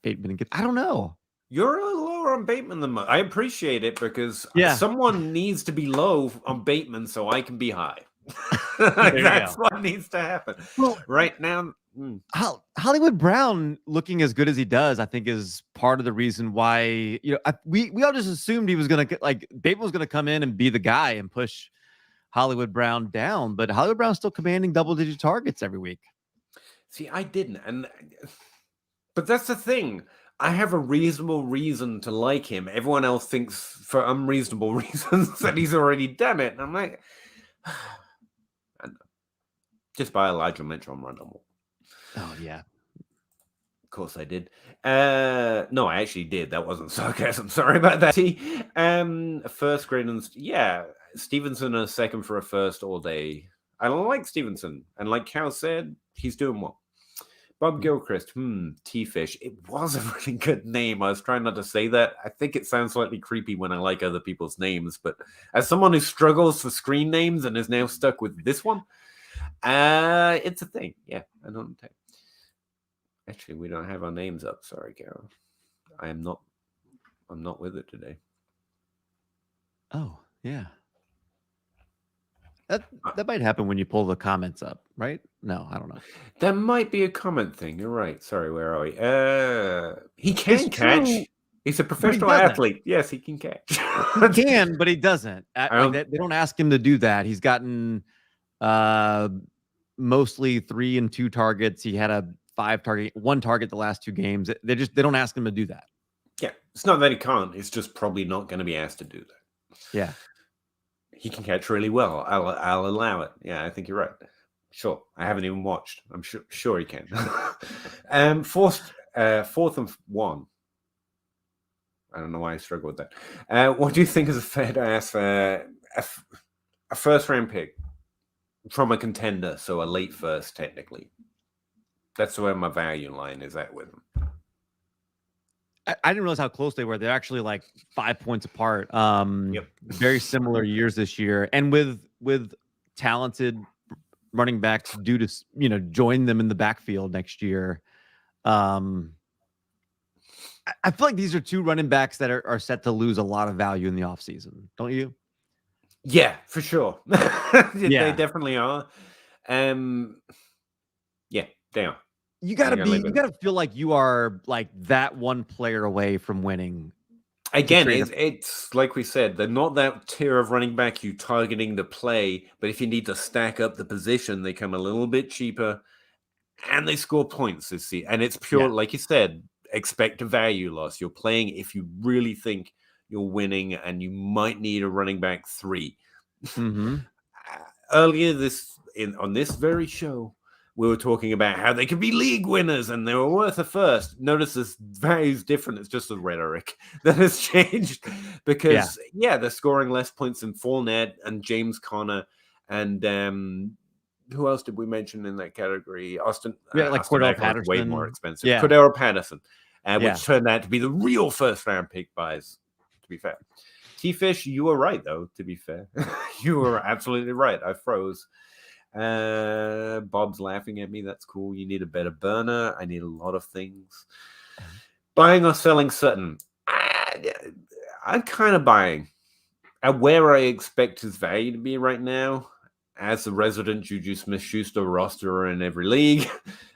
Bateman and Gibson? I don't know. You're a little lower on Bateman than I appreciate it, because someone needs to be low on Bateman so I can be high. That's what needs to happen. Well, right now, Hollywood Brown looking as good as he does, I think, is part of the reason why we all just assumed he was going to Bateman was going to come in and be the guy and push Hollywood Brown down, but Hollywood Brown's still commanding double-digit targets every week. See, I didn't, but that's the thing. I have a reasonable reason to like him. Everyone else thinks for unreasonable reasons that he's already done it. And I'm like, just buy Elijah Mitchell and run them all. Oh, yeah. Of course I did. No, I actually did. That wasn't sarcasm. Sorry about that. First grade and Stevenson a second for a first all day. I like Stevenson. And like Cal said, he's doing well. Bob Gilchrist, T-Fish. It was a really good name. I was trying not to say that. I think it sounds slightly creepy when I like other people's names, but as someone who struggles for screen names and is now stuck with this one, it's a thing. Yeah, I don't take. Actually, we don't have our names up. Sorry, Carol. I'm not with it today. Oh, yeah. That might happen when you pull the comments up, right? No, I don't know. That might be a comment thing. You're right. Sorry, where are we? He can catch. True. He's a professional athlete. Yes, he can catch. He can, but he doesn't. They don't ask him to do that. He's gotten mostly 3 and 2 targets. He had a 1 target the last 2 games. They don't ask him to do that. Yeah, it's not that he can't. It's just probably not going to be asked to do that. Yeah. He can catch really well. I'll allow it. Yeah, I think you're right. Sure. I haven't even watched. I'm sure he can. Forced 4th and 1. I don't know why I struggle with that. What do you think is a fair to ask a first-round pick from a contender, so a late first, technically? That's where my value line is at with them. I didn't realize how close they were. They're actually like 5 points apart. Very similar years this year, and with talented running backs due to join them in the backfield next year. I feel like these are two running backs that are set to lose a lot of value in the offseason, don't you? Yeah, for sure. They definitely are. Yeah, they are. You gotta feel like you are like that one player away from winning. Again, it's like we said, they're not that tier of running back you targeting to play, but if you need to stack up the position, they come a little bit cheaper and they score points this season. And it's pure, like you said, expect a value loss. You're playing if you really think you're winning and you might need a running back 3. Mm-hmm. Earlier on this very show, we were talking about how they could be league winners and they were worth a first. Notice this value's different. It's just the rhetoric that has changed because, they're scoring less points than Fournette and James Conner. And who else did we mention in that category? Austin. Like Cordell Patterson. Way more expensive. Yeah. Cordell Patterson, which turned out to be the real first-round pick buys, to be fair. T-Fish, you were right, though, to be fair. You were absolutely right. I froze. Bob's laughing at me. That's cool. You need a better burner. I need a lot of things. Buying or selling Sutton? I'm kind of buying. At where I expect his value to be right now, as the resident Juju Smith-Schuster rosterer in every league,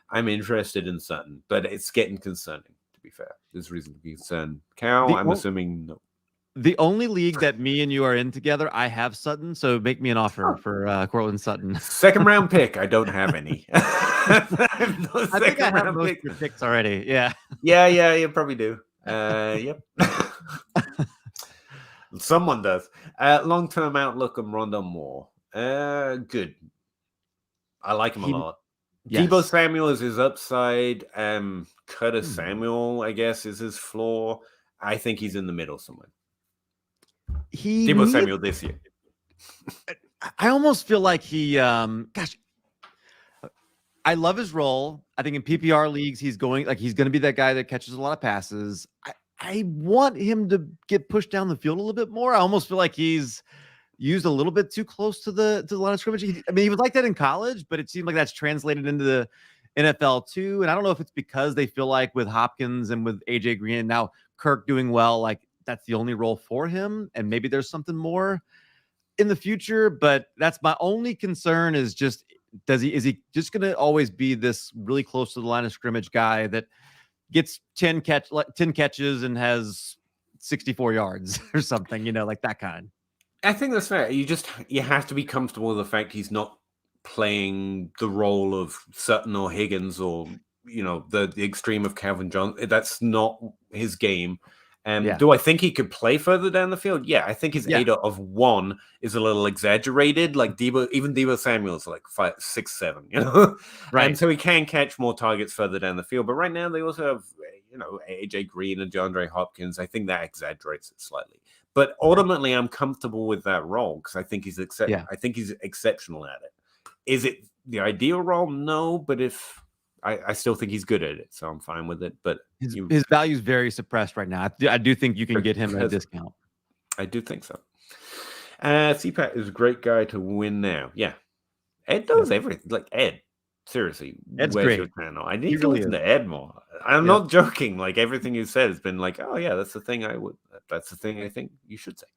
I'm interested in Sutton. But it's getting concerning, to be fair. There's reason to be concerned. Cal, I'm assuming no. The only league that me and you are in together, I have Sutton, so make me an offer for Courtland Sutton. 2nd round pick. I don't have any. I think I have most of your picks already. Yeah. Yeah, you probably do. Yep. Someone does. Long-term outlook on Rondon Moore. Good. I like him a lot. Yes. Deebo Samuel is his upside. Curtis Samuel, I guess, is his floor. I think he's in the middle somewhere. Deebo Samuel this year. I almost feel like he, I love his role. I think in PPR leagues, he's going to be that guy that catches a lot of passes. I want him to get pushed down the field a little bit more. I almost feel like he's used a little bit too close to the line of scrimmage. He was like that in college, but it seemed like that's translated into the NFL too. And I don't know if it's because they feel like with Hopkins and with AJ Green and now Kirk doing well, like that's the only role for him. And maybe there's something more in the future, but that's my only concern is just, is he just going to always be this really close to the line of scrimmage guy that gets 10 catches and has 64 yards or something, like that kind? I think that's fair. You have to be comfortable with the fact he's not playing the role of Sutton or Higgins or, the extreme of Calvin Johnson. That's not his game. Do I think he could play further down the field? Yeah, I think his ADA of 1 is a little exaggerated. Like Deebo Samuel's like 5, 6, 7, right? And so he can catch more targets further down the field. But right now they also have, AJ Green and DeAndre Hopkins. I think that exaggerates it slightly. But ultimately, I'm comfortable with that role because I think he's I think he's exceptional at it. Is it the ideal role? No, but I still think he's good at it, so I'm fine with it. But his value is very suppressed right now. I do think you can get him at a discount. I do think so. CPAT is a great guy to win now. Yeah, Ed does everything. Like Ed, seriously, Ed's where's great. Your channel? I need to listen to Ed more. I'm not joking. Like everything you said has been like, oh yeah, that's the thing that's the thing I think you should say.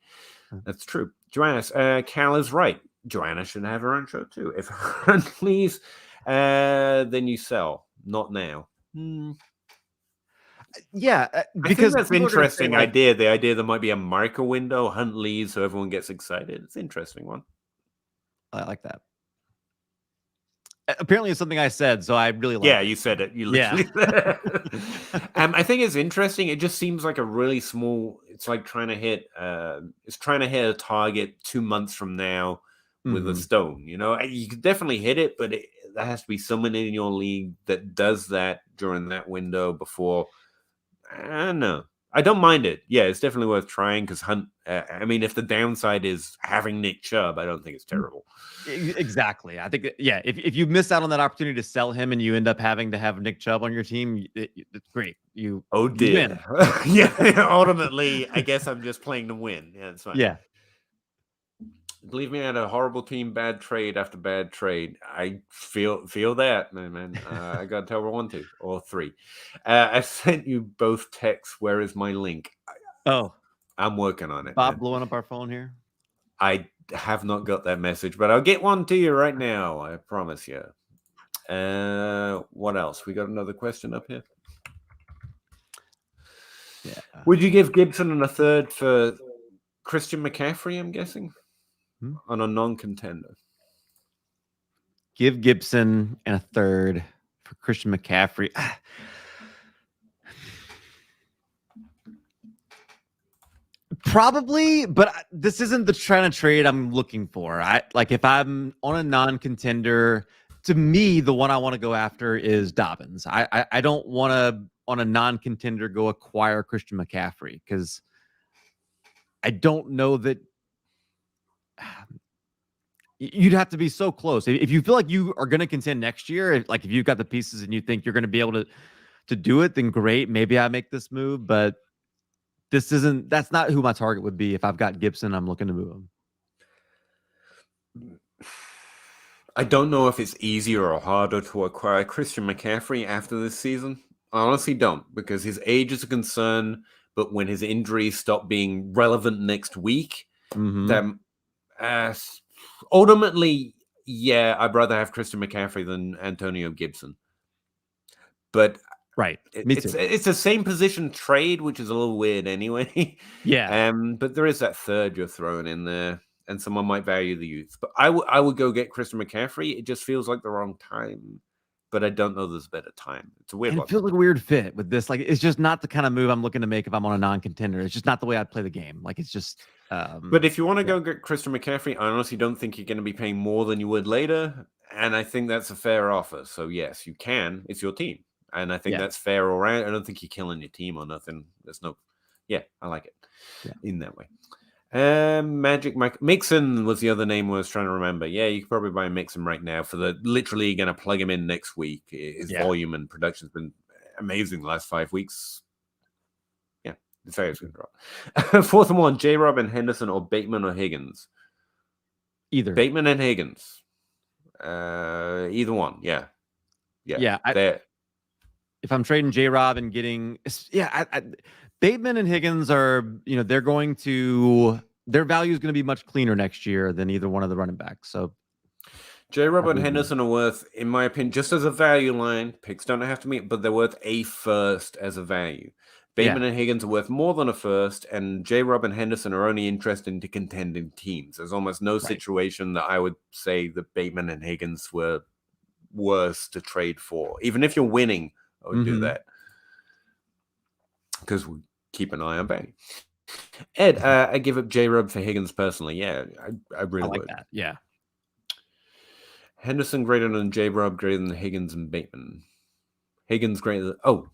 That's true. Joanna, Cal is right. Joanna should have her own show too. If Huntley's, then you sell. Not now. Yeah, because that's an interesting idea. The idea there might be a marker window, Hunt leaves, so everyone gets excited. It's an interesting one. I like that. Apparently, it's something I said, so I really like. Yeah, you said it. You literally said it. I think it's interesting. It just seems like a really small. It's like trying to hit. It's trying to hit a target 2 months from now with a stone. You know, you could definitely hit it, but there has to be someone in your league that does that during that window before. I don't know. I don't mind it. Yeah, it's definitely worth trying because Hunt. I mean, if the downside is having Nick Chubb, I don't think it's terrible. Exactly. I think, if you miss out on that opportunity to sell him and you end up having to have Nick Chubb on your team, it's great. You dear. win. Yeah. Ultimately, I guess I'm just playing to win. Yeah, it's fine. Yeah. Believe me, I had a horrible team, bad trade after bad trade. I feel that, man. I got to tell 1, 2, or 3. I sent you both texts. Where is my link? I'm working on it. Bob blowing up our phone here. I have not got that message, but I'll get one to you right now. I promise you. What else? We got another question up here. Yeah. Would you give Gibson and a third for Christian McCaffrey, I'm guessing? On a non-contender. Give Gibson and a third for Christian McCaffrey. Probably, but this isn't the kind of trade I'm looking for. If I'm on a non-contender, to me, the one I want to go after is Dobbins. I don't want to, on a non-contender, go acquire Christian McCaffrey because I don't know that you'd have to be so close. If you feel like you are going to contend next year, if you've got the pieces and you think you're going to be able to do it, then great. Maybe I make this move, but that's not who my target would be. If I've got Gibson, I'm looking to move him. I don't know if it's easier or harder to acquire Christian McCaffrey after this season. I honestly don't, because his age is a concern, but when his injuries stop being relevant next week, then ultimately, yeah, I'd rather have Christian McCaffrey than Antonio Gibson. But right, me too. It's the same position trade, which is a little weird anyway. Yeah. But there is that third you're throwing in there, and someone might value the youth. But I would go get Christian McCaffrey. It just feels like the wrong time. But I don't know there's a better time. It's a weird one. It feels like a weird fit with this. It's just not the kind of move I'm looking to make if I'm on a non-contender. It's just not the way I'd play the game. It's just. But if you want to go get Christian McCaffrey, I honestly don't think you're going to be paying more than you would later. And I think that's a fair offer. So, yes, you can. It's your team. And I think that's fair all right. I don't think you're killing your team or nothing. There's no. Yeah, I like it in that way. Magic Mike Mixon was the other name I was trying to remember. Yeah, you could probably buy Mixon right now for literally going to plug him in next week. His volume and production's been amazing the last 5 weeks. Yeah, the fair's going to drop. Fourth and 1, J-Rob and Henderson or Bateman or Higgins? Either. Bateman and Higgins. Either one. Yeah. If I'm trading J-Rob and getting, Bateman and Higgins are, they're going to, their value is going to be much cleaner next year than either one of the running backs. So J-Rob and Henderson are worth, in my opinion, just as a value line, picks don't have to meet, but they're worth a first as a value. Bateman and Higgins are worth more than a first, and J-Rob and Henderson are only interested in contending teams. There's almost no situation that I would say that Bateman and Higgins were worse to trade for. Even if you're winning, I would do that. Because we keep an eye on value. Ed, I give up J-Rob for Higgins personally. Yeah, I really like would. That. Yeah. Henderson greater than J-Rob, greater than Higgins and Bateman. Higgins greater than...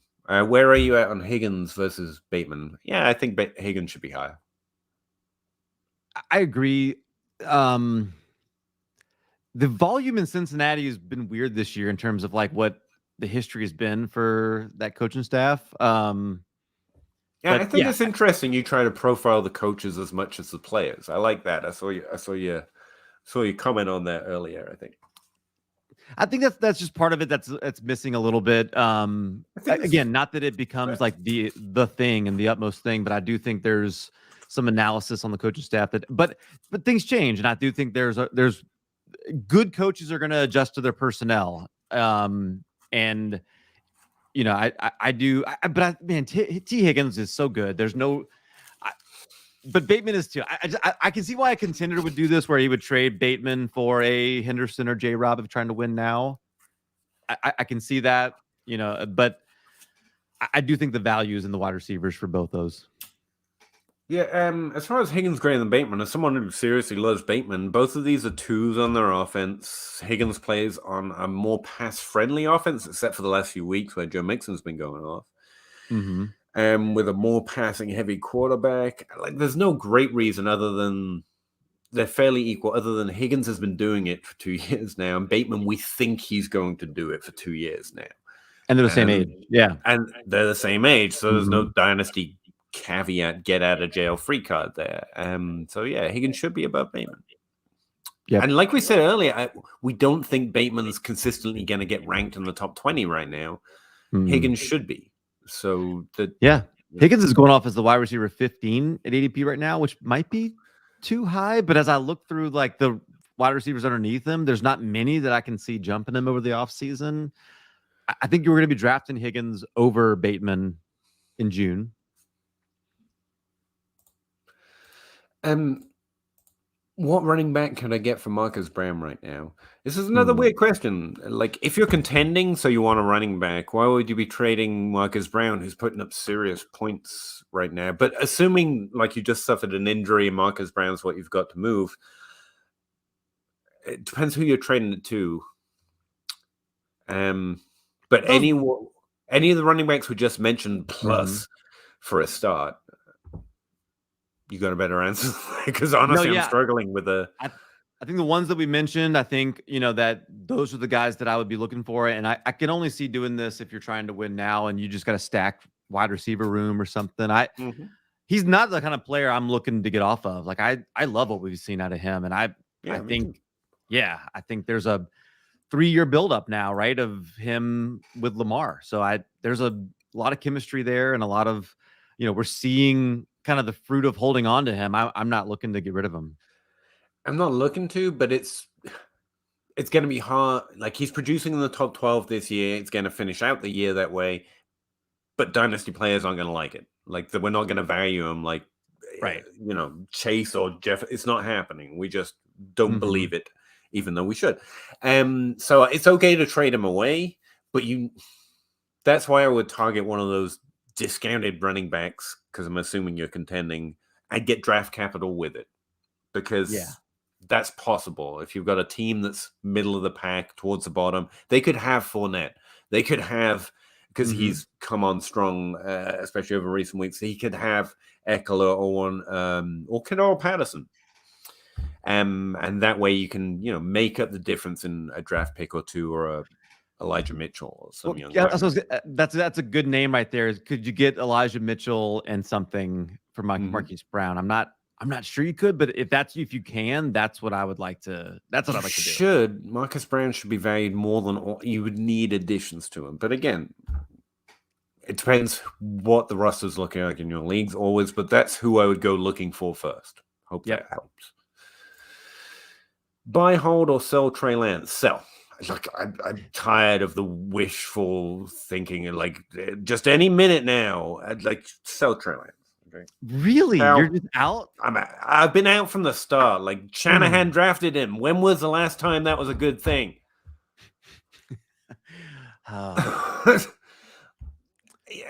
where are you at on Higgins versus Bateman? Yeah, I think Higgins should be higher. I agree. The volume in Cincinnati has been weird this year in terms of what the history has been for that coaching staff. I think it's interesting you try to profile the coaches as much as the players. I like that. I saw you comment on that earlier, I think that's just part of it that's missing a little bit. Again, not that it becomes the thing and the utmost thing, but I do think there's some analysis on the coaching staff but things change, and I do think there's good coaches are going to adjust to their personnel. And I do, but T Higgins is so good. There's no, but Bateman is too. I can see why a contender would do this, where he would trade Bateman for a Henderson or J-Rob if trying to win now. I can see that, but I do think the value is in the wide receivers for both those. Yeah, as far as Higgins, Gray, and Bateman, as someone who seriously loves Bateman, both of these are twos on their offense. Higgins plays on a more pass-friendly offense, except for the last few weeks where Joe Mixon's been going off. With a more passing-heavy quarterback. Like, there's no great reason other than they're fairly equal, other than Higgins has been doing it for 2 years now, and Bateman, we think he's going to do it for 2 years now. And they're the same age. Yeah. And they're the same age, so there's no dynasty caveat get out of jail free card there. So yeah, Higgins should be above Bateman. Yeah, and like we said earlier, we don't think Bateman's consistently going to get ranked in the top 20 right now. Higgins should be. So Higgins is going off as the wide receiver 15 at ADP right now, which might be too high. But as I look through like the wide receivers underneath him, there's not many that I can see jumping him over the offseason. I think you were going to be drafting Higgins over Bateman in June. What running back can I get for Marcus Brown right now? This is another weird question. Like, if you're contending, so you want a running back, why would you be trading Marcus Brown, who's putting up serious points right now? But assuming, like, you just suffered an injury and Marcus Brown's what you've got to move, it depends who you're trading it to. But any of the running backs we just mentioned plus for a start, you got a better answer? Because honestly, I'm struggling with the. I think the ones that we mentioned, I think, that those are the guys that I would be looking for. And I can only see doing this if you're trying to win now and you just got to stack wide receiver room or something. He's not the kind of player I'm looking to get off of. Like, I love what we've seen out of him. And I think there's a 3-year buildup now, right, of him with Lamar. So there's a lot of chemistry there and a lot of, we're seeing kind of the fruit of holding on to him. I'm not looking to get rid of him. I'm not looking to, but it's going to be hard. Like, he's producing in the top 12 this year. It's going to finish out the year that way. But dynasty players aren't going to like it. Like, we're not going to value him like, right? Chase or Jeff. It's not happening. We just don't believe it, even though we should. So it's okay to trade him away, but that's why I would target one of those discounted running backs, because I'm assuming you're contending, and get draft capital with it, because that's possible. If you've got a team that's middle of the pack towards the bottom, they could have Fournette. They could have, because he's come on strong, especially over recent weeks, he could have Eckler or Cordell Patterson. And that way you can, make up the difference in a draft pick or two, or a Elijah Mitchell or some young guy. That's a good name right there. Could you get Elijah Mitchell and something for Marquise Brown? I'm not sure you could, but if you can, that's what I would like to. That's what I'd like to do. Marcus Brown should be valued more than you would need additions to him. But again, it depends what the roster's looking like in your leagues always. But that's who I would go looking for first. Hope that helps. Buy, hold, or sell Trey Lance? Sell. Like, I'm tired of the wishful thinking, and like, just any minute now, I'd like sell Trey Lance. Okay. Really? You're just out? I've been out from the start. Like, Shanahan drafted him. When was the last time that was a good thing? I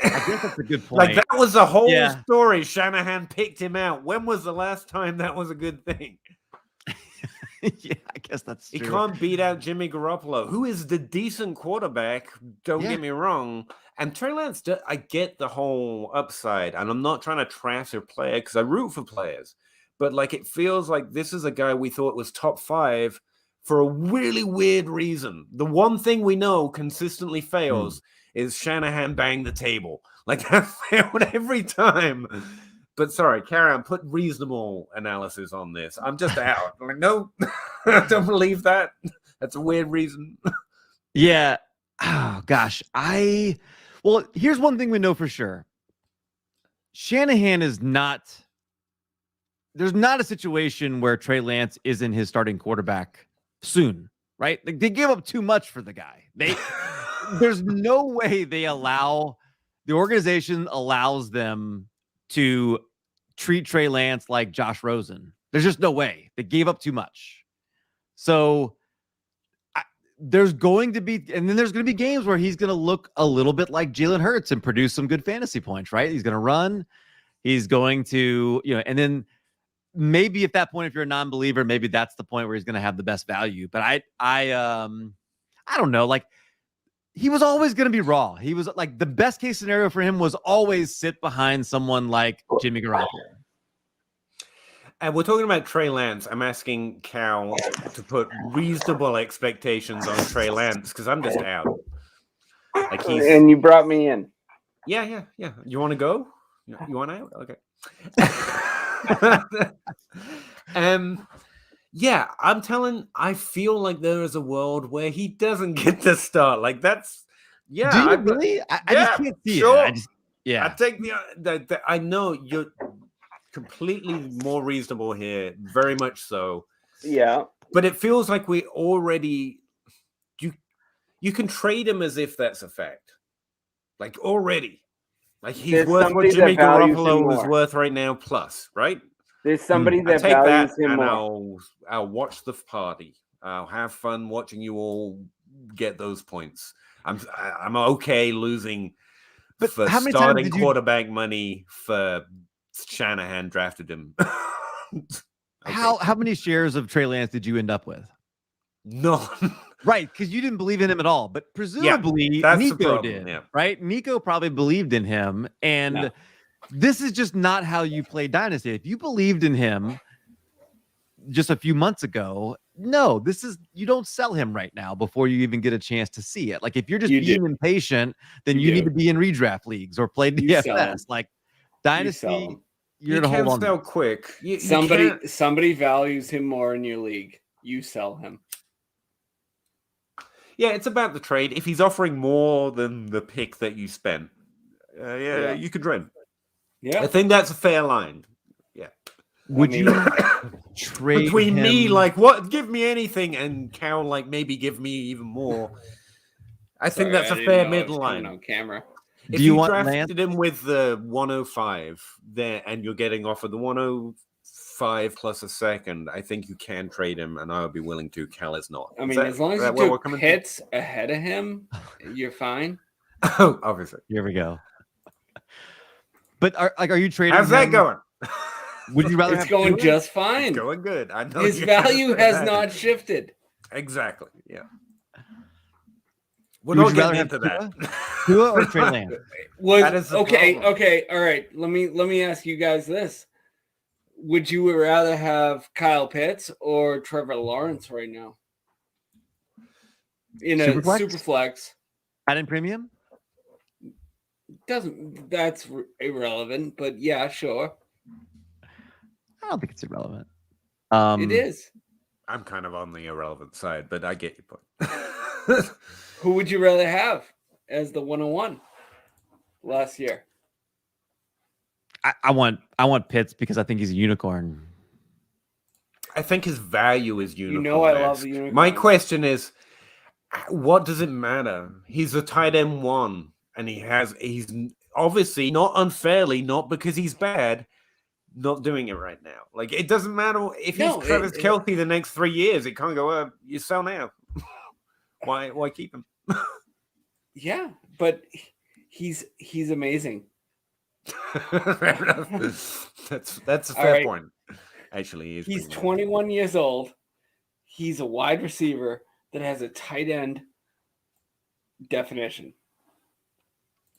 guess that's a good point. Like, that was the whole story. Shanahan picked him out. When was the last time that was a good thing? Yeah, I guess that's true. He can't beat out Jimmy Garoppolo, who is the decent quarterback. Don't get me wrong. And Trey Lance, I get the whole upside, and I'm not trying to trash a player because I root for players. But like, it feels like this is a guy we thought was top 5 for a really weird reason. The one thing we know consistently fails is Shanahan bang the table. Like, that failed every time. But sorry, carry on. Put reasonable analysis on this. I'm just out. I'm like, no, I don't believe that. That's a weird reason. Yeah. Oh, gosh. Well, here's one thing we know for sure. Shanahan is not. There's not a situation where Trey Lance isn't his starting quarterback soon, right? Like, they give up too much for the guy. There's no way the organization allows them to treat Trey Lance like Josh Rosen. There's just no way. They gave up too much. So there's going to be games where he's going to look a little bit like Jalen Hurts and produce some good fantasy points, right? He's going to run. He's going to, and then maybe at that point, if you're a non-believer, maybe that's the point where he's going to have the best value. But I don't know. Like, he was always going to be raw. He was like, the best case scenario for him was always sit behind someone like Jimmy Garoppolo. And we're talking about Trey Lance. I'm asking Cal to put reasonable expectations on Trey Lance because I'm just out. Like and you brought me in. Yeah. You want to go? You want out? Okay. Yeah, I feel like there is a world where he doesn't get to start. Like that's, yeah. Do you really? I just can't see it. I take the I know you're completely more reasonable here, very much so. Yeah. But it feels like we already, you can trade him as if that's a fact. Like already. Like he's There's worth what Jimmy Garoppolo is worth right now, plus, right? There's somebody that take values that him and more. I'll watch the party. I'll have fun watching you all get those points. I'm okay losing for starting quarterback money for Shanahan drafted him. Okay. How many shares of Trey Lance did you end up with? None. Right, because you didn't believe in him at all. But presumably Nico did. Yeah. Right? Nico probably believed in him. And this is just not how you play Dynasty. If you believed in him just a few months ago, no, you don't sell him right now before you even get a chance to see it. Like if you're just being impatient, then you need to be in redraft leagues or play DFS. Like Dynasty, you're to hold on. Sell quick. Somebody values him more in your league. You sell him. Yeah, it's about the trade. If he's offering more than the pick that you spent, you could trade him. Yeah, I think that's a fair line. Yeah. Would you trade between him? Me, like what? Give me anything, and Cal, like maybe give me even more. I think that's a fair middle line. On camera. If you drafted him with the 105 there, and you're getting offered the 105 plus a second, I think you can trade him, and I would be willing to. Cal is not. I mean, as long as you took hits ahead of him, you're fine. Oh, obviously. Here we go. But are you trading? How's that going? Would you rather? It's going just fine. It's going good. I know his value has not shifted. Exactly. Yeah. We're not getting into that. Tua or Trey Lance? Okay. All right. Let me ask you guys this: would you rather have Kyle Pitts or Trevor Lawrence right now in a Superflex? Add in premium? That's irrelevant, but yeah, sure. I don't think it's irrelevant. It is. I'm kind of on the irrelevant side, but I get your point. Who would you rather have as the 101 last year? I want Pitts because I think he's a unicorn. I think his value is unicorn. You know I love the unicorn. My question is, what does it matter? He's a tight end 1. And he's obviously not unfairly, not because he's bad, not doing it right now. Like it doesn't matter if he's Travis Kelce the next 3 years. It can't go up. You sell now. Why keep him? Yeah, but he's amazing. That's a fair point. Actually, he's 21 years old. He's a wide receiver that has a tight end definition.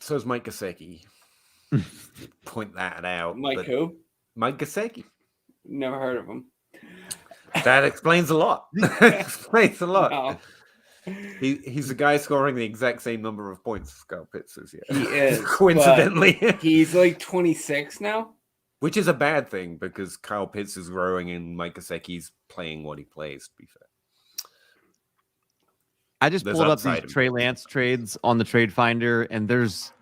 So is Mike Gesicki. Point that out. Who? Mike Gesicki. Never heard of him. That explains a lot. Explains a lot. No. He's a guy scoring the exact same number of points as Kyle Pitts is. Yeah. He is. Coincidentally. He's like 26 now. Which is a bad thing because Kyle Pitts is growing and Mike Gesicki's playing what he plays, to be fair. I just pulled up these Trey Lance trades on the Trade Finder, and there's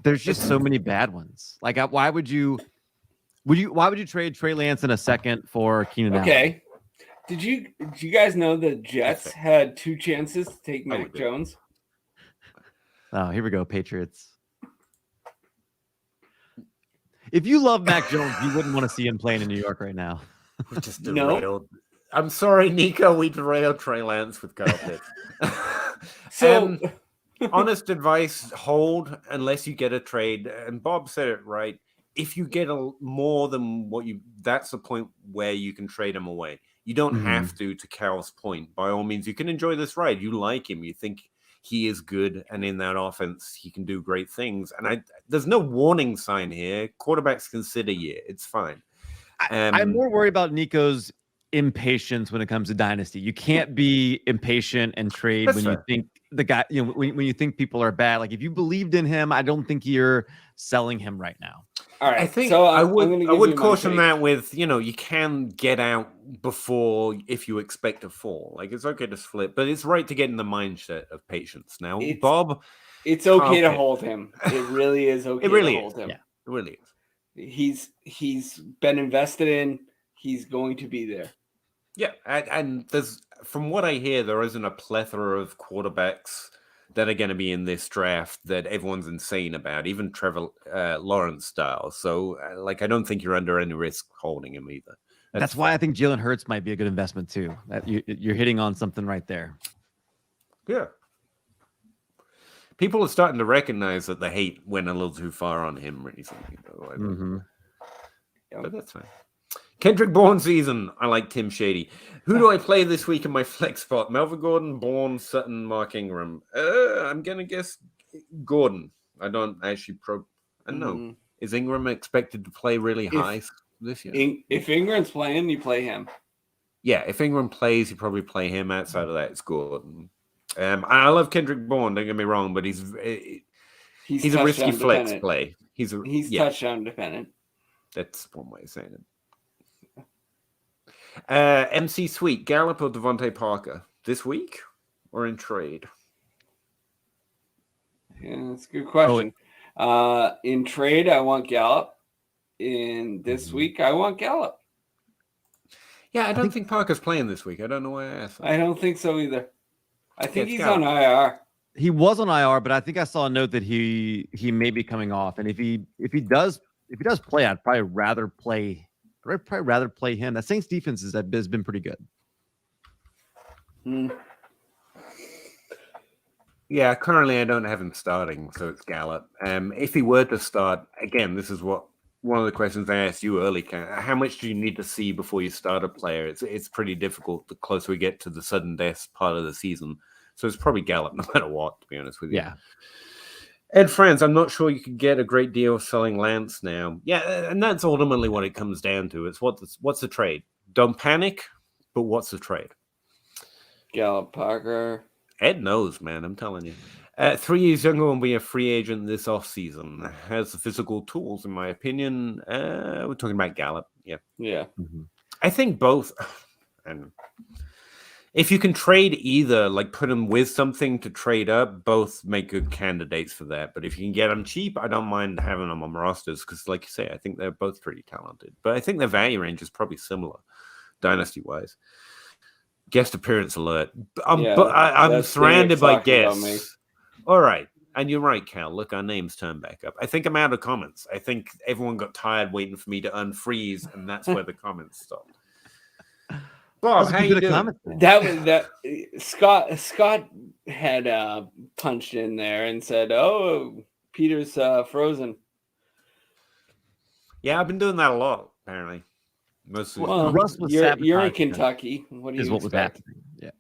just so many bad ones. Like, why would you trade Trey Lance in a second for Keenan Allen? Okay. Did you guys know the Jets had 2 chances to take Mac Jones? Oh, here we go, Patriots. If you love Mac Jones, you wouldn't want to see him playing in New York right now. We just derailed. I'm sorry, Nico. We derailed Trey Lance with Kyle Pitts. Honest advice: hold unless you get a trade. And Bob said it right. if you get more than what that's the point where you can trade him away. You don't have to Carol's point. By all means, you can enjoy this ride. You like him. You think he is good. And in that offense, he can do great things. And there's no warning sign here. Quarterbacks consider year. It's fine. I'm more worried about Nico's impatience when it comes to Dynasty. You can't be impatient and trade when you think the guy, when you think people are bad. Like if you believed in him, I don't think you're selling him right now. All right. I think so I would caution that with, you can get out before if you expect a fall. Like it's okay to flip, but it's right to get in the mindset of patience. Now, Bob, it's okay to hold him. It really is okay to hold him. Yeah, it really is. He's been invested in. He's going to be there. Yeah, and there's, from what I hear, there isn't a plethora of quarterbacks that are going to be in this draft that everyone's insane about, even Trevor Lawrence style. So, I don't think you're under any risk holding him either. That's why I think Jalen Hurts might be a good investment too. You're hitting on something right there. Yeah. People are starting to recognize that the hate went a little too far on him recently, though. But that's fine. Kendrick Bourne season. I like Tim Shady. Who do I play this week in my flex spot? Melvin Gordon, Bourne, Sutton, Mark Ingram. I'm going to guess Gordon. I don't actually I don't know. Is Ingram expected to play really high this year? If Ingram's playing, you play him. Yeah, if Ingram plays, you probably play him. Outside of that, it's Gordon. I love Kendrick Bourne, don't get me wrong, but he's a risky flex play. He's touchdown dependent. That's one way of saying it. MC Sweet, Gallup or Devontae Parker this week or in trade? Yeah, that's a good question. In trade, I want Gallup. In this week, I want Gallup. Yeah, I don't think Parker's playing this week. I don't know why I asked that. I don't think so either. I think he's on IR. He was on IR, but I think I saw a note that he may be coming off. And if he does play, I'd probably rather play him. That Saints defense has been pretty good. Yeah, currently I don't have him starting, so it's Gallup. If he were to start, again, this is one of the questions I asked you early. How much do you need to see before you start a player? It's pretty difficult the closer we get to the sudden death part of the season. So it's probably Gallup no matter what, to be honest with you. Yeah. Ed Franz, I'm not sure you could get a great deal selling Lance now. Yeah, and that's ultimately what it comes down to. It's what's the trade? Don't panic, but what's the trade? Gallup, Parker. Ed knows, man. I'm telling you. 3 years younger will be a free agent this offseason. Has the physical tools, in my opinion. We're talking about Gallup. Yeah. Yeah. I think both. And if you can trade either, like put them with something to trade up, both make good candidates for that. But if you can get them cheap, I don't mind having them on rosters because, like you say, I think they're both pretty talented. But I think their value range is probably similar, dynasty-wise. Guest appearance alert. I'm surrounded by guests. All right. And you're right, Cal. Look, our names turned back up. I think I'm out of comments. I think everyone got tired waiting for me to unfreeze, and that's where the comments stopped. Bob, how you doing? That Scott had punched in there and said, "Oh, Peter's frozen." Yeah, I've been doing that a lot, apparently. Well, you're in Kentucky. What do you expect? Yeah.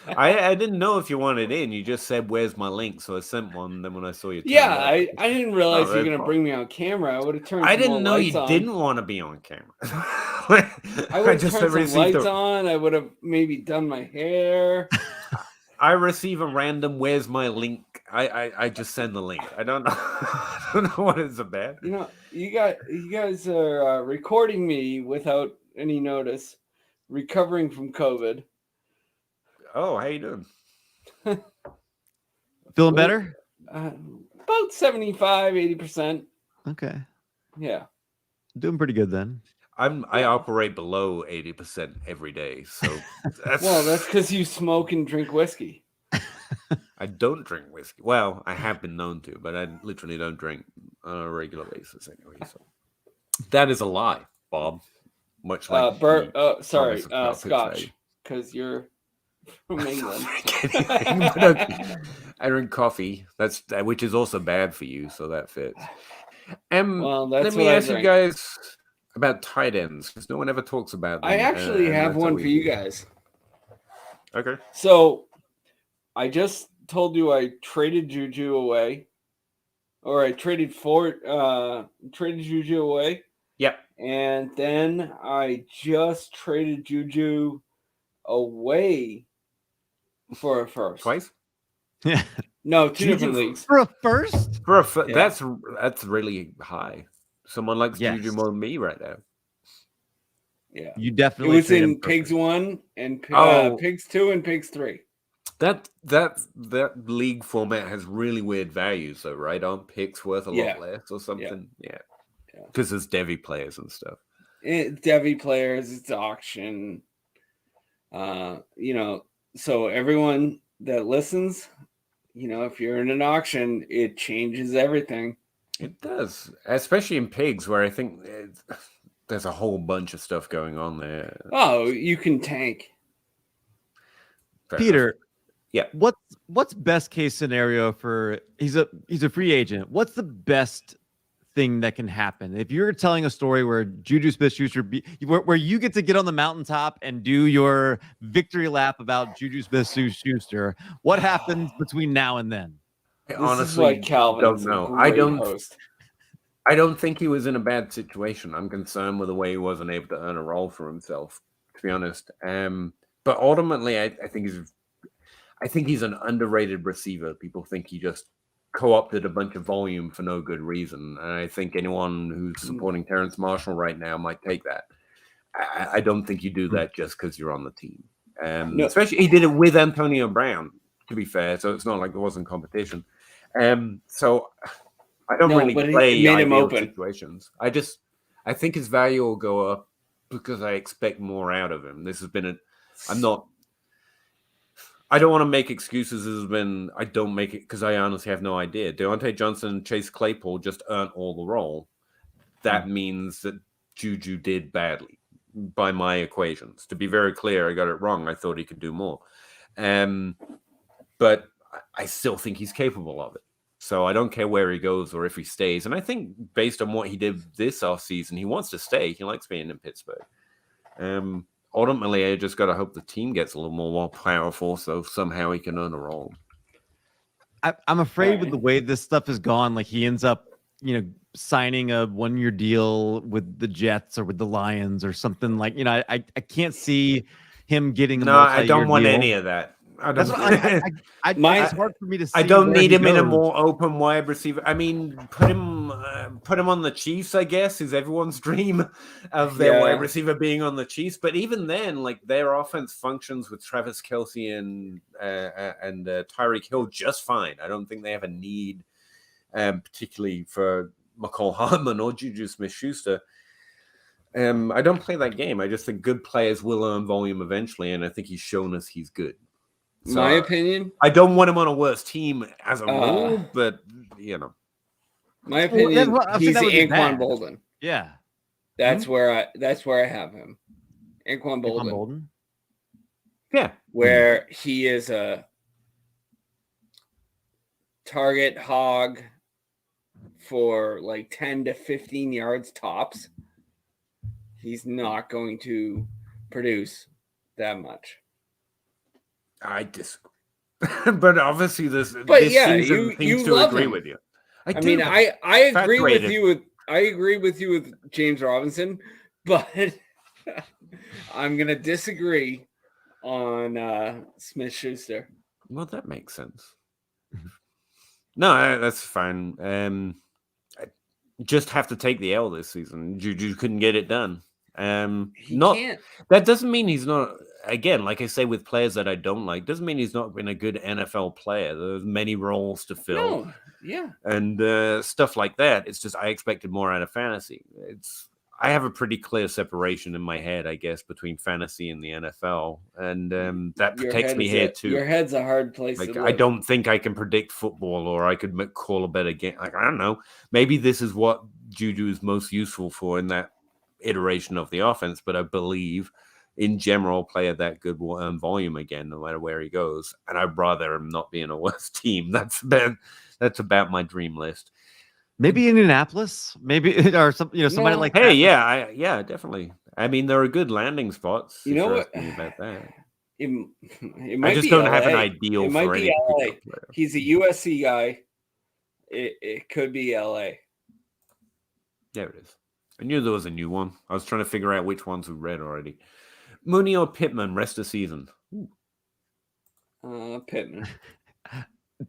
I didn't know if you wanted in. You just said, "Where's my link?" So I sent one. And then when I saw you, I didn't realize you were going to bring me on camera. I would have turned. I didn't know you didn't want to be on camera. I would have turned some lights on. I would have maybe done my hair. I receive a random "Where's my link?" I just send the link. I don't know. I don't know what it's about. You guys are recording me without any notice, recovering from COVID. Oh, how you doing? Feeling better? About 75, 80%. Okay. Yeah. Doing pretty good then. I operate below 80% every day. So that's because you smoke and drink whiskey. I don't drink whiskey. Well, I have been known to, but I literally don't drink on a regular basis anyway. So that is a lie, Bob. Much like Scotch, because you're from England. I drink coffee. Which is also bad for you, so that fits. Well, that's let me what I ask you drink. guys about tight ends because no one ever talks about them. I actually have that's one always for you guys. Okay. So I just told you I traded Juju away, or I traded Juju away. Yep. And then I just traded Juju away for a first. Twice? Yeah. No, two Juju different leagues. For a first? Yeah. That's really high. Someone likes Yes. Juju more than me right now. Yeah. You It definitely was trade in him for Pigs first. 1 and Oh. Pigs 2 and Pigs 3. That league format has really weird values, though, right? Aren't picks worth a lot less or something? Yeah. Because there's Devi players and stuff. It's Devi players, it's auction. So everyone that listens, if you're in an auction, it changes everything. It does, especially in pigs, where I think there's a whole bunch of stuff going on there. Oh, you can tank. Fair Peter. enough. Yeah. What's best case scenario for he's a free agent? What's the best thing that can happen if you're telling a story where Juju Smith-Schuster where you get to get on the mountaintop and do your victory lap about Juju Smith-Schuster? What happens between now and then? I This honestly is why Calvin don't is a know. great host. I don't think he was in a bad situation. I'm concerned with the way he wasn't able to earn a role for himself, to be honest. But ultimately, I think he's an underrated receiver. People think he just co-opted a bunch of volume for no good reason. And I think anyone who's supporting Terrace Marshall right now might take that. I don't think you do that just because you're on the team. No. Especially, he did it with Antonio Brown, to be fair. So it's not like there wasn't competition. So I don't really but play it made him ideal open. situations. I think his value will go up because I expect more out of him. This has been I don't want to make excuses. I don't make it because I honestly have no idea. Deontay Johnson and Chase Claypool just earned all the role. That means that Juju did badly by my equations. To be very clear, I got it wrong. I thought he could do more. But I still think he's capable of it. So I don't care where he goes or if he stays. And I think based on what he did this offseason, he wants to stay. He likes being in Pittsburgh. Ultimately, I just got to hope the team gets a little more powerful so somehow he can earn a role. I'm afraid with the way this stuff has gone, like he ends up, signing a 1-year deal with the Jets or with the Lions or something like, I can't see him getting a multi-year I don't want deal. any of that. It's hard for me to see. I don't where need he him in a goes. more open wide receiver. I mean, put him on the Chiefs, I guess, is everyone's dream of their wide receiver being on the Chiefs. But even then, like their offense functions with Travis Kelce and Tyreek Hill just fine. I don't think they have a need, particularly for McCall Hardman or Juju Smith-Schuster. I don't play that game. I just think good players will earn volume eventually, and I think he's shown us he's good. So, my opinion, I don't want him on a worse team as a rule, but my opinion, he's the Anquan Bolden. Bolden. Yeah, that's where I have him. Anquan Bolden. Yeah, where he is a target hog for like 10 to 15 yards tops. He's not going to produce that much. I disagree. But obviously this season seems to agree with you. I agree with you with James Robinson, but I'm gonna disagree on Smith-Schuster. Well, that makes sense. No, that's fine. I just have to take the L this season. Juju couldn't get it done. Can't. That doesn't mean he's not. Again, like I say, with players that I don't like, doesn't mean he's not been a good NFL player. There's many roles to fill. No, yeah, and stuff like that. It's just I expected more out of fantasy. I have a pretty clear separation in my head, I guess, between fantasy and the NFL, and that protects me here too. Your head's a hard place. Like to live. I don't think I can predict football, or I could call a better game. Like I don't know. Maybe this is what Juju is most useful for in that iteration of the offense. But I believe in general play at that good volume again, no matter where he goes. And I'd rather him not be in a worse team. That's about my dream list. Maybe Indianapolis, maybe or some, somebody like Hey, that. yeah, definitely. I mean, there are good landing spots. You know what? About that. It might I just be don't LA. have an ideal It might for be any LA. player. He's a USC guy. It could be LA. There it is. I knew there was a new one. I was trying to figure out which ones we read already. Mooney or Pittman, rest of season? Pittman.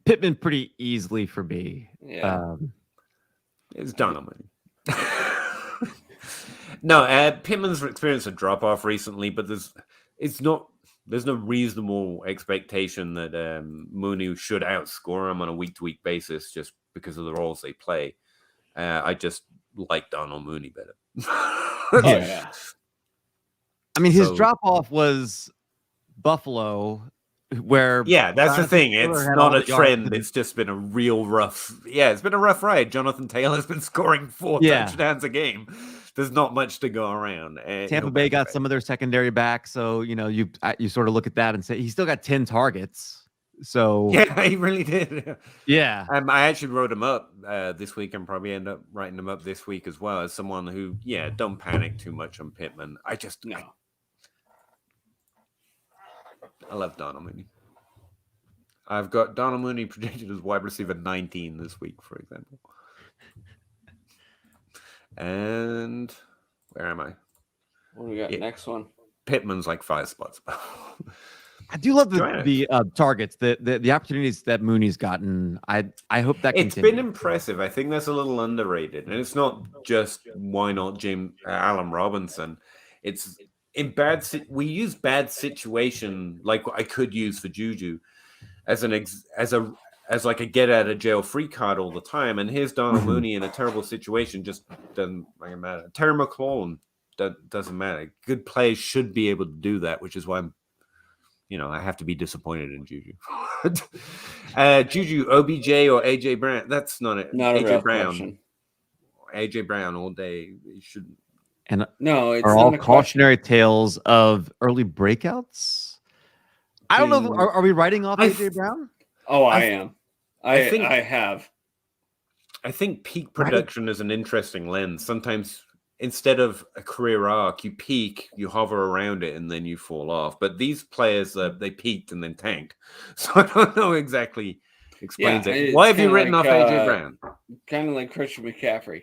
Pittman pretty easily for me. Yeah. It's done on Mooney. No, Pittman's experienced a drop-off recently, but there's no reasonable expectation that Mooney should outscore him on a week-to-week basis just because of the roles they play. I just like Donald Mooney better. Yeah. I mean, his drop-off was Buffalo, where that's the thing. It's not a trend. yards. It's just been a real rough. Yeah, it's been a rough ride. Jonathan Taylor's been scoring 4 touchdowns a game. There's not much to go around. Tampa Bay got some of their secondary back, so you sort of look at that and say he still got 10 targets. So yeah, he really did. Yeah, I actually wrote him up this week, and probably end up writing him up this week as well as someone who, don't panic too much on Pittman. I love Donald Mooney. I've got Donald Mooney projected as wide receiver 19 this week, for example. And where am I? What do we got next one? Pittman's like 5 spots. I do love the targets, the opportunities that Mooney's gotten. I hope that it's continues. been impressive. I think that's a little underrated, and it's not just why not Allen Robinson. It's in we use bad situation like what I could use for Juju as like a get out of jail free card all the time. And here's Donald Mooney in a terrible situation, just doesn't matter. Terry McLaurin doesn't matter. Good players should be able to do that, which is why I'm. I have to be disappointed in Juju. Juju, OBJ or AJ Brown? That's not it. Not a AJ real Brown. question. AJ Brown all day. He shouldn't. And no, it's are not all a cautionary tales of early breakouts. I don't know. Are we writing off AJ Brown? Oh, I am. I have. I think peak production is an interesting lens. Sometimes instead of a career arc, you peak, you hover around it, and then you fall off. But these players, they peaked and then tanked. So I don't know exactly explains it. Why have you written off AJ Brown? Kind of like Christian McCaffrey.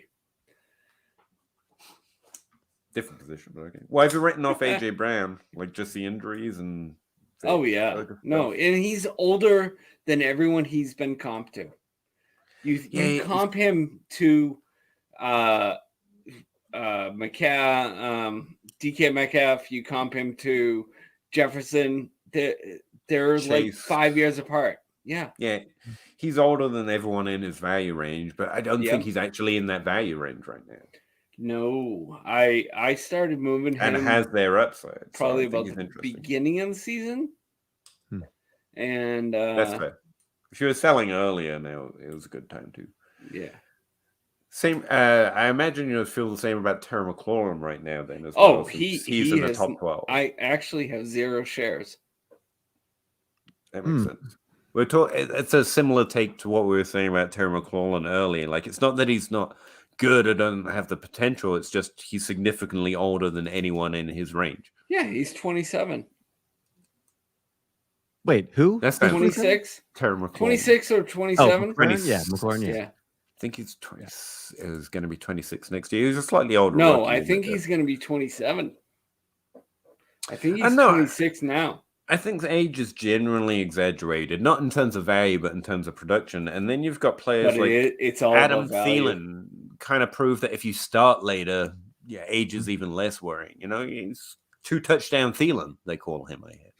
Different position, but okay. Why have you written off AJ Brown? Like just the injuries and... Oh, yeah. No, and he's older than everyone he's been comped to. You comp him to... DK Metcalf, you comp him to Jefferson. They're like 5 years apart. Yeah. He's older than everyone in his value range, but I don't think he's actually in that value range right now. No, I started moving him and has their upside. Probably about the beginning of the season. And that's fair. If you were selling earlier, now it was a good time too. Yeah. Same. I imagine you feel the same about Terry McLaurin right now. Then, as well. He's in the top 12. I actually have 0 shares. That makes sense. It's a similar take to what we were saying about Terry McLaurin earlier. Like, it's not that he's not good or doesn't have the potential. It's just he's significantly older than anyone in his range. Yeah, he's 27. Wait, who? That's 26. Terry McLaurin. 26 or 27? McLaurin, yeah. I think he's 20. It was going to be 26 next year. He's a slightly older. No, I think he's going to be 27. I think he's 26 now. I think the age is generally exaggerated, not in terms of value, but in terms of production. And then you've got players it's all Adam Thielen kind of prove that if you start later, age is even less worrying. He's 2 touchdown Thielen, they call him. I hear.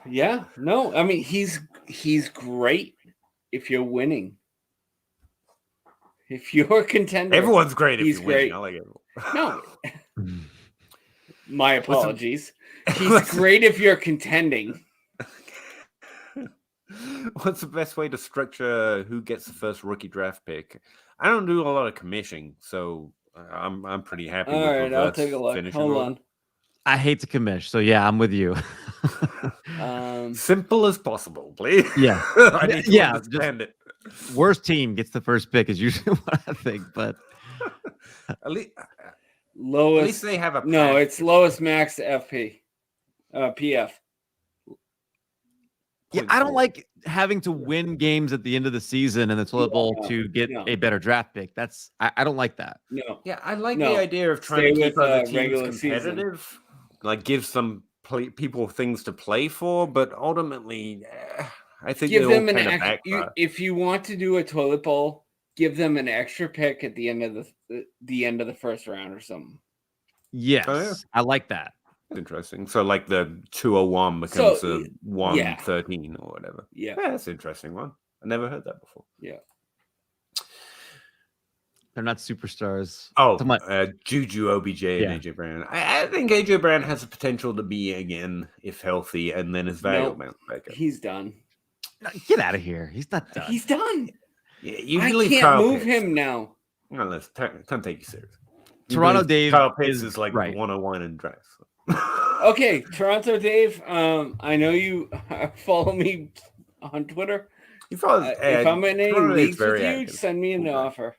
Yeah, no, I mean he's great if you're winning. If you're contending, everyone's great. If he's you're great. Winning. I like No, my apologies. He's great if you're contending. What's the best way to structure who gets the first rookie draft pick? I don't do a lot of commission, so I'm pretty happy. All right, I'll take a look. Hold on. I hate to commish, so yeah, I'm with you. Simple as possible, please. Yeah. I need to understand it. Worst team gets the first pick is usually what I think, but At least, lowest. at least they have a No, path. it's lowest max FP, PF. yeah, I don't like having to win games at the end of the season in the toilet bowl to get a better draft pick. That's I don't like that. No. Yeah, I like No. the idea of trying to Stay keep with, other teams regular season. competitive, like give some people things to play for, but ultimately, I think Give they all them an kind of extra. If you want to do a toilet bowl, give them an extra pick at the end of the end of the first round or something. Yes, Oh, yeah. I like that. Interesting. So like the 201 becomes a 113 or whatever. Yeah, that's an interesting one. I never heard that before. Yeah. They're not superstars. Oh, Juju, OBJ, and AJ Brown. I think AJ Brown has the potential to be again if healthy, and then his value will bounce back up. He's done. Get out of here. He's not done. He's done. Yeah, you I leave can't Kyle move Pitts. him now. Well, let's can't take you serious. Toronto Dave Kyle Pitts is like right. 101 in drafts. Okay, Toronto Dave. I know you follow me on Twitter. You follow, if I'm in any Toronto Dave's leagues with very you, active. send me an offer.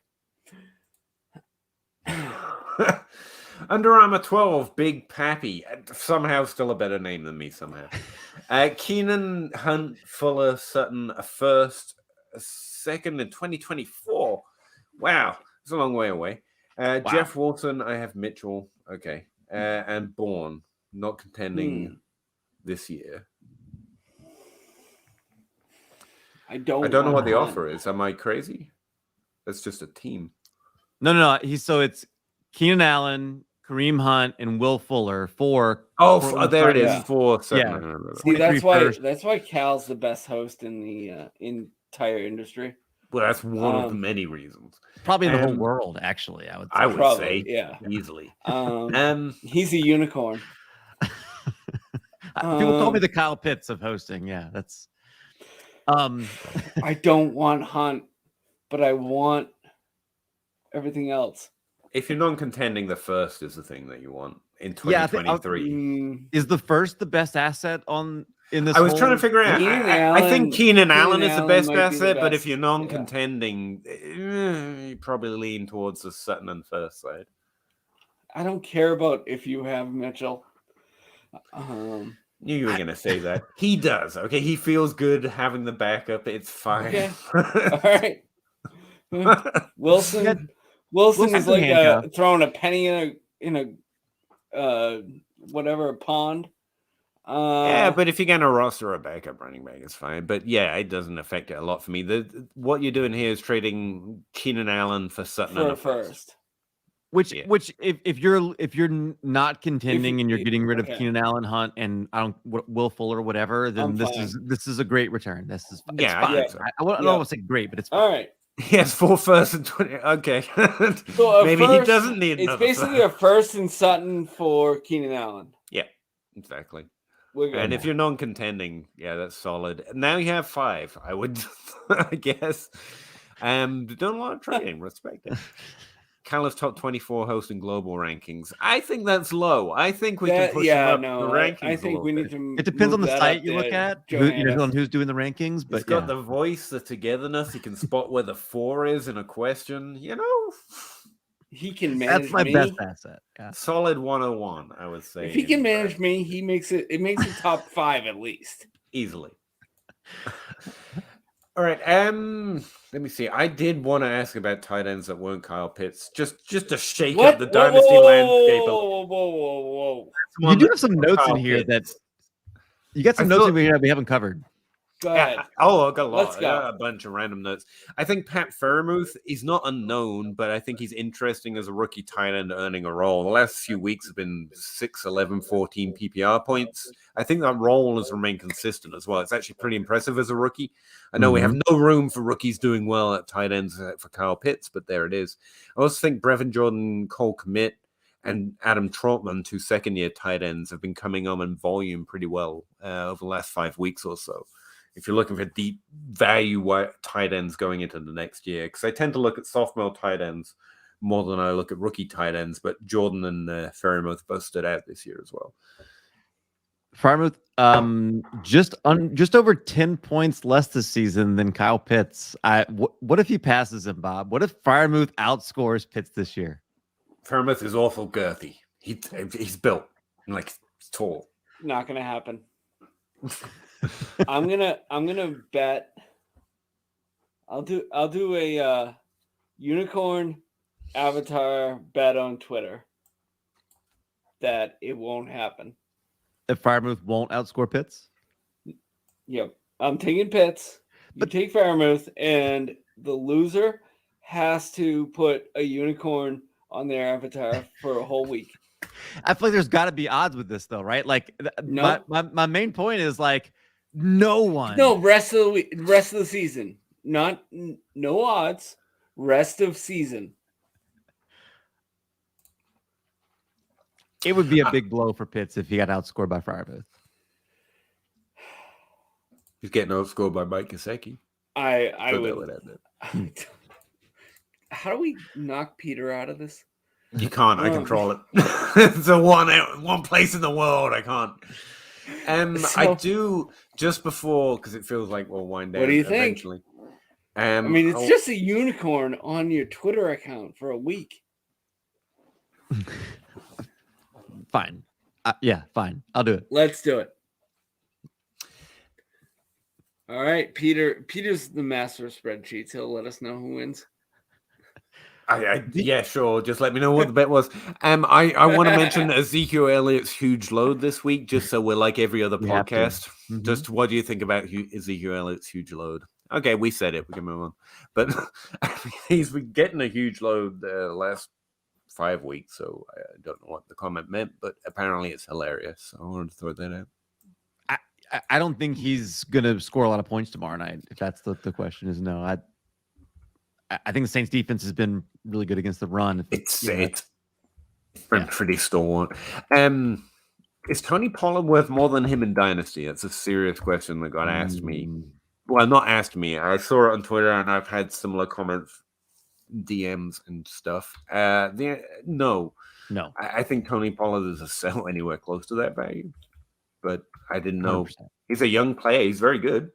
Under Armour 12, Big Pappy. Somehow still a better name than me somehow. Keenan, Hunt, Fuller, Sutton, a first, a second in 2024. Wow, it's a long way away. Jeff Wilson, I have Mitchell. Okay. And Bourne, not contending this year. I don't know what the offer is. Am I crazy? That's just a team. No. It's Keenan Allen, Kareem Hunt, and Will Fuller for. There it is. Yeah. 4 7. Yeah. See, that's why Cal's the best host in the entire industry. Well, that's one of the many reasons. Probably in the whole world, actually. I would say. I would say, yeah, easily. He's a unicorn. People call me the Kyle Pitts of hosting. Yeah, that's. I don't want Hunt, but I want everything else. If you're non-contending, the first is the thing that you want in 2023. Is the first the best asset in this? I was trying to figure out. I think Keenan Allen is the best asset, but if you're non-contending, you probably lean towards the Sutton and first side. I don't care about if you have Mitchell. Knew you were going to say that. He does. Okay, he feels good having the backup. It's fine. Okay. All right. Wilson is like throwing a penny in a whatever pond. Yeah, but if you're going to roster a backup running back, it's fine. But yeah, it doesn't affect it a lot for me. What you're doing here is trading Keenan Allen for Sutton for first. Which if you're not contending and you're getting rid of Keenan Allen, Hunt, and Will Fuller, whatever, then this is a great return. This is fine. I don't want to say great, but it's fine. All right. Yes, 4 first and 20. Okay, so maybe he doesn't need. It's basically a first and Sutton for Keenan Allen. Yeah, exactly. And if you're non-contending, yeah, that's solid. Now you have 5. I would, I guess. Done a lot of trading. Respect it. Cal's top 24 hosting global rankings. I think that's low. I think we can push them up the rankings. I think we need to. It depends on the site you look at, on who's doing the rankings. But he's got the voice, the togetherness. He can spot where the 4 is in a question. You know, he can manage. That's my best asset. Yeah. Solid 101, I would say. If he can manage me, he makes it. It makes it top 5 at least, easily. All right. Let me see. I did want to ask about tight ends that weren't Kyle Pitts, just to shake up the dynasty landscape. Whoa! You do have some notes in here that you got some notes in here that we haven't covered. Go ahead. I've got a lot. I got a bunch of random notes. I think Pat Freiermuth, he's not unknown, but I think he's interesting as a rookie tight end earning a role. The last few weeks have been 6, 11, 14 PPR points. I think that role has remained consistent as well. It's actually pretty impressive as a rookie. I know we have no room for rookies doing well at tight ends for Kyle Pitts, but there it is. I also think Brevin Jordan, Cole Kmet, and Adam Trautman, 2 second-year tight ends, have been coming on in volume pretty well over the last 5 weeks or so. If you're looking for deep value tight ends going into the next year, because I tend to look at sophomore tight ends more than I look at rookie tight ends. But Jordan and Freiermuth both stood out this year as well. Freiermuth, just over 10 points less this season than Kyle Pitts. What if he passes him, Bob? What if Freiermuth outscores Pitts this year? Freiermuth is awful girthy. He's built like tall. Not gonna happen. I'm gonna bet. I'll do a unicorn avatar bet on Twitter that it won't happen. If Freiermuth won't outscore Pitts? Yep. I'm taking Pitts. You take Freiermuth, and the loser has to put a unicorn on their avatar for a whole week. I feel like there's got to be odds with this, though, right? Like, no. my main point is like, no one. No, rest of the season. No odds. Rest of season. It would be a big blow for Pitts if he got outscored by Freiermuth. He's getting outscored by Mike Gesicki. I would. How do we knock Peter out of this? You can't. I control it. It's the one place in the world I can't. I do just before, because it feels like we'll wind down. What do you eventually. Think? I mean, it's just a unicorn on your Twitter account for a week. Fine. Yeah, fine. I'll do it. Let's do it. All right, Peter's the master of spreadsheets. He'll let us know who wins. Yeah, sure. Just let me know what the bet was. I want to mention Ezekiel Elliott's huge load this week, just so we're like every other podcast. Mm-hmm. Just what do you think about Ezekiel Elliott's huge load? Okay, we said it. We can move on. But he's been getting a huge load the last 5 weeks, so I don't know what the comment meant, but apparently it's hilarious. So I wanted to throw that out. I don't think he's going to score a lot of points tomorrow night. If that's the question, is no. I think the Saints defense has been really good against the run. It's been pretty stalwart. Is Tony Pollard worth more than him in Dynasty? That's a serious question that got asked me. Well, not asked me. I saw it on Twitter, and I've had similar comments, DMs and stuff. No. I think Tony Pollard is a sell anywhere close to that value, but I didn't know. 100%. He's a young player. He's very good.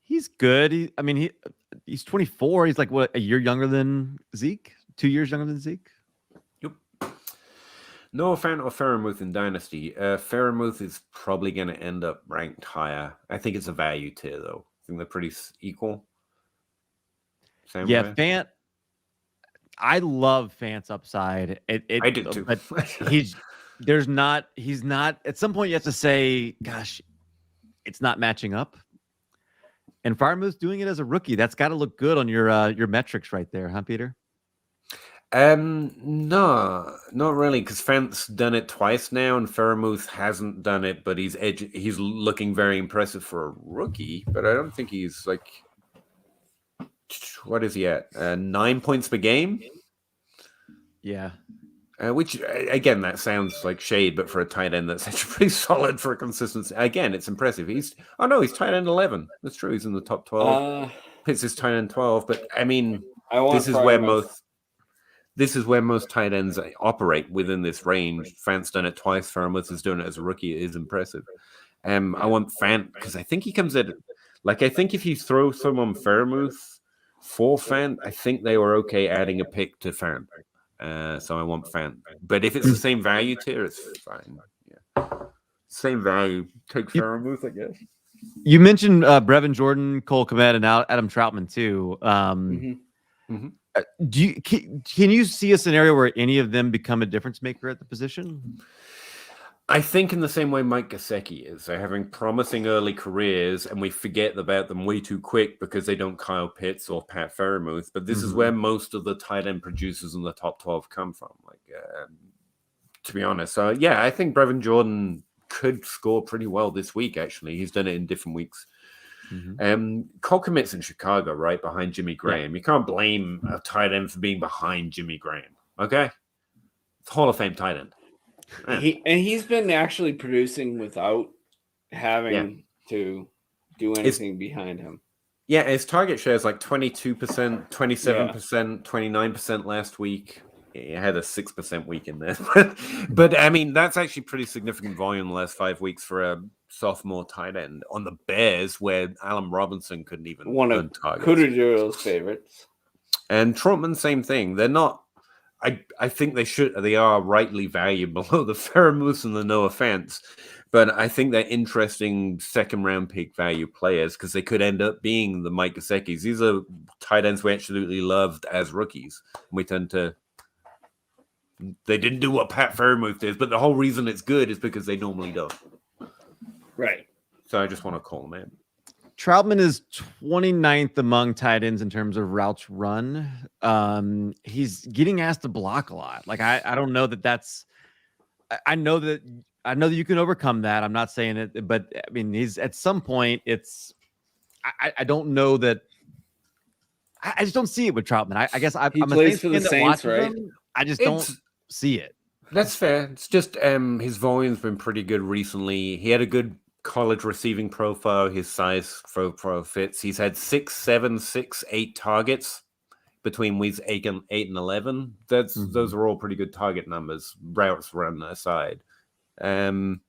He's good. He's 24. He's like, what, a year younger than Zeke? 2 years younger than Zeke? Yep. No fan of Freiermuth in Dynasty. Freiermuth is probably going to end up ranked higher. I think it's a value tier, though. I think they're pretty equal. Same way. Fant. I love Fant's upside. I do too. But he's not. At some point, you have to say, gosh, it's not matching up. And Freiermuth's doing it as a rookie. That's got to look good on your metrics right there, huh, Peter? No, not really, because Fant's done it twice now, and Freiermuth hasn't done it, but he's looking very impressive for a rookie, but I don't think he's like, what is he at? 9 points per game? Yeah. Which, again, that sounds like shade, but for a tight end, that's actually pretty solid for a consistency. Again, it's impressive. He's tight end 11. That's true. He's in the top 12. Pitts is tight end 12. But, I mean, this is where most tight ends operate within this range. Fant's done it twice. Freiermuth is doing it as a rookie. It is impressive. I want Fant because I think he comes at I think if you throw someone Freiermuth for Fant, I think they were okay adding a pick to Fant. So I want Fant. But if it's the same value tier, it's fine. Yeah. Same value. Take Freiermuth, I guess. You mentioned Brevin Jordan, Cole Kmet, and Adam Troutman, too. Can you see a scenario where any of them become a difference maker at the position? I think in the same way Mike Gesicki is. They're having promising early careers, and we forget about them way too quick because they don't Kyle Pitts or Pat Freiermuth. But this is where most of the tight end producers in the top 12 come from, to be honest. So, I think Brevin Jordan could score pretty well this week, actually. He's done it in different weeks. Cole Kmet's in Chicago, right behind Jimmy Graham. You can't blame a tight end for being behind Jimmy Graham, okay? It's Hall of Fame tight end. He's been actually producing without having to do anything behind him. Yeah, his target share is like 22%, 27%, 29% last week. He had a 6% week in there. but I mean, that's actually pretty significant volume the last 5 weeks for a sophomore tight end on the Bears, where Allen Robinson couldn't even earn targets. Kudajiro's favorites. And Trotman, same thing. They're not. I think they are rightly valued below the Fairmouth and the no offense, but I think they're interesting second round pick value players because they could end up being the Mike Gesicki's. These are tight ends we absolutely loved as rookies. We tend to. They didn't do what Pat Fairmouth did, but the whole reason it's good is because they normally don't. Right. So I just want to call them in. Troutman is 29th among tight ends in terms of routes run. He's getting asked to block a lot. Like I don't know that that's. I know that you can overcome that. I'm not saying it, but I mean he's at some point. It's. I don't know that. I just don't see it with Troutman. I guess he plays for the Saints, right? Him, I just don't see it. That's fair. It's just his volume's been pretty good recently. He had a good college receiving profile. His size profile fits. He's had 6, 7, 6, 8 targets between weeks 8 and 11. Those are all pretty good target numbers. Routes run aside. Compare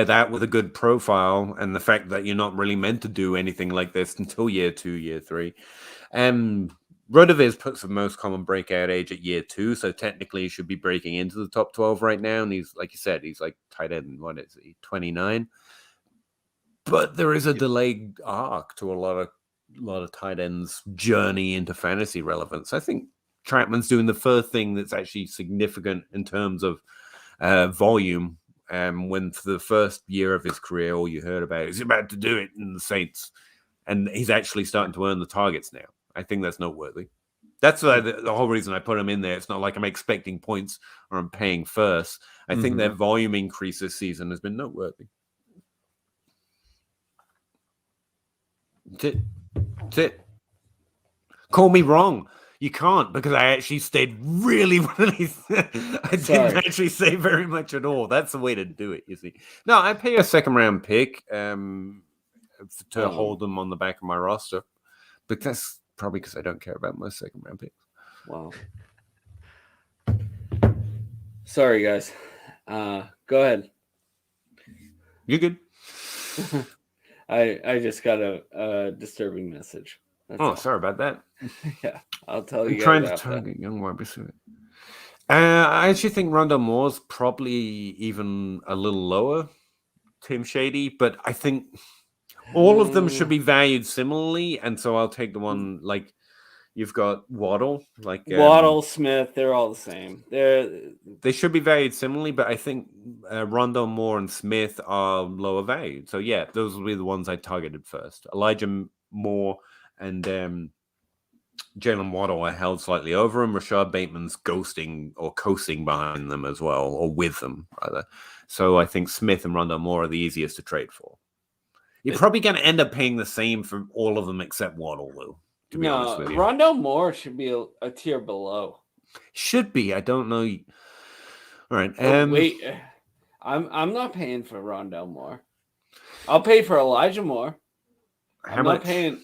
that with a good profile and the fact that you're not really meant to do anything like this until year 2, year 3. Rodoviz puts the most common breakout age at year 2, so technically he should be breaking into the top 12 right now. And he's, like you said, he's like tight end, what is he, 29? But there is a delayed arc to a lot of tight ends' journey into fantasy relevance. I think Troutman's doing the first thing that's actually significant in terms of volume. When for the first year of his career, all you heard about is he's about to do it in the Saints, and he's actually starting to earn the targets now. I think that's noteworthy. That's the whole reason I put him in there. It's not like I'm expecting points or I'm paying first. I think their volume increase this season has been noteworthy. That's it. Call me wrong. You can't, because I actually stayed really I didn't actually say very much at all. That's the way to do it, you see. No, I pay a second round pick to hold them on the back of my roster. But that's probably because I don't care about my second round picks. Wow. Sorry, guys. Go ahead. You're good. I just got a disturbing message. Sorry about that. Yeah, I'll tell you. I'm trying to target young wide receiver. I actually think Rondell Moore's probably even a little lower, Tim Shady, but I think all of them should be valued similarly, and so I'll take the one like you've got Waddle, Waddle, Smith. They're all the same. They should be valued similarly, but I think Rondell Moore and Smith are lower valued. So yeah, those will be the ones I targeted first. Elijah Moore and Jalen Waddle I held slightly over him. Rashad Bateman's ghosting or coasting behind them as well, or with them rather. So I think Smith and Rondell Moore are the easiest to trade for. You're probably going to end up paying the same for all of them except Waddle, though. To be honest with you, Rondell Moore should be a tier below. Should be. I don't know. All right. Wait, I'm not paying for Rondell Moore. I'll pay for Elijah Moore. How much? Not paying.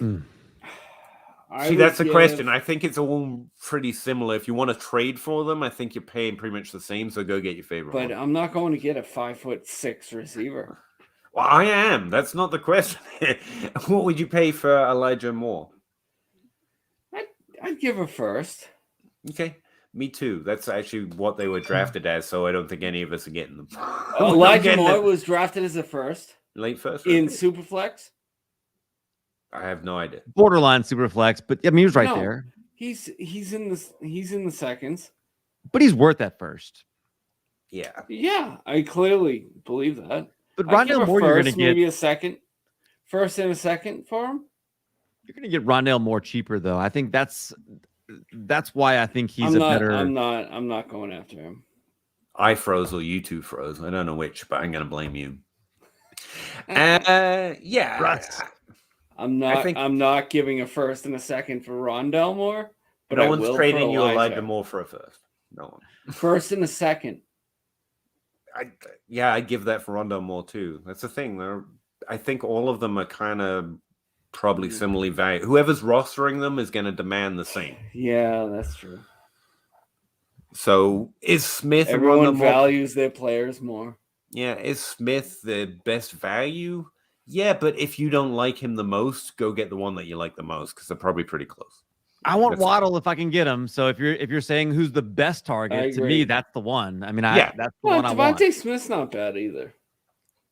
See, that's the question. I think it's all pretty similar. If you want to trade for them, I think you're paying pretty much the same. So go get your favorite. But one. I'm not going to get a 5'6" receiver. Well, I am. That's not the question. What would you pay for Elijah Moore? I'd give a first. Okay, me too. That's actually what they were drafted as. So I don't think any of us are getting them. Elijah Moore was drafted as a first, late first in Superflex. I have no idea. Borderline Superflex, but I mean he was right there. He's in the seconds. But he's worth that first. Yeah, I clearly believe that. But Rondell Moore, you're going to get maybe a second, first and a second for him. You're going to get Rondell Moore cheaper, though. I think that's why I think he's better. I'm not going after him. I froze or you two froze. I don't know which, but I'm going to blame you. Yeah, Russ. I'm not giving a first and a second for Rondell Moore. But no one's trading you Elijah Moore for a first. No one. First and a second. I'd give that for Rondale Moore too. That's the thing. I think all of them are kind of probably similarly valued. Whoever's rostering them is going to demand the same. Yeah, that's true. So is Smith? Everyone values their players more. Yeah, is Smith the best value? Yeah, but if you don't like him the most, go get the one that you like the most because they're probably pretty close. I want Waddle if I can get him. So if you're saying who's the best target, to me, that's the one. I mean, that's the one I want. Javonte Smith's not bad either.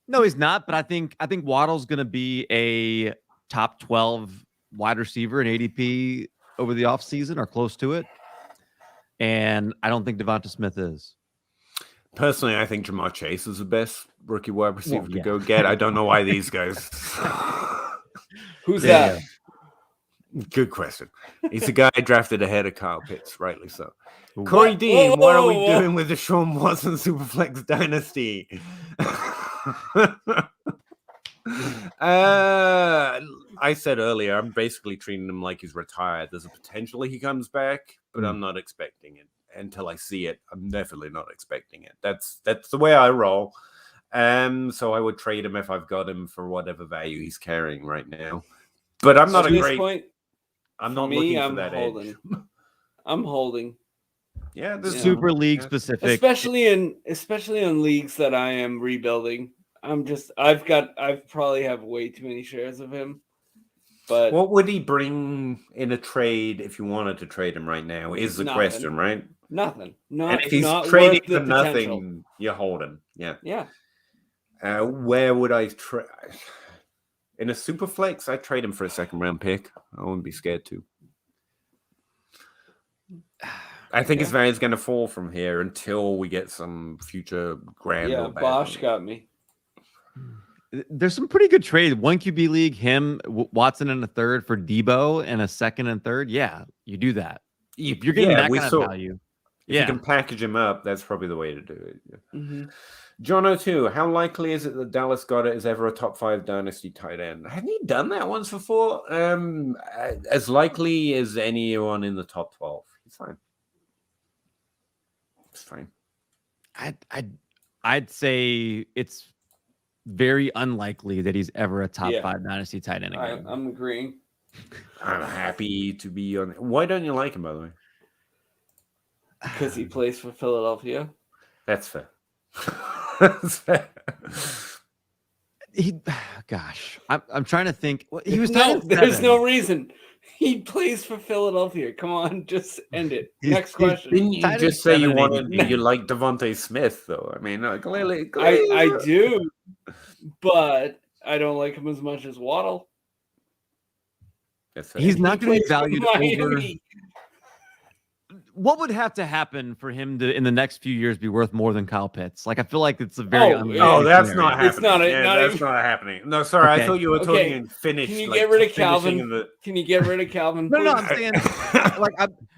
No, he's not. But I think Waddle's going to be a top 12 wide receiver in ADP over the offseason or close to it. And I don't think Devonta Smith is. Personally, I think Jamar Chase is the best rookie wide receiver to go get. I don't know why these guys. Who's that? Good question. He's the guy drafted ahead of Kyle Pitts, rightly so. Corey D, what are we doing with the Deshaun Watson Superflex Dynasty? I said earlier, I'm basically treating him like he's retired. There's a potential he comes back, but I'm not expecting it until I see it. I'm definitely not expecting it. That's the way I roll. So I would trade him if I've got him for whatever value he's carrying right now. But I'm not I'm not looking for that edge. I'm holding. Yeah, this super league specific, especially in leagues that I am rebuilding. I probably have way too many shares of him. But what would he bring in a trade if you wanted to trade him right now? Is the question, right? Nothing. And if he's trading for nothing, you're holding. Yeah. Yeah. Where would I trade? In a super flex, I'd trade him for a second round pick. I wouldn't be scared to. I think his value is going to fall from here until we get some future grand. Yeah, Bosch got me. There's some pretty good trades. 1 QB league, him, Watson in a third for Debo and a second and third. Yeah, you do that. If you're getting that kind of value. If you can package him up, that's probably the way to do it. Yeah. Mm-hmm. John O2, how likely is it that Dallas Goedert is ever a top 5 dynasty tight end? Hadn't he done that once before? As likely as anyone in the top 12. He's fine. It's fine. I'd say it's very unlikely that he's ever a top 5 dynasty tight end again. I'm agreeing. I'm happy to be on. Why don't you like him, by the way? Because he plays for Philadelphia. That's fair. I'm trying to think. He was there's no reason. He plays for Philadelphia. Come on, just end it. Next question. Didn't you just say you like Devontae Smith, though? I mean, clearly. I do, but I don't like him as much as Waddle. He's not going to be valued over. What would have to happen for him to, in the next few years, be worth more than Kyle Pitts? Like, I feel like it's a very that's not happening. It's not that's not happening. No, sorry, okay. I thought you were talking in Finnish. Can you get rid of Calvin? Can you get rid of Calvin? No, I'm saying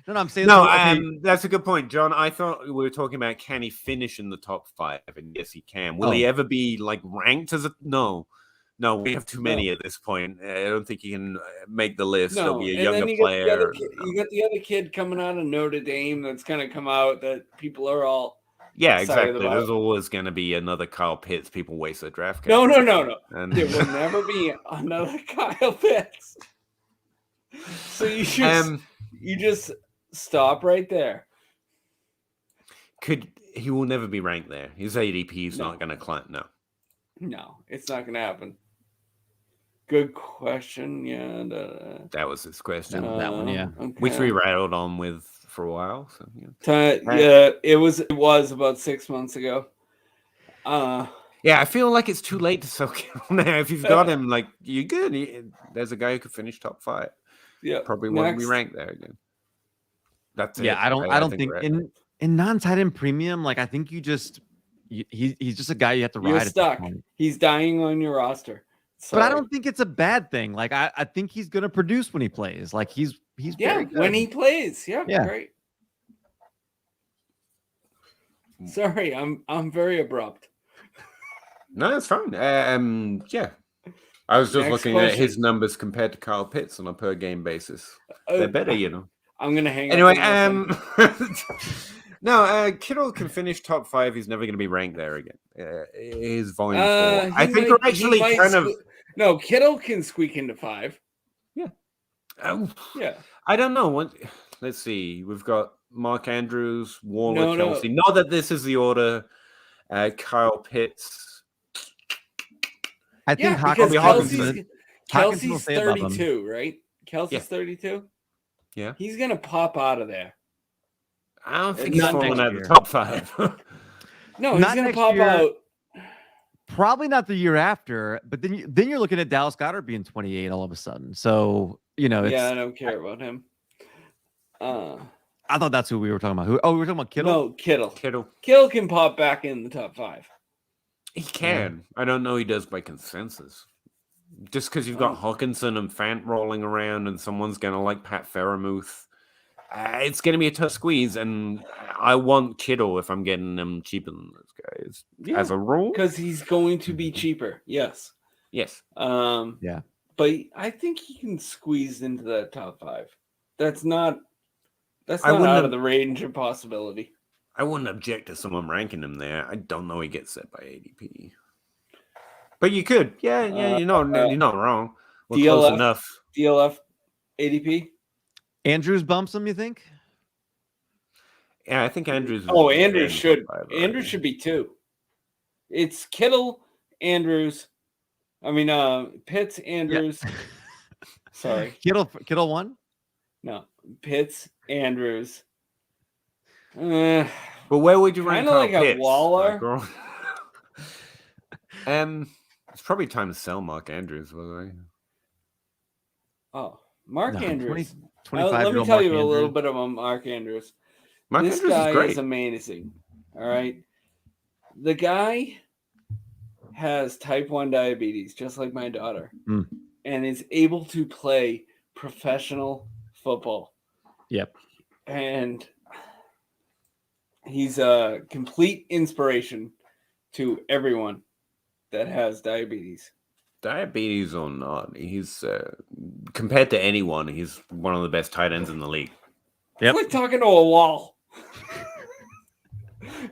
I'm saying that's a good point, John. I thought we were talking about can he finish in the top 5, and yes, he can. Will he ever be like ranked as a No, we have too many at this point. I don't think he can make the list. He'll be a younger player. You got the other kid coming out of Notre Dame that's going to come out that people are all exactly. There's always going to be another Kyle Pitts. People waste their draft. No. And there will never be another Kyle Pitts. So you should you just stop right there. He will never be ranked there. His ADP is not going to climb. No, it's not going to happen. Good question. Yeah. That was his question. That one, yeah. Okay. Which we rattled on with for a while. So, it was about 6 months ago. I feel like it's too late to soak him now. If you've got him, like, you're good. There's a guy who could finish top 5. Yeah. Probably won't be ranked there again. That's it. Yeah, I don't think in non-tight end premium, like, I think he's just a guy you have to ride. You're stuck. He's dying on your roster. But I don't think it's a bad thing. Like, I think he's going to produce when he plays. Like, he's very good. When he plays. Yeah. Great. Sorry, I'm very abrupt. No, that's fine. I was just looking at his numbers compared to Kyle Pitts on a per game basis. They're better, I'm going to hang anyway, No, Kittle can finish top 5. He's never going to be ranked there again. His volume 4. I think we're actually kind of. No, Kittle can squeak into 5. Yeah. Yeah. I don't know. Let's see. We've got Mark Andrews, Waller, Kelsey. Not that this is the order. Kyle Pitts. I think Kelsey's 32, right? Kelsey's 32. Yeah. He's going to pop out of there. I don't think he's falling out of the top 5. No, he's going to pop out. Probably not the year after, but then you're looking at Dallas Goedert being 28 all of a sudden. So, I don't care about him. I thought that's who we were talking about. We were talking about Kittle? No, Kittle. Kittle can pop back in the top 5. He can. I don't know he does by consensus. Just because you've got Hawkinson and Fant rolling around and someone's going to like Pat Freiermuth. It's going to be a tough squeeze, and I want Kittle if I'm getting them cheaper than those guys. Yeah, as a rule. Because he's going to be cheaper. Yes. Yes. Yeah. But I think he can squeeze into that top 5. That's not out of the range of possibility. I wouldn't object to someone ranking him there. I don't know he gets set by ADP. But you could. Yeah, you're not wrong. We're DLF, close enough. DLF ADP? Andrews bumps him, you think? Yeah, I think Andrews. Andrews should. Andrews should be 2. It's Kittle, Andrews. Pitts, Andrews. Yeah. Sorry. Kittle 1? No, Pitts, Andrews. But where would you rank like Pitts? A Waller? It's probably time to sell Mark Andrews, by the way. Oh, Mark Andrews. 25 let me tell you a little bit about Mark Andrews. This guy is amazing. All right. The guy has type 1 diabetes, just like my daughter, and is able to play professional football. Yep. And he's a complete inspiration to everyone that has diabetes. Diabetes or not, he's compared to anyone, he's one of the best tight ends in the league. Yep. It's like talking to a wall.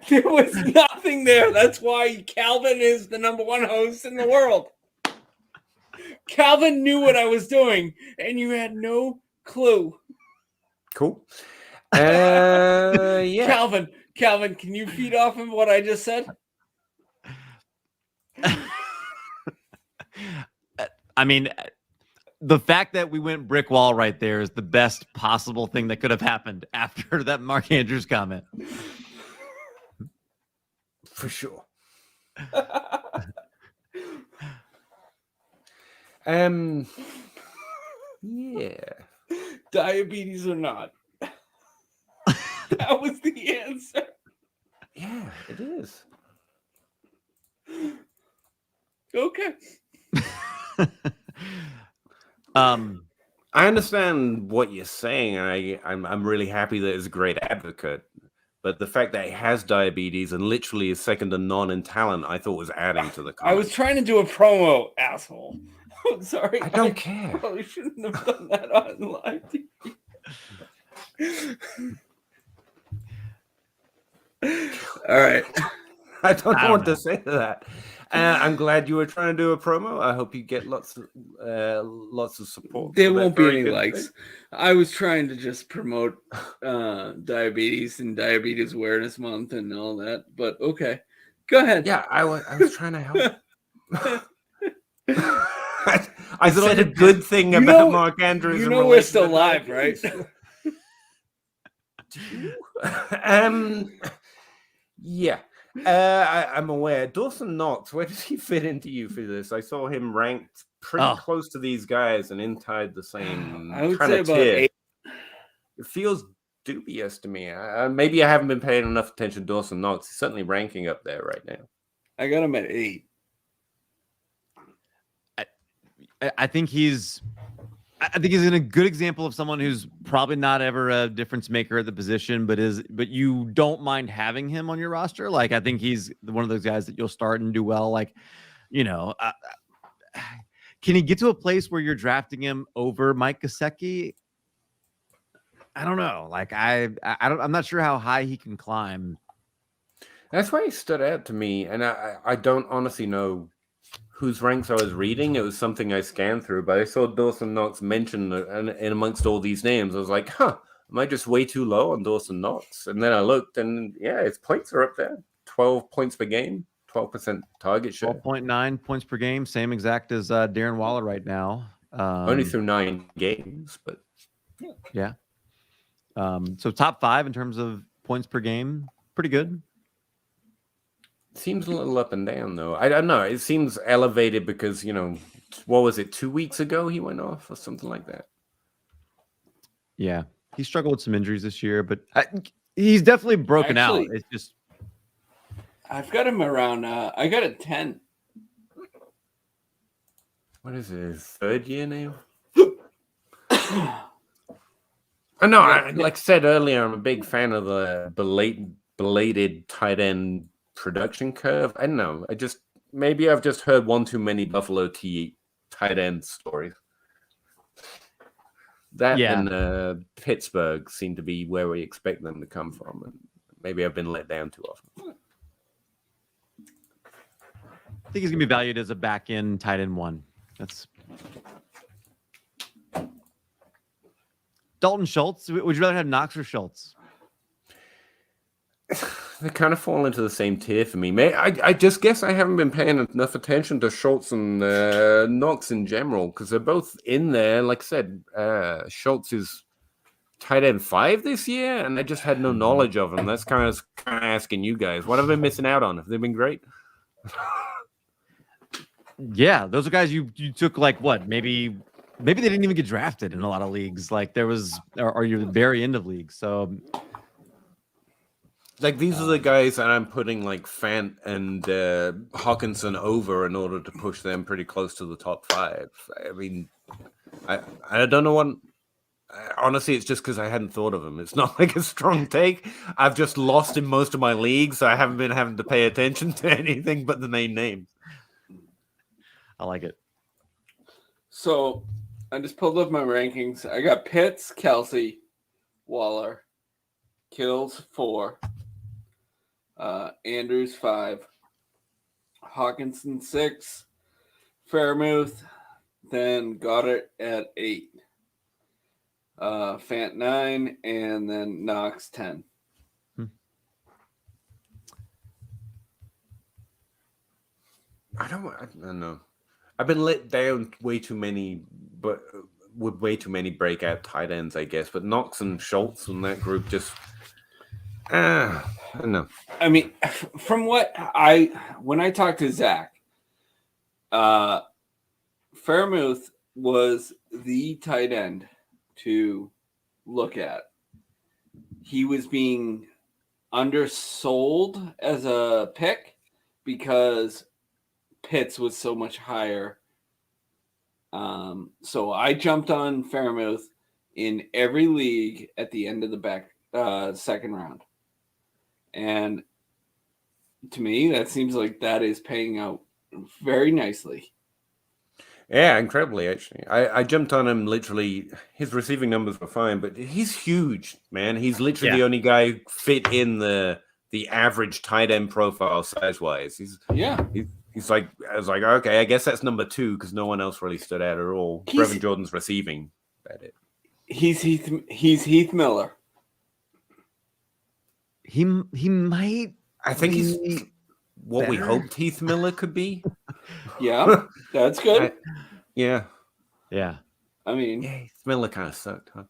There was nothing there. That's why Calvin is the number 1 host in the world. Calvin knew what I was doing, and you had no clue. Cool. Yeah. Calvin, can you feed off of what I just said? The fact that we went brick wall right there is the best possible thing that could have happened after that Mark Andrews comment. For sure. Yeah. Diabetes or not. That was the answer. Yeah, it is. Okay. I understand what you're saying, and I'm really happy that he's a great advocate. But the fact that he has diabetes and literally is second to none in talent, I thought was adding to the comment. I was trying to do a promo, asshole. I'm sorry. I don't care. Probably shouldn't have done that on live TV. All right. I don't know what to say to that. I'm glad you were trying to do a promo. I hope you get lots of support. There won't be any likes. Thing. I was trying to just promote diabetes and Diabetes Awareness Month and all that. But okay, go ahead. Yeah, I was trying to help. I said a good thing about Mark Andrews. You know we're still live, right? Yeah. I'm aware. Dawson Knox, where does he fit into you for this? I saw him ranked pretty close to these guys and inside the same I would kind say of about tier. 8. It feels dubious to me. Maybe I haven't been paying enough attention to Dawson Knox. He's certainly ranking up there right now. I got him at 8. I think he's in a good example of someone who's probably not ever a difference maker at the position, but you don't mind having him on your roster. Like, I think he's one of those guys that you'll start and do well. Like, can he get to a place where you're drafting him over Mike Gesicki? I don't know. Like I'm not sure how high he can climb. That's why he stood out to me, and I don't honestly know whose ranks I was reading. It was something I scanned through, but I saw Dawson Knox mentioned in amongst all these names. I was like, huh, am I just way too low on Dawson Knox? And then I looked, and yeah, his points are up there. 12 points per game, 12% target share. 12.9 points per game, same exact as Darren Waller right now. Only through 9 games, but yeah. So top 5 in terms of points per game, pretty good. Seems a little up and down, though. I don't know. It seems elevated because, what was it, 2 weeks ago he went off or something like that? Yeah. He struggled with some injuries this year, but he's definitely broken out. It's just... I've got him around, I got a 10. What is it, his 3rd year now? I know, like I said earlier, I'm a big fan of the belated tight end production curve. I don't know. Maybe I've just heard one too many Buffalo tight end stories. That and Pittsburgh seem to be where we expect them to come from, and maybe I've been let down too often. I think he's gonna be valued as a back end tight end 1. That's Dalton Schultz. Would you rather have Knox or Schultz? They kind of fall into the same tier for me. I just guess I haven't been paying enough attention to Schultz and Knox in general because they're both in there. Like I said, Schultz is tight end 5 this year, and I just had no knowledge of him. That's kind of asking you guys, what have I been missing out on? Have they been great? Yeah, those are guys you took like what? Maybe they didn't even get drafted in a lot of leagues. Like there was, or you're the very end of leagues. So. Like these are the guys that I'm putting like Fant and Hawkinson over in order to push them pretty close to the top 5. I mean, I don't know what. Honestly, it's just because I hadn't thought of them. It's not like a strong take. I've just lost in most of my leagues, so I haven't been having to pay attention to anything but the main names. I like it. So I just pulled up my rankings. I got Pitts, Kelsey, Waller, Kills 4. Andrews 5, Hawkinson 6, Fairmouth, then Goddard at 8, Fant 9, and then Knox 10. I don't know. I've been let down way too many, but with way too many breakout tight ends, I guess. But Knox and Schultz and that group just. I don't know. I mean, from when I talked to Zach, Fairmouth was the tight end to look at. He was being undersold as a pick because Pitts was so much higher. So I jumped on Fairmouth in every league at the end of the second round. And to me, that seems like that is paying out very nicely. Yeah, incredibly, actually. I jumped on him literally. His receiving numbers were fine, but he's huge, man. He's literally the only guy who fit in the average tight end profile size-wise. He's like, I was like, okay, I guess that's number 2 because no one else really stood out at all. Brevin Jordan's receiving. That's it. He's Heath Miller. He might. I think he's what we hoped Heath Miller could be. Yeah, that's good. Yeah. I mean, Heath Miller kind of sucked, huh?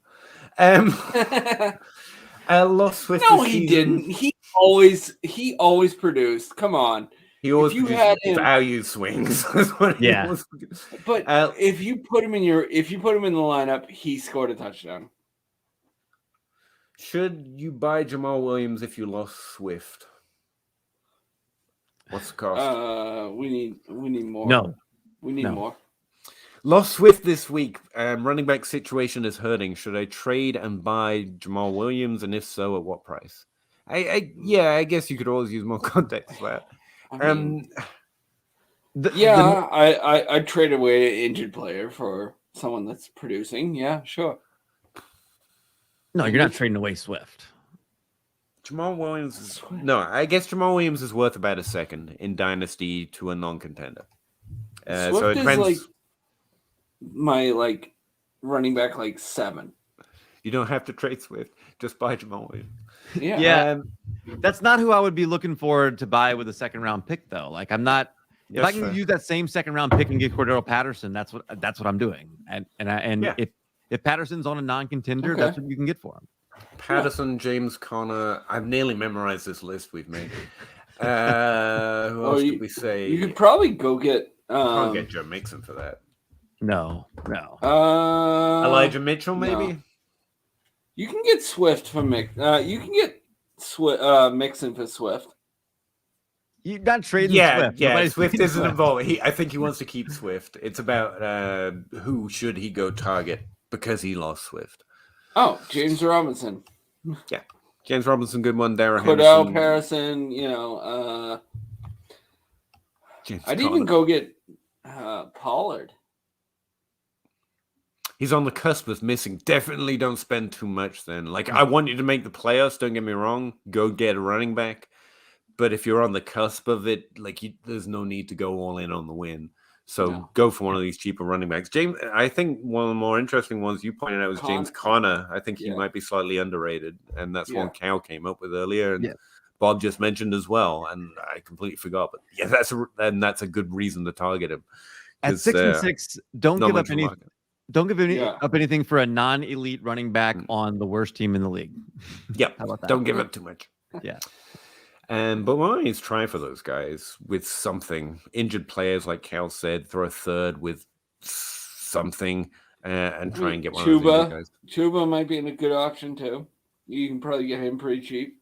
Lost Swift. No, he didn't. He always produced. Come on. He always produced value swings. But if you put him in the lineup, he scored a touchdown. Should you buy Jamal Williams if you lost Swift? What's the cost? We need more. No, we need more. Lost Swift this week. Running back situation is hurting. Should I trade and buy Jamal Williams, and if so, at what price? I guess you could always use more context for that. I'd trade away an injured player for someone that's producing. Yeah, sure. No, you're not trading away Swift. Jamal Williams I guess Jamal Williams is worth about a second in Dynasty to a non-contender. Swift so it depends. Is my running back 7. You don't have to trade Swift. Just buy Jamal Williams. Yeah. That's not who I would be looking for to buy with a second round pick, though. I'm not. If I can use that same second round pick and get Cordero Patterson, that's what I'm doing. And if Patterson's on a non-contender, that's what you can get for him. Patterson, James Conner. I've nearly memorized this list we've made. Who else could we say? You could probably go get. Can't get Joe Mixon for that. No. Elijah Mitchell, maybe. No. You can get Swift from you can get Mixon for Swift. You're not trading Swift. Yeah, Swift isn't involved. I think he wants to keep Swift. It's about who should he go target because he lost Swift. Oh, James Robinson. Yeah, James Robinson, good one. Darren Cordell Patterson. I'd even go get Pollard. He's on the cusp of missing. Definitely don't spend too much then. I want you to make the playoffs, don't get me wrong. Go get a running back. But if you're on the cusp of it, there's no need to go all in on the win. So go for one of these cheaper running backs. James, I think one of the more interesting ones you pointed out was James Conner. I think he might be slightly underrated. And that's one Cal came up with earlier. And Bob just mentioned as well. And I completely forgot. But that's a good reason to target him. At 6 and 6, don't give up anything. Don't give up anything for a non-elite running back on the worst team in the league. Yep. How about that? Don't give up too much. Yeah. But why don't you try for those guys with something? Injured players, like Cal said, throw a third with something and try and get one of those guys. Chuba might be a good option too. You can probably get him pretty cheap.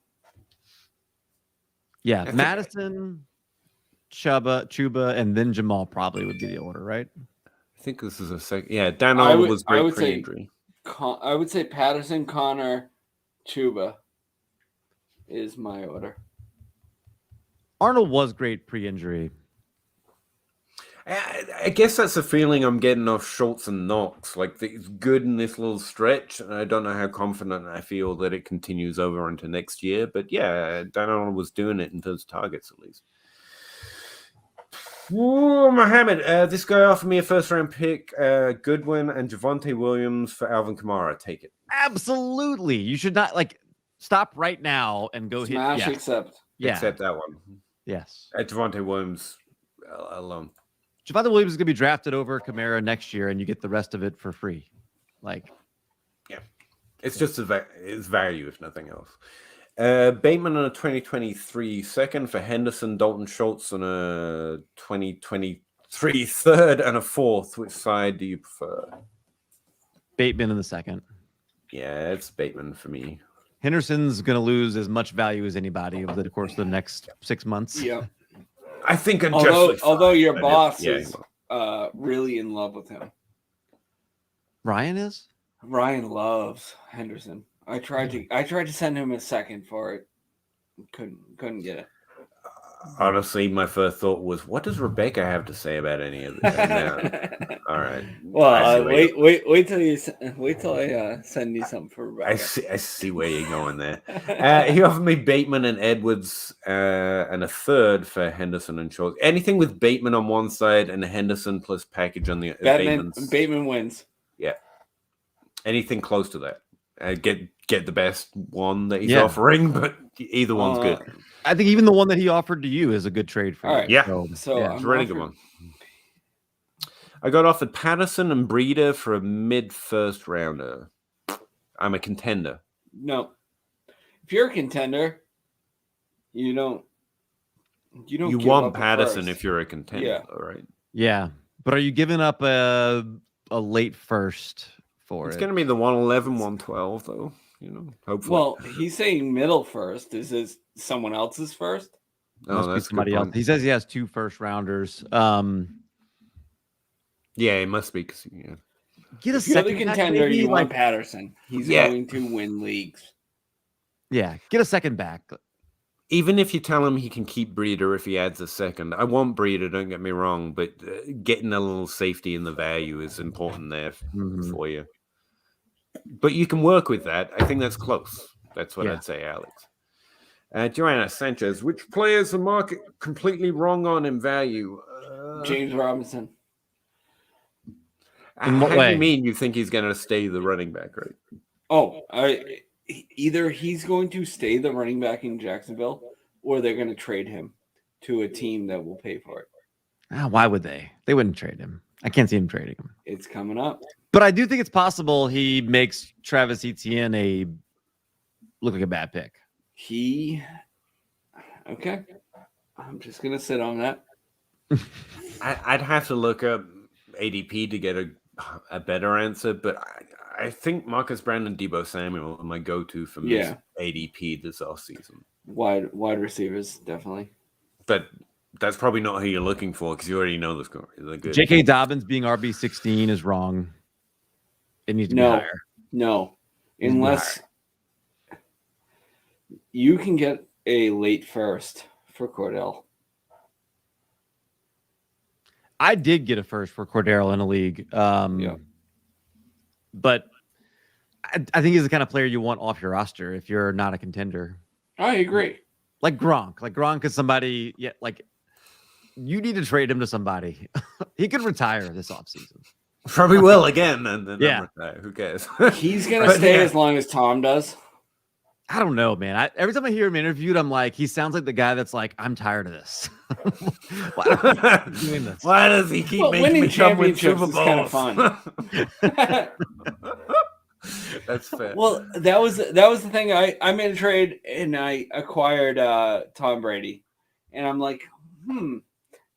Yeah. Madison, Chuba, and then Jamal probably would be the order, right? I think this is a second. Yeah, Dan Arnold was great pre-injury. I would say Patterson, Connor, Chuba is my order. Arnold was great pre-injury. I guess that's the feeling I'm getting off Schultz and Knox. It's good in this little stretch, and I don't know how confident I feel that it continues over into next year. But yeah, Dan Arnold was doing it in those targets at least. Ooh, Mohammed, this guy offered me a first-round pick, Goodwin and Javonte Williams for Alvin Kamara. Take it. Absolutely. You should not stop right now and go Smash accept. Yeah. Accept that one. Yes. At Javonte Williams alone. Javonte Williams is going to be drafted over Kamara next year, and you get the rest of it for free. Yeah. It's just it's value, if nothing else. Bateman on a 2023 second for Henderson, Dalton Schultz on a 2023 third and a fourth. Which side do you prefer? Bateman in the second. Yeah, it's Bateman for me. Henderson's going to lose as much value as anybody over the course of the next 6 months. Yeah. I think although your boss is really in love with him. Ryan is? Ryan loves Henderson. I tried to send him a second for it. Couldn't get it. Honestly, my first thought was, what does Rebecca have to say about any of this? All right. Well, wait till I send you something for Rebecca. I see where you're going there. He offered me Bateman and Edwards and a third for Henderson and Schultz. Anything with Bateman on one side and Henderson plus package on the Bateman wins. Yeah. Anything close to that. Get the best one that he's offering, but either one's good. I think even the one that he offered to you is a good trade for you. Right. Yeah. So it's a really good one. I got offered Patterson and Breeder for a mid-first rounder. I'm a contender. No. If you're a contender, you want Patterson if you're a contender, all right? Yeah. But are you giving up a late first for It's going to be the 111, 112, though. Hopefully. Well, he's saying middle first. Is this someone else's first? No, that's somebody else. He says he has 2 first rounders. Yeah, it must be. Get a second contender. You want Patterson. He's going to win leagues. Yeah, get a second back. Even if you tell him he can keep Breeder if he adds a second. I want Breeder, don't get me wrong, but getting a little safety in the value is important there for you. But you can work with that. I think that's close. That's what I'd say, Alex. Joanna Sanchez, which players the market completely wrong on in value? James Robinson. In what How way? do you mean you think he's going to stay the running back, right? Oh, either he's going to stay the running back in Jacksonville, or they're going to trade him to a team that will pay for it. Why would they? They wouldn't trade him. I can't see him trading him. It's coming up. But I do think it's possible he makes Travis Etienne look like a bad pick. Okay. I'm just going to sit on that. I'd have to look up ADP to get a better answer, but I think Marcus Brown and Deebo Samuel are my go-to for this ADP this offseason. Wide receivers, definitely. But that's probably not who you're looking for because you already know the score. Good. J.K. Dobbins being RB16 is wrong. It needs to be higher. No, unless you can get a late first for Cordell. I did get a first for Cordell in a league. But I think he's the kind of player you want off your roster if you're not a contender. I agree. Like Gronk. Like Gronk is somebody, you need to trade him to somebody. He could retire this offseason. Probably will again. And then retire. Who cares? He's going to stay as long as Tom does. I don't know, man. Every time I hear him interviewed, I'm like, he sounds like the guy that's like, I'm tired of this. Why am doing this? Why does he keep making me come with Super Bowls? Kind of fun. That's fair. Well, that was the thing. I made a trade and I acquired Tom Brady, and I'm like,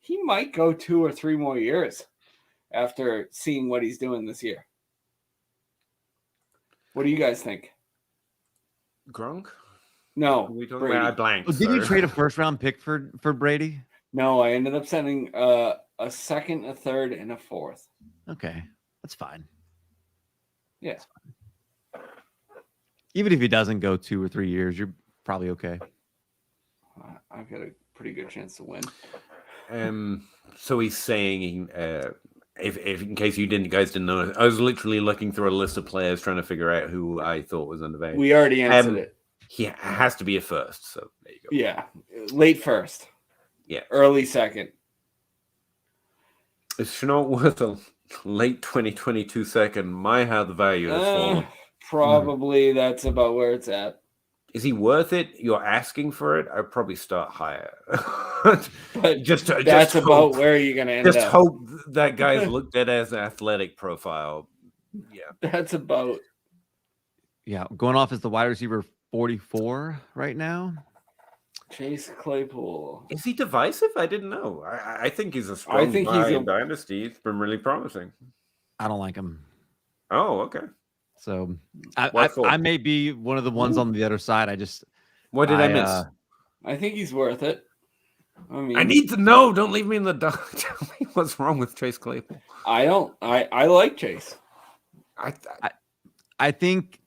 he might go 2 or 3 more years after seeing what he's doing this year. What do you guys think? Gronk? No, we talking about? I blanked. Did you trade a first-round pick for Brady? No, I ended up sending a second, a third, and a fourth. Okay, that's fine. Yeah. Fine. Even if he doesn't go 2 or 3 years, you're probably okay. I've got a pretty good chance to win. So he's saying, if in case you guys didn't know, I was literally looking through a list of players trying to figure out who I thought was undervalued. We already answered it. He has to be a first, so there you go. Yeah, late first. Yeah, early second. Is Chenault worth a late 2022 second? My, how the value has fallen. Probably that's about where it's at. Is he worth it? You're asking for it. I'd probably start higher. But that's about where you're going to end up. Just hope that guy's looked at as an athletic profile. Yeah. That's about. Yeah. Going off as the wide receiver 44 right now. Chase Claypool. Is he divisive? I didn't know. I think he's a strong guy in Dynasty. It's been really promising. I don't like him. Oh, okay. So I may be one of the ones on the other side. What did I miss? I think he's worth it. I need to know. Don't leave me in the dark. Tell me what's wrong with Chase Claypool. I don't. I like Chase. I think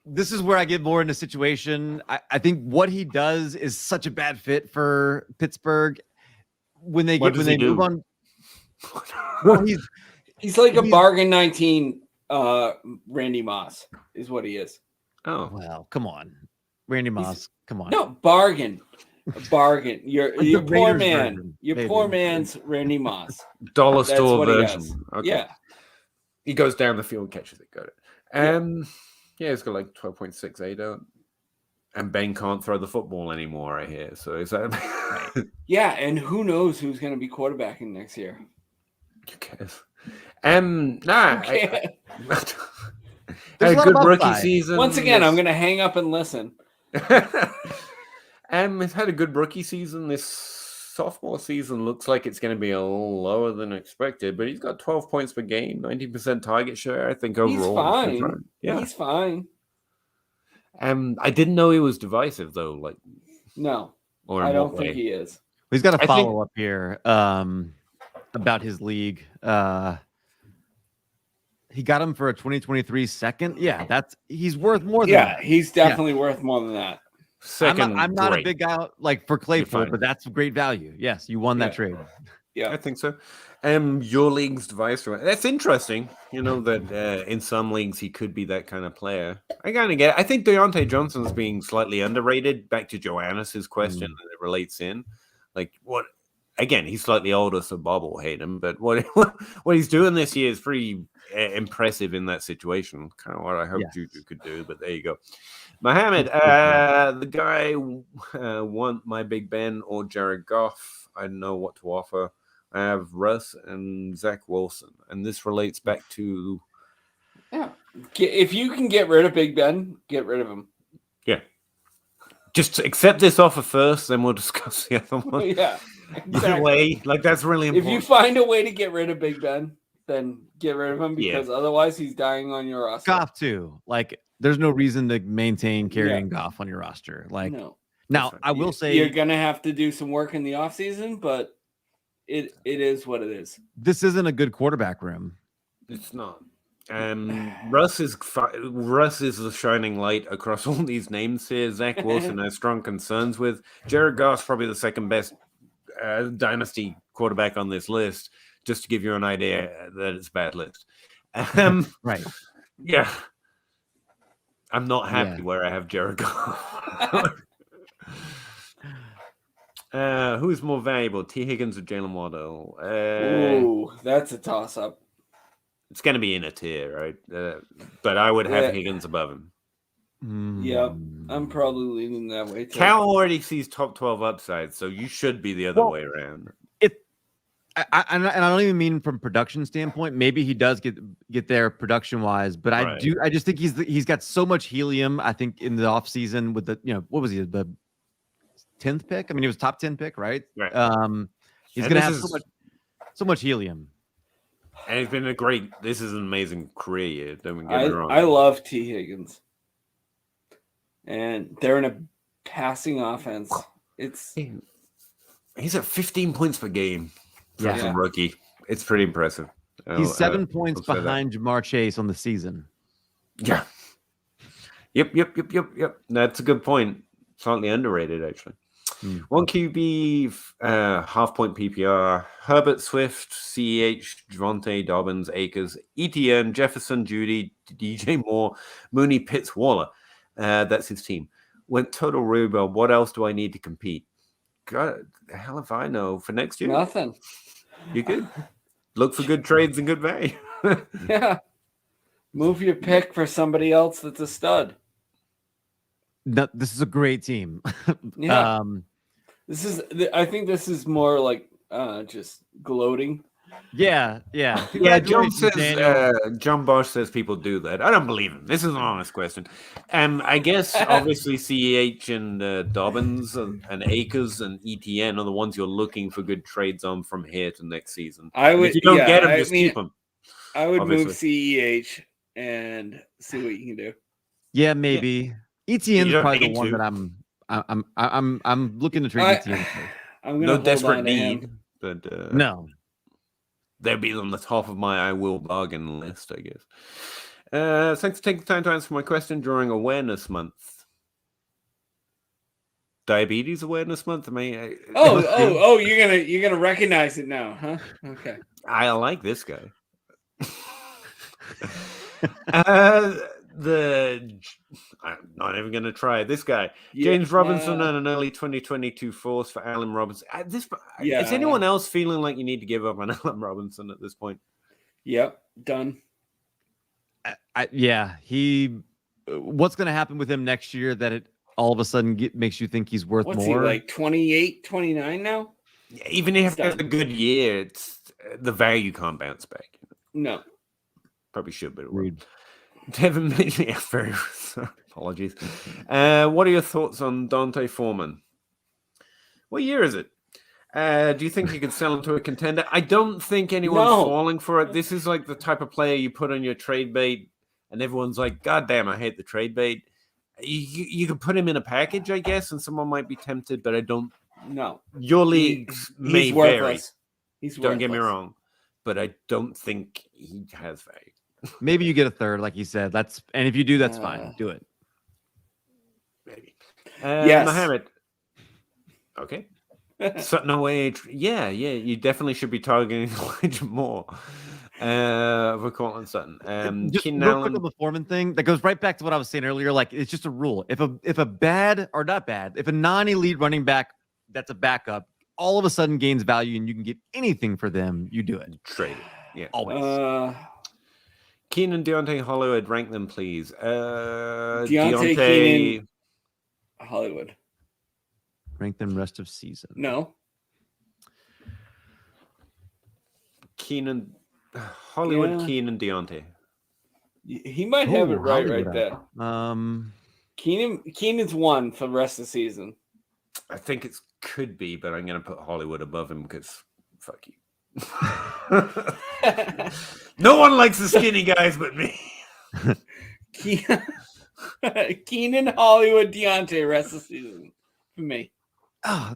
this is where I get more into situation. I think what he does is such a bad fit for Pittsburgh when they move on. Well, he's like a bargain 19 Randy Moss is what he is. Oh, well, come on. Randy Moss, come on. No, bargain. A bargain. You're poor man. Version, your maybe. Poor man's Randy Moss. Dollar store version. Okay. Yeah. He goes down the field, catches it. Got it. Yeah, he's got like 12.68 out. And Ben can't throw the football anymore, I hear. So is that Yeah, and who knows who's going to be quarterbacking next year? Who cares? Nah. There's a good rookie season. Once again, I'm going to hang up and listen. He's had a good rookie season. This sophomore season looks like it's going to be a little lower than expected, but he's got 12 points per game, 90% target share. I think overall, he's fine. Yeah, he's fine. I didn't know he was divisive though. Like, no, I don't think he is. He's got a follow up here about his league. He got him for a 2023 second. Yeah, he's worth more than that. Yeah, he's definitely worth more than that. I'm not a big guy like for Claypool, but that's great value. Yes, you won that trade. Yeah, I think so. Your league's vice. That's interesting. That in some leagues he could be that kind of player. I kind of get it. I think Deontay Johnson's being slightly underrated. Back to Joannis's question, and it relates in. Like what? Again, he's slightly older, so Bob will hate him. But what he's doing this year is pretty impressive in that situation. Kind of what I hope Juju could do. But there you go. Mohammed, the guy want my Big Ben or Jared Goff. I don't know what to offer. I have Russ and Zach Wilson, and this relates back to if you can get rid of Big Ben, get rid of him. Yeah, just accept this offer first, then we'll discuss the other one. Yeah, exactly. Either way, like that's really important. If you find a way to get rid of Big Ben, then get rid of him because otherwise he's dying on your roster. Goff too. Like, there's no reason to maintain carrying Goff on your roster. Like, no. Now I will say you're gonna have to do some work in the offseason, but it is what it is. This isn't a good quarterback room. It's not. Russ is the shining light across all these names here. Zach Wilson has strong concerns with. Jared Goff's probably the second best dynasty quarterback on this list. Just to give you an idea that it's a bad list. Right. Yeah. I'm not happy where I have Jared Goff. Who's more valuable, T. Higgins or Jalen Waddle? Ooh, that's a toss-up. It's going to be in a tier, right? But I would have Higgins above him. Yeah, I'm probably leaning that way too. Cal already sees top 12 upside, so you should be the other way around. I don't even mean from production standpoint. Maybe he does get there production wise, but I just think he's got so much helium. I think in the offseason with the what was he, the 10th pick? I mean, he was top 10 pick, right? Right. He's gonna have so much helium. And he's been this is an amazing career year. Don't get me wrong. I love T. Higgins. And they're in a passing offense. He's at 15 points per game for a rookie. It's pretty impressive. He's 7 points behind Jamar Chase on the season. Yeah. Yep. That's a good point. Slightly underrated, actually. 1 QB, half point PPR, Herbert, Swift, CEH, Javonte, Dobbins, Akers, ETN, Jefferson, Judy, DJ Moore, Mooney, Pitts, Waller. That's his team. Went total rebuild. What else do I need to compete? God, the hell if I know for next year. Nothing. You good? Look for good trades and good value. Yeah. Move your pick for somebody else that's a stud. No, this is a great team. Yeah. I think this is more like just gloating. Yeah. John Bosch says people do that. I don't believe him. This is an honest question. I guess obviously CEH and Dobbins and Akers and ETN are the ones you're looking for good trades on from here to next season. If you don't get them, just keep them. I would move CEH and see what you can do. Yeah, maybe. ETN is probably the one that I'm looking to trade ETN. I'm no desperate need, but no. They'll be on the top of my I will bargain list, I guess. Thanks for taking the time to answer my question during Awareness Month. Diabetes Awareness Month? You're gonna recognize it now, huh? Okay. I like this guy. I'm not even going to try this guy. James Robinson and an early 2022 force for Allen Robinson. Is anyone else feeling like you need to give up on Allen Robinson at this point? Yep, done. What's going to happen with him next year that it all of a sudden makes you think he's worth more? He like 28, 29 now? Even if he has a good year, it's the value can't bounce back. No. Probably should, but it won't. Devin, very apologies. What are your thoughts on Dante Foreman? What year is it? Do you think you can sell him to a contender? I don't think anyone's falling for it. This is like the type of player you put on your trade bait, and everyone's like, God damn, I hate the trade bait. You could put him in a package, I guess, and someone might be tempted, but I don't. No. Your leagues may vary. Don't get me wrong, but I don't think he has value. Maybe you get a third, like you said. And if you do, that's fine. Do it. Maybe. Yes. Mohammed. Okay. Sutton away. Yeah. You definitely should be targeting Elijah Moore for Courtland Sutton. Just real quick on the Foreman thing, that goes right back to what I was saying earlier. Like, it's just a rule. If a non-elite running back that's a backup all of a sudden gains value and you can get anything for them, you do it. Trade it. Yeah. Always. Keenan, Deontay, Hollywood, rank them, please. Deontay, Keenan, Hollywood. Rank them rest of season. No. Keenan, Hollywood, Keenan, Deontay. He might have it right there. Keenan's 1 for the rest of the season. I think it could be, but I'm going to put Hollywood above him because fuck you. No one likes the skinny guys but me. Keenan, Hollywood, Deontay, rest of the season for me. Oh,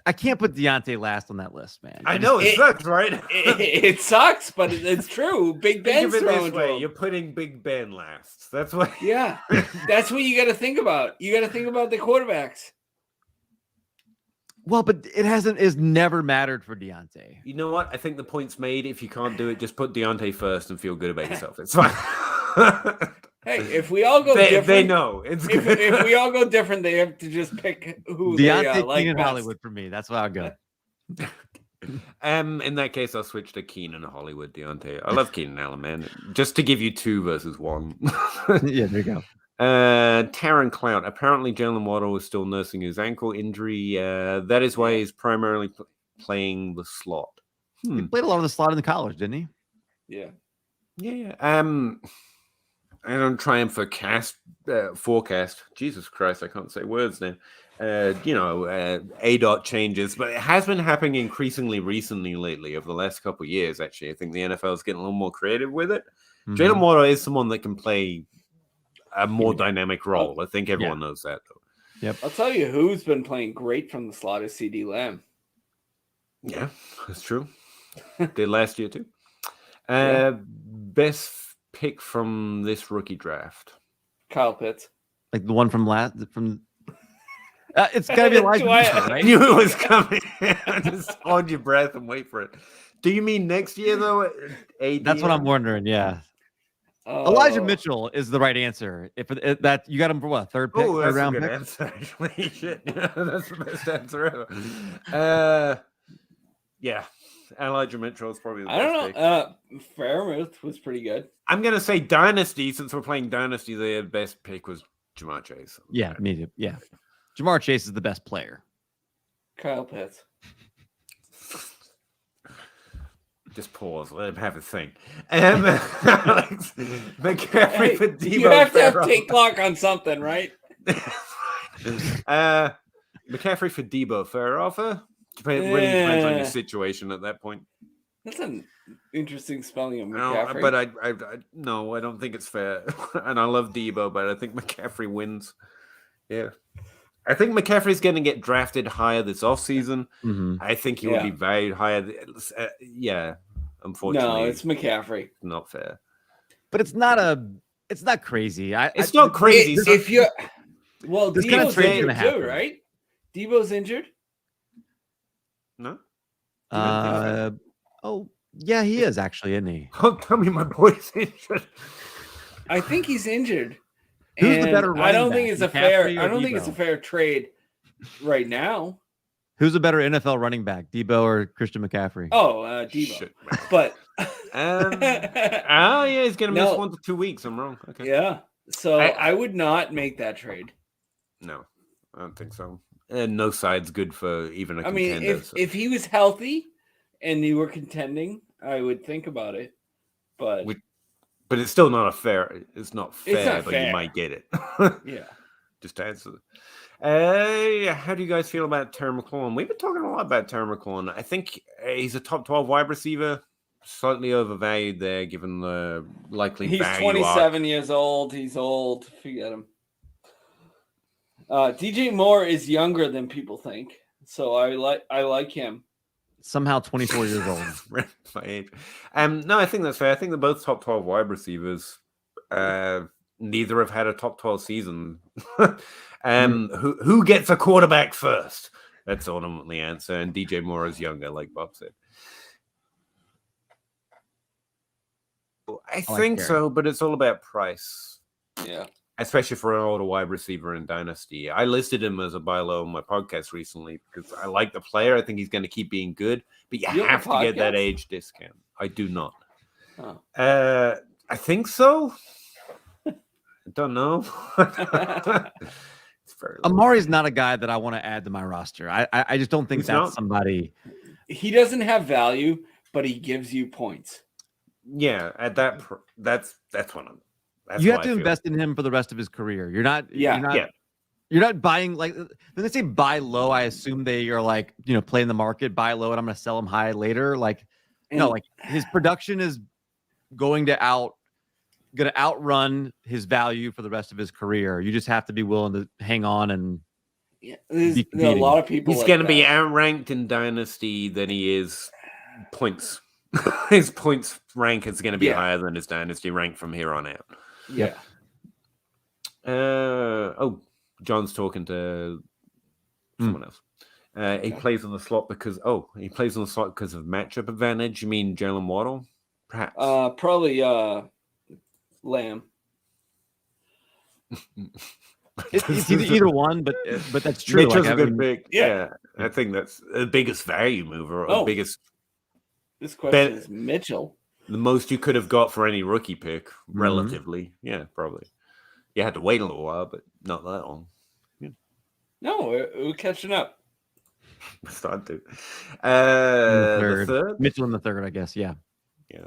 I can't put Deontay last on that list, man. I know it sucks, right? It sucks, but it's true. Big Ben's throwing to him. You're putting Big Ben last. That's what. Yeah, that's what you got to think about. You got to think about the quarterbacks. Well, but is never mattered for Deontay. You know what? I think the point's made. If you can't do it, just put Deontay first and feel good about yourself. It's fine. Hey, if we all go different, they know it's good. If we all go different, they have to just pick who Deontay, they like. Keenan, Hollywood for me. That's where I'll go. In that case, I'll switch to Keenan, Hollywood, Deontay. I love Keenan Allen, man. Just to give you 2 versus 1. Yeah, there you go. Taron Clout. Apparently, Jalen Waddle is still nursing his ankle injury. That is why he's primarily playing the slot. He played a lot of the slot in the college, didn't he? Yeah. I don't try and forecast. Jesus Christ, I can't say words now. A-dot changes, but it has been happening increasingly recently lately over the last couple of years, actually. I think the NFL is getting a little more creative with it. Mm-hmm. Jalen Waddle is someone that can play a more dynamic role. I think everyone knows that, though. Yep. I'll tell you who's been playing great from the slot is CD Lamb. Yeah, that's true. Did last year, too. Best pick from this rookie draft? Kyle Pitts. Like the one from it's got to be Elijah Mitchell, right? I knew it was coming. Just hold your breath and wait for it. Do you mean next year, though? That's what I'm wondering, yeah. Elijah Mitchell is the right answer. If that you got him for what, third pick? Oh, that's round a good pick? answer, actually. Shit. Yeah, that's the best answer ever. Yeah. Elijah Mitchell is probably the best pick. Fairmouth was pretty good. I'm going to say Dynasty, since we're playing Dynasty, their best pick was Jamar Chase. Yeah, me too. Yeah. Jamar Chase is the best player. Kyle Pitts. Just pause. Let him have a thing. McCaffrey for Debo. You have to have take clock on something, right? McCaffrey for Debo. Fair offer? Really depends on your situation at that point. That's an interesting spelling of McCaffrey. No, but I don't think it's fair. And I love Debo, but I think McCaffrey wins. Yeah. I think McCaffrey's going to get drafted higher this offseason. Mm-hmm. I think he will be valued higher. Unfortunately. No, it's McCaffrey. Not fair. But it's not crazy. It's not crazy. Debo's injured too, right? Debo's injured? No. Yeah, he is actually, isn't he? Don't tell me my boy's injured. I think he's injured. Who's the better running I don't back, think it's a fair trade right now. Who's a better NFL running back, Debo or Christian McCaffrey? Oh, Debo. Shit, but he's gonna miss 1 to 2 weeks. I'm wrong. Okay. Yeah. So I would not make that trade. No, I don't think so. And no side's good for even a contender. I mean, if he was healthy and you were contending, I would think about it. But it's still not fair. It's not fair, but you might get it. Yeah. Just to answer. How do you guys feel about Terry McLaurin? We've been talking a lot about Terry McLaurin. I think he's a top 12 wide receiver. Slightly overvalued there, given the likely value. He's 27 years old. He's old. Forget him. DJ Moore is younger than people think, so I like him. Somehow 24 years old. My age. No, I think that's fair. I think they're both top 12 wide receivers. Neither have had a top 12 season. Who gets a quarterback first? That's ultimately the answer. And DJ Moore is younger, like Bob said. I think so, but it's all about price. Yeah. Especially for an older wide receiver in Dynasty. I listed him as a buy low on my podcast recently because I like the player. I think he's going to keep being good, but you have to get that age discount. I do not. Oh. I think so. I don't know. Amari's not a guy that I want to add to my roster. I just don't think that's somebody. He doesn't have value, but he gives you points. Yeah, at that's what I'm. You have to invest in him for the rest of his career. You're not buying like when they say buy low. I assume they are like playing the market, buy low, and I'm going to sell him high later. Like like his production is going to outrun his value for the rest of his career. You just have to be willing to hang on and. Yeah, there's a lot of people. He's going to be outranked in Dynasty than he is points. His points rank is going to be higher than his Dynasty rank from here on out. Yeah. John's talking to someone else. He plays on the slot because of matchup advantage. You mean Jalen Waddle? Perhaps. Probably Lamb. It's either one, but that's true. Mitchell's a good pick. Yeah, I think that's the biggest value mover or biggest. This question is Mitchell. The most you could have got for any rookie pick, relatively. Yeah, probably. You had to wait a little while, but not that long. Yeah. No, we're catching up. We're starting to. The third? Mitchell in the third, I guess. Yeah. Yeah.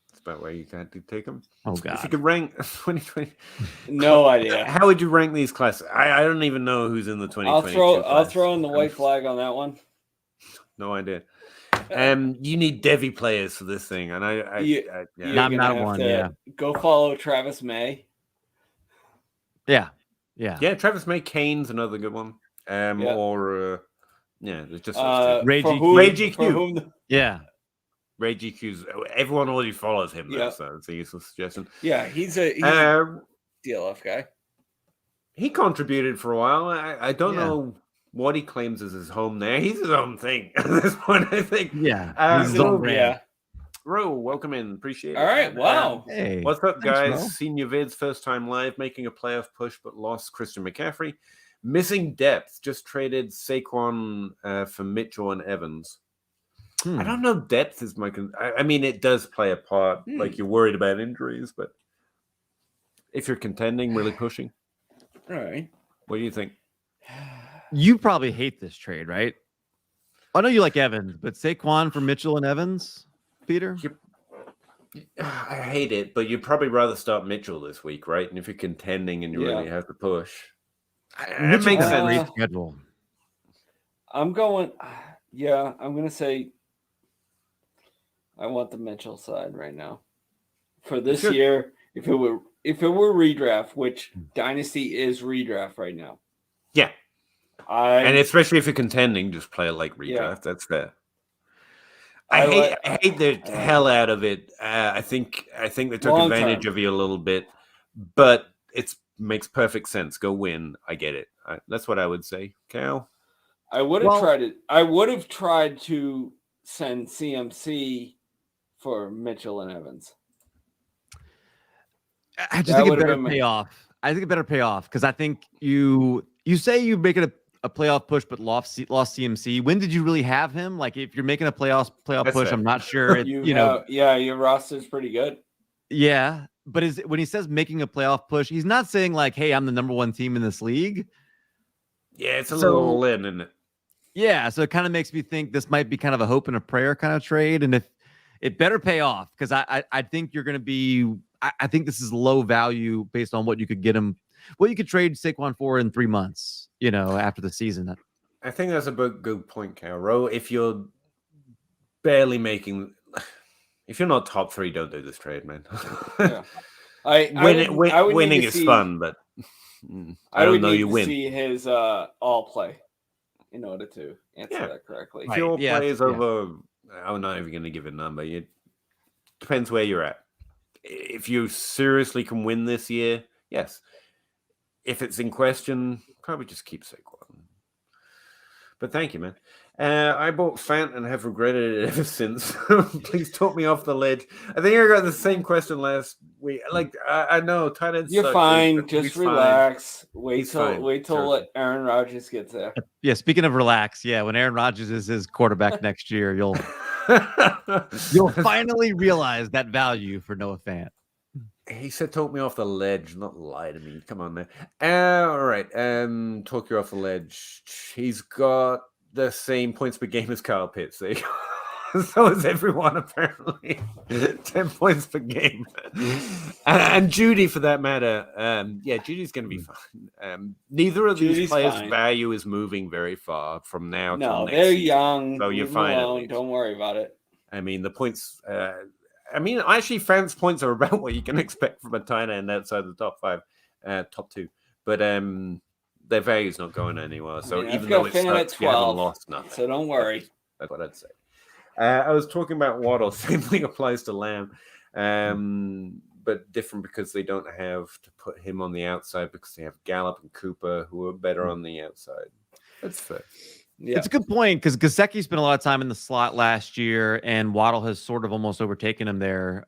That's about where you had to take them. Oh, God. If you could rank 2020. No idea. How would you rank these classes? I don't even know who's in the 2020. I'll throw in the white flag on that one. No idea. You need Devy players for this thing, and I'm not one. Yeah, go follow Travis May. Yeah. Travis May, Kane's another good one. Or there's just Ray GQ. Ray GQ's. Everyone already follows him, though, so it's a useful suggestion. Yeah, he's a DLF guy. He contributed for a while. I don't know what he claims is his home there. He's his own thing at this point, I think. Yeah. Ro, welcome in. Appreciate it. All right. Wow. Hey. What's up, guys? Senior Vids, first time live, making a playoff push, but lost Christian McCaffrey. Missing depth. Just traded Saquon for Mitchell and Evans. I don't know. Depth is my. I mean, it does play a part. Like you're worried about injuries, but if you're contending, really pushing. All right. What do you think? You probably hate this trade, right? I know you like Evans, but Saquon for Mitchell and Evans, Peter? I hate it, but you'd probably rather start Mitchell this week, right? And if you're contending and you really have to push, it makes sense. Schedule. I'm going to say I want the Mitchell side right now. For this year, if it were redraft, which Dynasty is redraft right now. Yeah. And especially if you're contending, just play it like redraft. Yeah. That's fair. I hate the hell out of it. I think they took advantage of you a little bit, but it makes perfect sense. Go win. I get it. That's what I would say. Cal? I would have tried it. I would have tried to send CMC for Mitchell and Evans. I just think it better pay off. I think it better pay off because I think you say you make it a playoff push, but lost CMC. When did you really have him? Like, if you're making a playoff push, I'm not sure. Your roster's pretty good. Yeah, but when he says making a playoff push, he's not saying like, "Hey, I'm the number one team in this league." Yeah, it's a little in, isn't it? Yeah, so it kind of makes me think this might be kind of a hope and a prayer kind of trade, and if it better pay off because I think you're going to be. I think this is low value based on what you could get him. What you could trade Saquon for in 3 months, after the season. I think that's a good point, Carol. If you're barely if you're not top 3, don't do this trade, man. Yeah. Winning is fun, but I don't know you win. See his all play in order to answer that correctly. If your play is over, I'm not even going to give a number. It depends where you're at. If you seriously can win this year, yes. If it's in question, probably just keep Saquon. But thank you, man. I bought Fant and have regretted it ever since. Please talk me off the ledge. I think I got the same question last week. Like, I know tight ends. You're fine. Just relax. Fine. Wait till Aaron Rodgers gets there. Yeah. Speaking of relax, when Aaron Rodgers is his quarterback next year, you'll finally realize that value for Noah Fant. He said, "Talk me off the ledge, not lie to me." Come on, man. All right. Talk you off the ledge. He's got the same points per game as Kyle Pitts. So is everyone apparently. 10 points per game, and Judy for that matter. Judy's going to be fine. Neither of these players' value is moving very far from now. No, till they're next young. So you're fine. Don't worry about it. I mean, the points. Actually, Fant's points are about what you can expect from a tight end outside the top 5, top 2. But their value's not going anywhere. So even though it sucks, you haven't lost nothing. So don't worry. That's what I'd say. I was talking about Waddle. Same thing applies to Lamb, but different because they don't have to put him on the outside because they have Gallup and Cooper who are better on the outside. That's fair. Yeah. It's a good point because Gesicki spent a lot of time in the slot last year, and Waddle has sort of almost overtaken him there.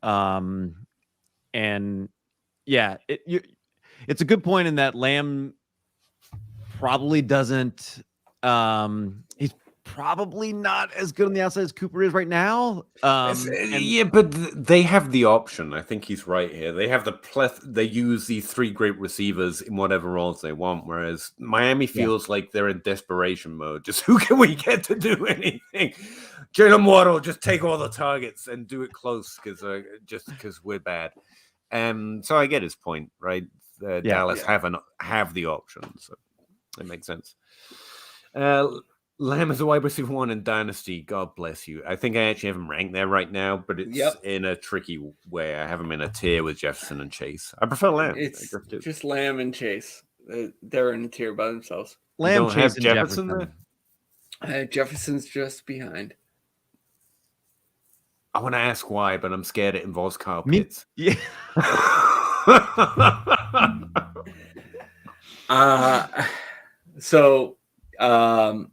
It's a good point in that Lamb probably doesn't. He's probably not as good on the outside as Cooper is right now. But they have the option. I think he's right here. They have they use these 3 great receivers in whatever roles they want, whereas Miami feels like they're in desperation mode. Just who can we get to do anything? Jalen Waddle, just take all the targets and do it close because we're bad. So I get his point, right? Dallas have the option, so that makes sense. Lamb is a wide receiver 1 in Dynasty. God bless you. I think I actually have him ranked there right now, but it's in a tricky way. I have him in a tier with Jefferson and Chase. I prefer Lamb. It's just Lamb and Chase. They're in a tier by themselves. Lamb, Chase, have Jefferson there? Jefferson's just behind. I want to ask why, but I'm scared it involves Kyle Pitts. Yeah.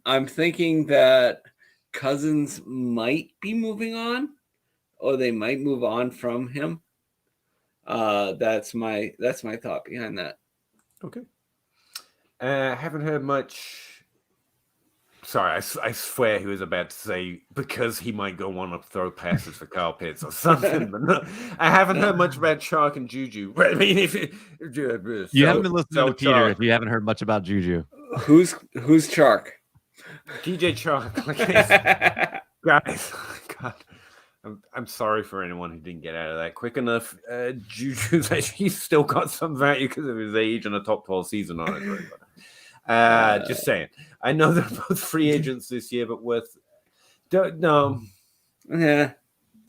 I'm thinking that Cousins might be moving on, or they might move on from him. That's my thought behind that. Okay. Haven't heard much. Sorry, I swear he was about to say because he might go want to throw passes for Kyle Pitts or something. But no, I haven't heard much about Chark and Juju. I mean, you haven't been listening to Peter if you haven't heard much about Juju. Who's Chark? DJ Chark. Guys, God, I'm sorry for anyone who didn't get out of that quick enough. Juju's actually still got some value because of his age and a top 12 season on it. Just saying. I know they're both free agents this year, but no. Yeah.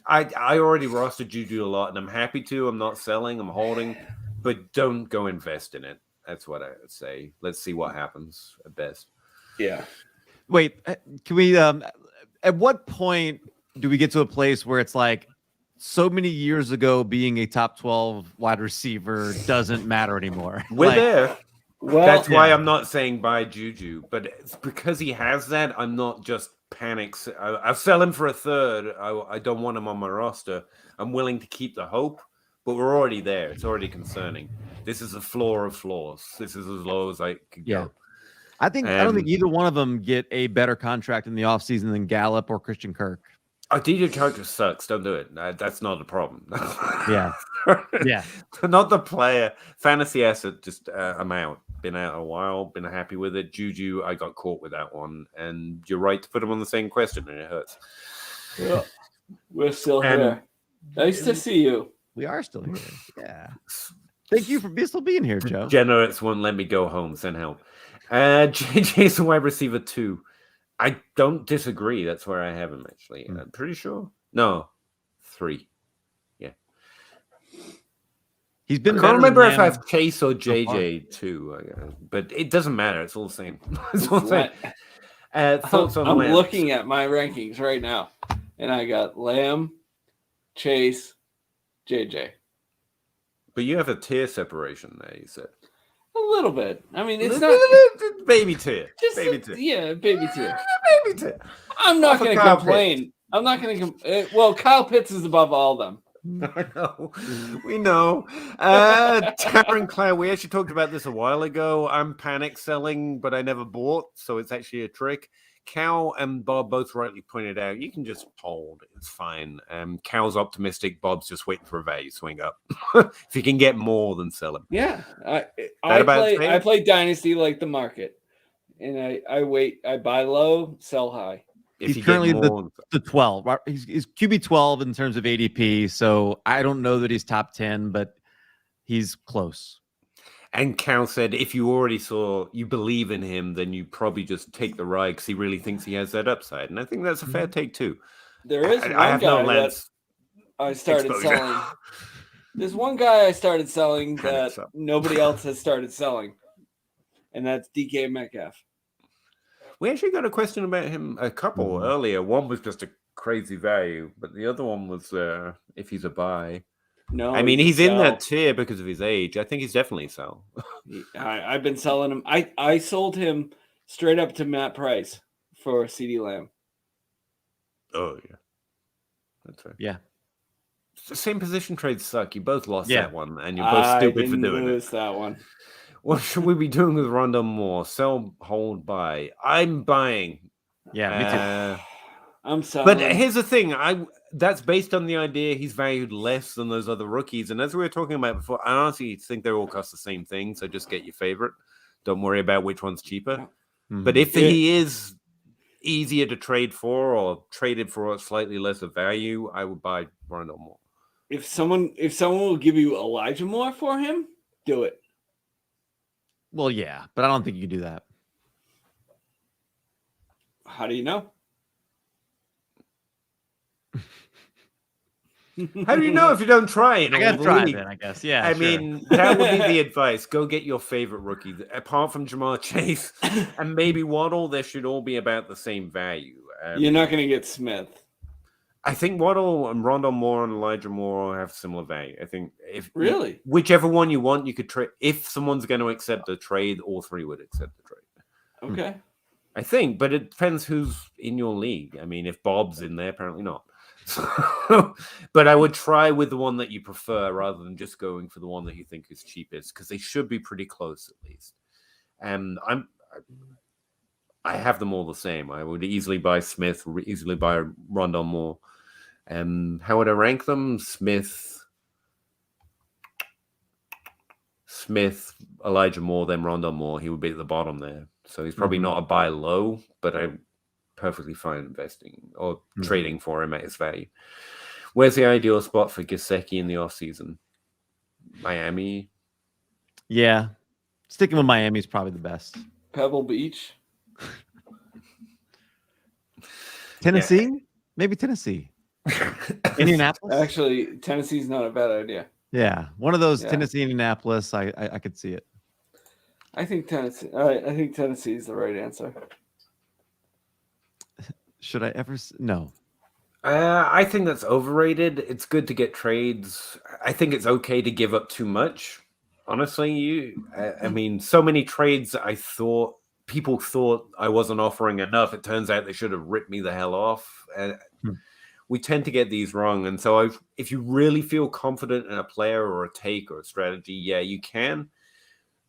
I already rostered Juju a lot, and I'm happy to. I'm not selling. I'm holding, but don't go invest in it. That's what I would say. Let's see what happens at best. Yeah. Wait, can we? At what point do we get to a place where it's like so many years ago, being a top 12 wide receiver doesn't matter anymore? We're there. Well, that's why I'm not saying buy Juju, but it's because he has that. I'm not just panics. I'll sell him for a third. I don't want him on my roster. I'm willing to keep the hope, but we're already there. It's already concerning. This is the floor of floors. This is as low as I could go. I don't think either one of them get a better contract in the offseason than Gallup or Christian Kirk. DJ Chark just sucks. Don't do it. That's not a problem. Yeah. Not the player. Fantasy asset, just I'm out. Been out a while. Been happy with it. Juju, I got caught with that one. And you're right to put him on the same question, and it hurts. Yeah. We're still here. Nice to see you. We are still here. Yeah. Thank you for still being here, Joe. Degenerates won't let me go home. Send help. JJ's a wide receiver 2. I don't disagree. That's where I have him, actually. I'm pretty sure. No, 3. Yeah. He's been. I can't remember if I have Chase or JJ too, but it doesn't matter. It's all the same. It's all the same. Thoughts on I'm Lamb? looking at my rankings right now, and I got Lamb, Chase, JJ. But you have a tier separation there, you said. A little bit. I mean, it's not baby tier. Baby tier. Yeah, baby tier. Baby tier. I'm not going to complain. I'm not going to. Well, Kyle Pitts is above all of them. I know. We know. Taryn Claire, we actually talked about this a while ago. I'm panic selling, but I never bought, so it's actually a trick. Cal and Bob both rightly pointed out, you can just hold. It's fine. Cal's optimistic. Bob's just waiting for a value swing up. If you can get more, than sell him. Yeah. I play Dynasty like the market. And I wait. I buy low, sell high. He's currently the 12. He's QB 12 in terms of ADP, so I don't know that he's top 10, but he's close. And Cal said, if you already saw, you believe in him, then you probably just take the ride because he really thinks he has that upside. And I think that's a fair take too. There is one guy that I started selling. There's one guy I started selling that nobody else has started selling, and that's DK Metcalf. We actually got a question about him, a couple earlier. One was just a crazy value, but the other one was if he's a buy. No, I mean, he's in that tier because of his age. I think he's definitely sell. I've been selling him. I sold him straight up to Matt Price for CeeDee Lamb. Oh, yeah. That's right. Yeah. The same position trades suck. You both lost that one, and you're both stupid for doing it. That one. What should we be doing with Rondon Moore? Sell, hold, buy. I'm buying. Yeah, me too. I'm selling. But here's the thing. That's based on the idea he's valued less than those other rookies. And as we were talking about before, I honestly think they all cost the same thing. So just get your favorite. Don't worry about which one's cheaper. Mm-hmm. But if he is easier to trade for or traded for a slightly lesser value, I would buy Rondon Moore. If someone will give you Elijah Moore for him, do it. Well, yeah, but I don't think you can do that. How do you know? How do you know if you don't try it? I gotta try it then, I guess. Yeah. I mean, that would be the advice. Go get your favorite rookie. Apart from Jamar Chase and maybe Waddle, they should all be about the same value. You're not going to get Smith. I think Waddle and Rondon Moore and Elijah Moore have similar value. I think whichever one you want, you could trade. If someone's going to accept a trade, all three would accept the trade. Okay. I think, but it depends who's in your league. I mean, if Bob's in there, apparently not. But I would try with the one that you prefer rather than just going for the one that you think is cheapest, because they should be pretty close at least. And I have them all the same. I would easily buy Smith, easily buy Rondon Moore. How would I rank them? Smith, Elijah Moore, then Rondon Moore. He would be at the bottom there. So he's probably not a buy low, but I'm perfectly fine investing or trading for him at his value. Where's the ideal spot for Gesicki in the offseason? Miami? Yeah. Sticking with Miami is probably the best. Pebble Beach? Tennessee? Yeah. Maybe Tennessee. Indianapolis? Actually, Tennessee's not a bad idea. Yeah. One of those Tennessee, Indianapolis, I could see it. I think Tennessee. I think Tennessee is the right answer. Should I ever? No. I think that's overrated. It's good to get trades. I think it's okay to give up too much. Honestly, I mean, so many trades. People thought I wasn't offering enough. It turns out they should have ripped me the hell off. We tend to get these wrong, and so if you really feel confident in a player or a take or a strategy, yeah, you can.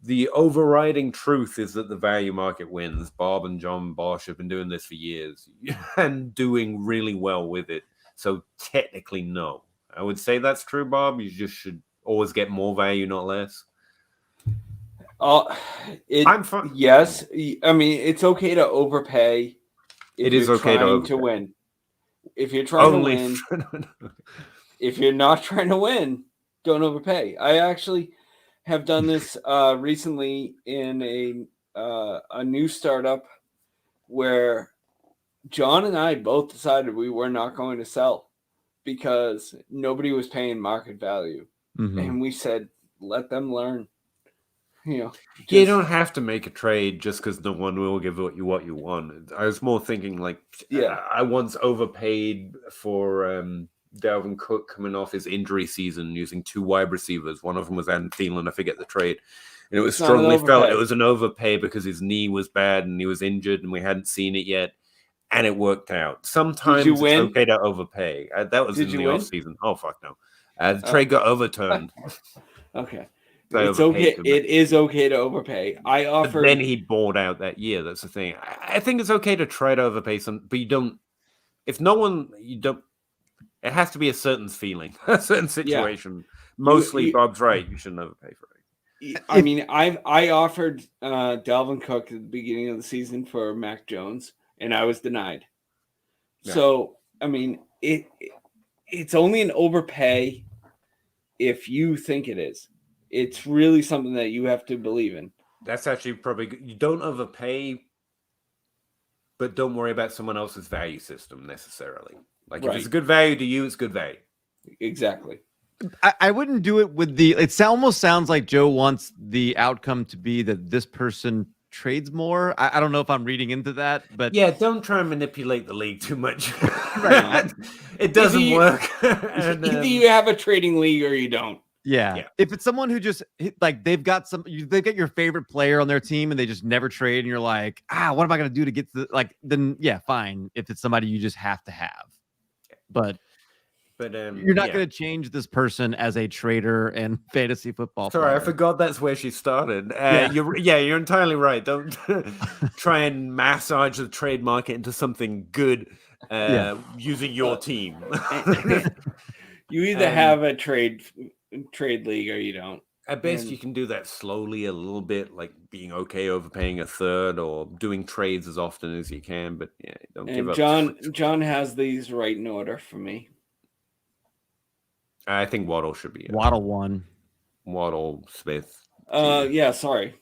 The overriding truth is that the value market wins. Bob and John Bosch have been doing this for years and doing really well with it. So technically, no. I would say that's true, Bob. You just should always get more value, not less. I'm fine. Yes. I mean, it's okay to overpay. It is okay to win. If you're trying to win, if you're not trying to win, don't overpay. I actually have done this recently in a new startup where John and I both decided we were not going to sell because nobody was paying market value. And we said, let them learn. You don't have to make a trade just because no one will give you what you want. I was more thinking I once overpaid for Dalvin Cook coming off his injury season using 2 wide receivers. One of them was Adam Thielen. I forget the trade. And it was strongly felt it was an overpay because his knee was bad and he was injured and we hadn't seen it yet. And it worked out. Sometimes it's okay to overpay. That was in the offseason. Oh, fuck no. The trade got overturned. Okay. It's okay. It is okay to overpay. I offered. But then he bought out that year. That's the thing. I think it's okay to try to overpay some, but you don't. If no one, you don't. It has to be a certain feeling, a certain situation. Yeah. Mostly, Bob's right. You shouldn't overpay for it. I mean, I offered Dalvin Cook at the beginning of the season for Mac Jones, and I was denied. Yeah. So I mean, it's only an overpay if you think it is. It's really something that you have to believe in. That's actually probably good. You don't overpay, but don't worry about someone else's value system necessarily. Like if it's a good value to you, it's good value. Exactly. I wouldn't do it with it almost sounds like Joe wants the outcome to be that this person trades more. I don't know if I'm reading into that, but yeah, don't try and manipulate the league too much. Right. It doesn't work. And, either you have a trading league or you don't. Yeah. If it's someone who just like they've got your favorite player on their team and they just never trade and you're like, what am I going to do to get to then yeah, fine. If it's somebody you just have to have, but you're not going to change this person as a trader and fantasy football. Sorry, player. I forgot that's where she started. You're entirely right. Don't try and massage the trade market into something good using your team. You either have a trade league or you don't. At best, you can do that slowly a little bit, like being okay overpaying a third or doing trades as often as you can. But yeah, don't give up. John has these right in order for me. I think Waddle should be Waddle 1. Waddle, Smith. Yeah, sorry.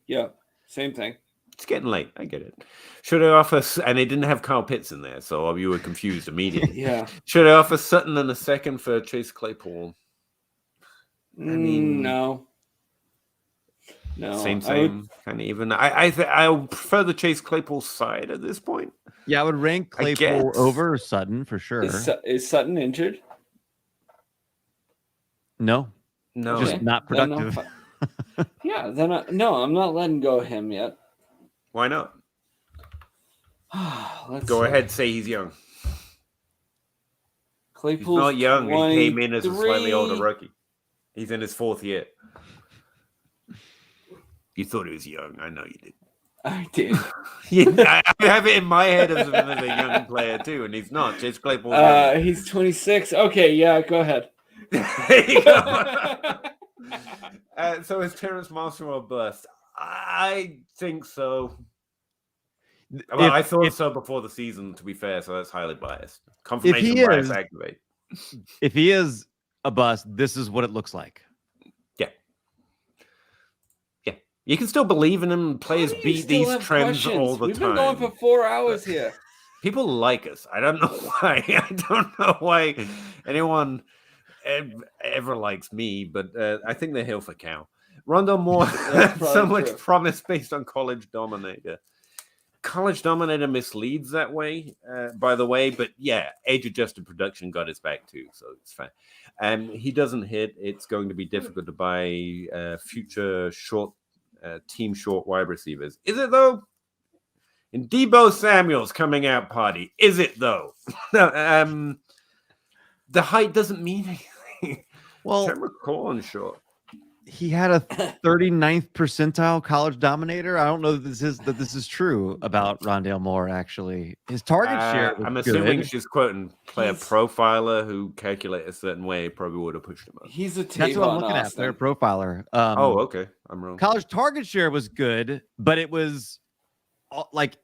Yeah, same thing. It's getting late. I get it. Should I offer, and they didn't have Kyle Pitts in there, so you were confused immediately. Yeah. Should I offer Sutton and a second for Chase Claypool? I mean, no. Same, kind of even. I prefer the Chase Claypool side at this point. Yeah, I would rank Claypool over Sutton for sure. Is Sutton injured? No, just not productive. Yeah, then I'm not letting go of him yet. Why not? Go ahead, say he's young. Claypool's not young. He came in as a slightly older rookie. He's in his 4th year. You thought he was young. I know you did. I did. I have it in my head as a young player too, and he's not. Chase Claypool. He's 26. Okay, yeah, go ahead. There you go. So is Terrace Marshall a bust? I think so. Well, I thought so before the season, to be fair, so that's highly biased. Confirmation bias activate. If he is a bust, this is what it looks like. Yeah. You can still believe in him. Players beat these trends all the time. We've been going for 4 hours here. People like us. I don't know why. I don't know why anyone ever likes me, but I think they're here for Cal. Rondell Moore, so much promise based on College Dominator. College Dominator misleads that way, by the way, but yeah, age-adjusted production got his back too, so it's fine. He doesn't hit. It's going to be difficult to buy future short team short wide receivers. Is it though? In Deebo Samuel's coming out party, is it though? No, the height doesn't mean anything. Well, Trevor Courtland short. He had a 39th percentile college dominator. I don't know that this is true about Rondale Moore. Actually, his target share. I'm assuming she's quoting player profiler who calculate a certain way. Probably would have pushed him up. He's a That's what I'm looking at. Player profiler. Okay, I'm wrong. College target share was good, but it was like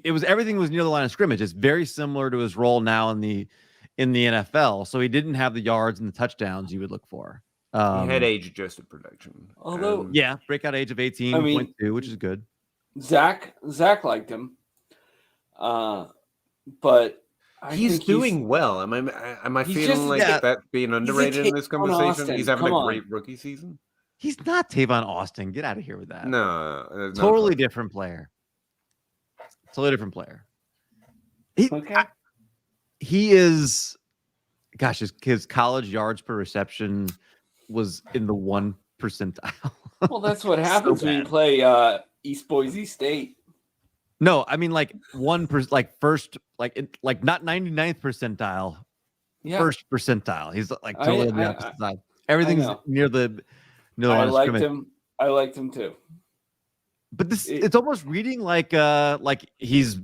everything was near the line of scrimmage. It's very similar to his role now in the NFL. So he didn't have the yards and the touchdowns you would look for. He had age-adjusted production. Although, breakout age of 18.2, which is good. Zach liked him, but he's doing well. Am I feeling like that's being underrated in this conversation? He's having a great rookie season. He's not Tavon Austin. Get out of here with that. No, totally different player. Totally different player. He is gosh, his college yards per reception was in the 1 percentile. Well, that's what happens when you play East Boise State. No, I mean like first, like not 99th percentile, first percentile. He's like totally on the opposite side. Everything's near the line of scrimmage. I liked him too. But it's almost reading like he's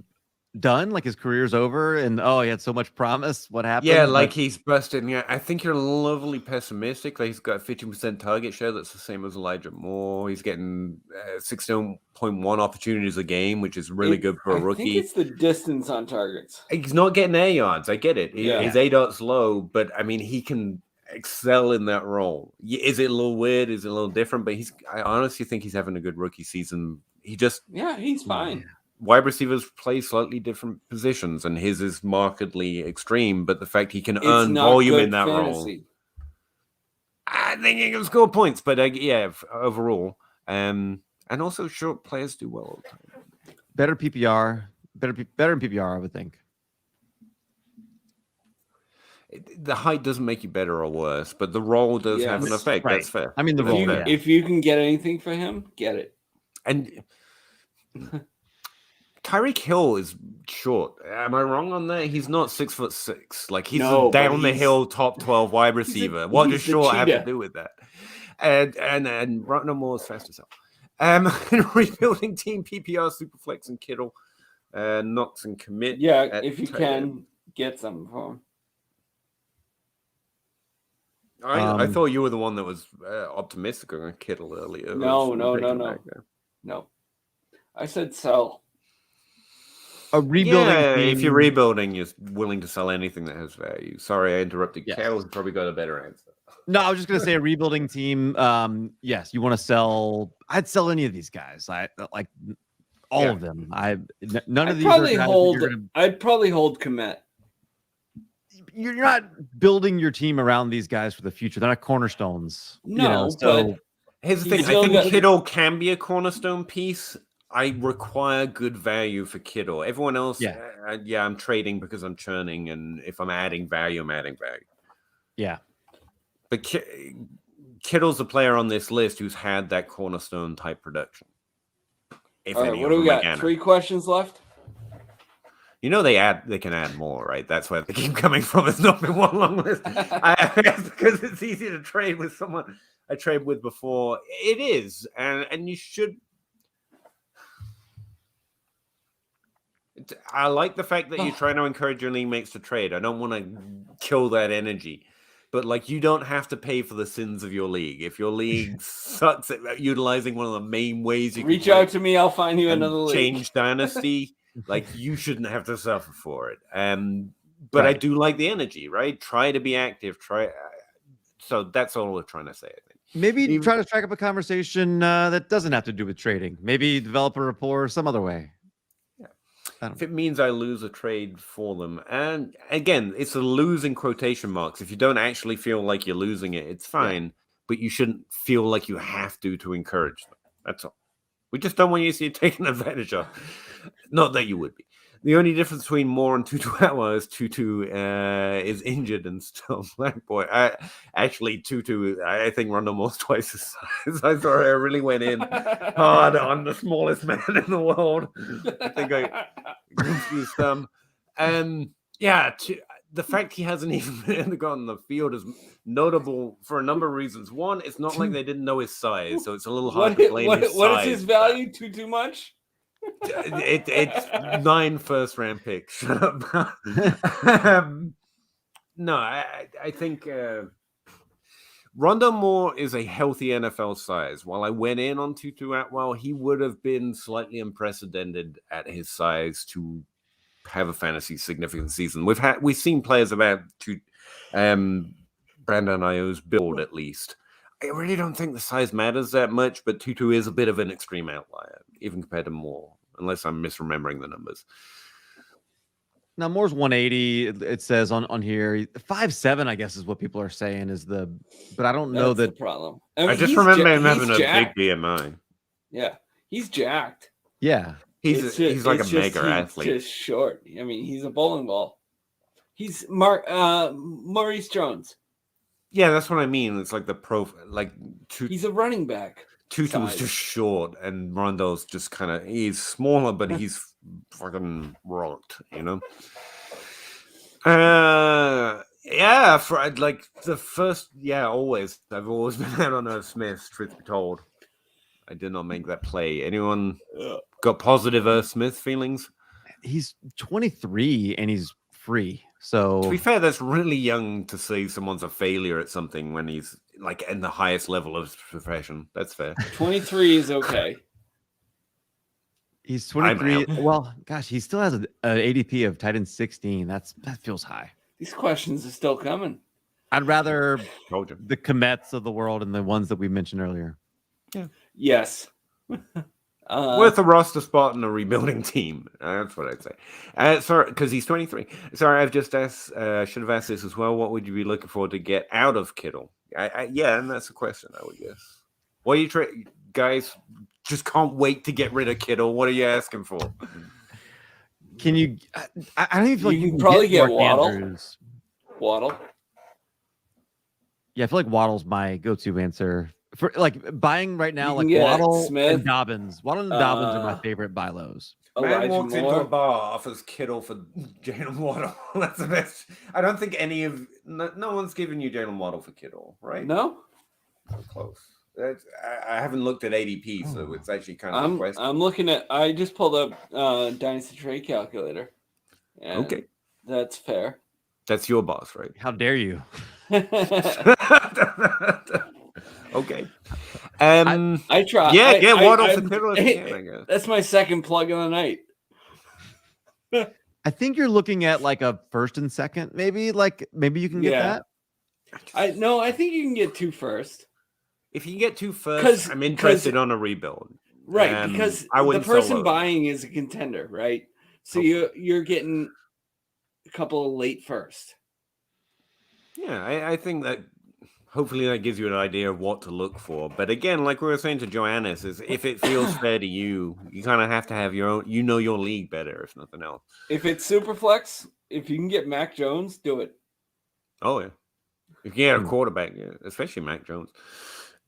done, like his career's over, and he had so much promise. What happened? Yeah, like he's busted. Yeah, I think you're lovely pessimistic. Like he's got a 50% target share. That's the same as Elijah Moore. He's getting 16.1 opportunities a game, which is really good for a rookie. I think it's the distance on targets. He's not getting air yards. I get it. His ADOT's low, but I mean, he can excel in that role. Is it a little weird? Is it a little different? But I honestly think he's having a good rookie season. He's fine. Wide receivers play slightly different positions, and his is markedly extreme. But the fact he can earn volume in that role, I think he can score points. But overall, and also short players do well all the time. Better PPR, better in PPR, I would think. The height doesn't make you better or worse, but the role does have an effect. Right. That's fair. I mean, the role. If you can get anything for him, get it. And Tyreek Hill is short. Am I wrong on that? He's not 6'6". Like he's down the hill top 12 wide receiver. What does short have to do with that? And Rondale Moore is fast as hell. Rebuilding team PPR, Superflex, and Kittle, Knox and commit. Yeah, if you can get something for him. I thought you were the one that was optimistic on Kittle earlier. No. I said sell. A rebuilding team. If you're rebuilding, you're willing to sell anything that has value. Sorry, I interrupted. Yes. Cal's probably got a better answer. No, I was just going to say a rebuilding team. Yes, you want to sell. I'd sell any of these guys. I like all of them. None of these. I'd probably hold Komet. You're not building your team around these guys for the future. They're not cornerstones. No, but here's the thing. I think Kittle can be a cornerstone piece. I require good value for Kittle. Everyone else, I'm trading because I'm churning, and if I'm adding value, I'm adding value. Yeah. But Kittle's the player on this list who's had that cornerstone type production. All right, what do we got? 3 questions left? You know they can add more, right? That's where they keep coming from. It's not been one long list. Because it's easy to trade with someone I traded with before. It is, and you should. I like the fact that you're trying to encourage your league mates to trade. I don't want to kill that energy, but like you don't have to pay for the sins of your league. If your league sucks at utilizing one of the main ways you reach out to me, I'll find you another league. Change Dynasty. Like you shouldn't have to suffer for it. But I do like the energy, right? Try to be active. So that's all we're trying to say, I think. Maybe try to strike up a conversation that doesn't have to do with trading. Maybe develop a rapport some other way. Yeah. If it means I lose a trade for them. And again, it's a losing quotation marks. If you don't actually feel like you're losing it, it's fine. Yeah. But you shouldn't feel like you have to encourage them. That's all. We just don't want you to see it taken advantage of. Not that you would be. The only difference between Moore and Tutu Atwell is Tutu is injured and still black boy. Tutu, I think Rondale Moore's twice his size. I thought I really went in hard on the smallest man in the world. I think I confused them. The fact he hasn't even gotten the field is notable for a number of reasons. One, it's not like they didn't know his size, so it's a little hard to blame his size. What is his value? Too much? It's 9 first-round picks. Shut up. No, I think Rondale Moore is a healthy NFL size. While I went in on Tutu Atwell, he would have been slightly unprecedented at his size to have a fantasy significant season. We've seen players about Brandon Ayo's build at least. I really don't think the size matters that much, but Tutu is a bit of an extreme outlier, even compared to Moore, unless I'm misremembering the numbers. Now, Moore's 180, it says on here. 5'7", I guess, is what people are saying but I don't know that. That's the problem. I just remember him having a big BMI. Yeah, he's jacked. Yeah. He's like a mega athlete. He's just short. I mean, he's a bowling ball. He's Maurice Jones. Yeah, that's what I mean. It's like the he's a running back. Tutu was just short, and Rondo's just kind of he's smaller, but he's fucking rocked, Yeah, for like the first, always. I've always been out on Irv Smith, truth be told. I did not make that play. Anyone got positive Irv Smith feelings? He's 23 and he's free. So to be fair, that's really young to say someone's a failure at something when he's like in the highest level of profession. That's fair. 23 is okay. He's 23. Well, gosh, he still has an ADP of tight end 16. That feels high. These questions are still coming. I'd rather the Komets of the world and the ones that we mentioned earlier. Yeah. Yes. Worth a roster spot in a rebuilding team. That's what I'd say. Sorry, because he's 23. Sorry, I've just asked. Should have asked this as well. What would you be looking for to get out of Kittle? Yeah, and that's a question, I would guess. What are you guys? Just can't wait to get rid of Kittle. What are you asking for? Can you? I don't even feel like you can probably get Waddle. Andrews. Waddle. Yeah, I feel like Waddle's my go-to answer. For like buying right now, like Waddle Smith. And Dobbins. Waddle and Dobbins are my favorite buy lows. Man walks into a bar, offers Kittle for Jalen Waddle. That's the best. I don't think no one's giving you Jalen Waddle for Kittle, right? No, not close. I haven't looked at ADP, so it's actually kind of a question. I'm looking at. I just pulled up Dynasty Trade Calculator. Okay, that's fair. That's your boss, right? How dare you? Okay. I try. Yeah, Waddle for Kittle. I guess. That's my second plug of the night. I think you're looking at like a first and second, maybe. Like maybe you can get that. I think you can get 2 first. If you can get 2 first, I'm interested on a rebuild. Right, because the person buying is a contender, right? So you're getting a couple of late first. Yeah, I think that hopefully that gives you an idea of what to look for. But again, like we were saying to Joannis, is if it feels fair to you, you kind of have to have your own, your league better, if nothing else. If it's Superflex, if you can get Mac Jones, do it. Oh, yeah. If you get a quarterback, especially Mac Jones.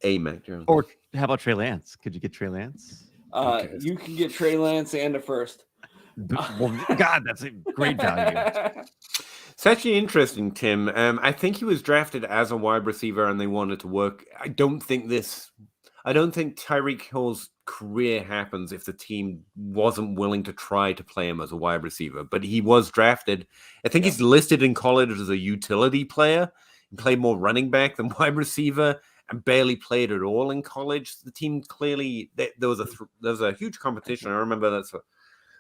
Mac Jones. Or how about Trey Lance? Could you get Trey Lance? You can get Trey Lance and a first. Well, God, that's a great value. It's actually interesting, Tim. I think he was drafted as a wide receiver and they wanted to work. I don't think Tyreek Hill's career happens if the team wasn't willing to try to play him as a wide receiver. But he was drafted. I think he's listed in college as a utility player. He played more running back than wide receiver and barely played at all in college. The team clearly, there was a huge competition. I remember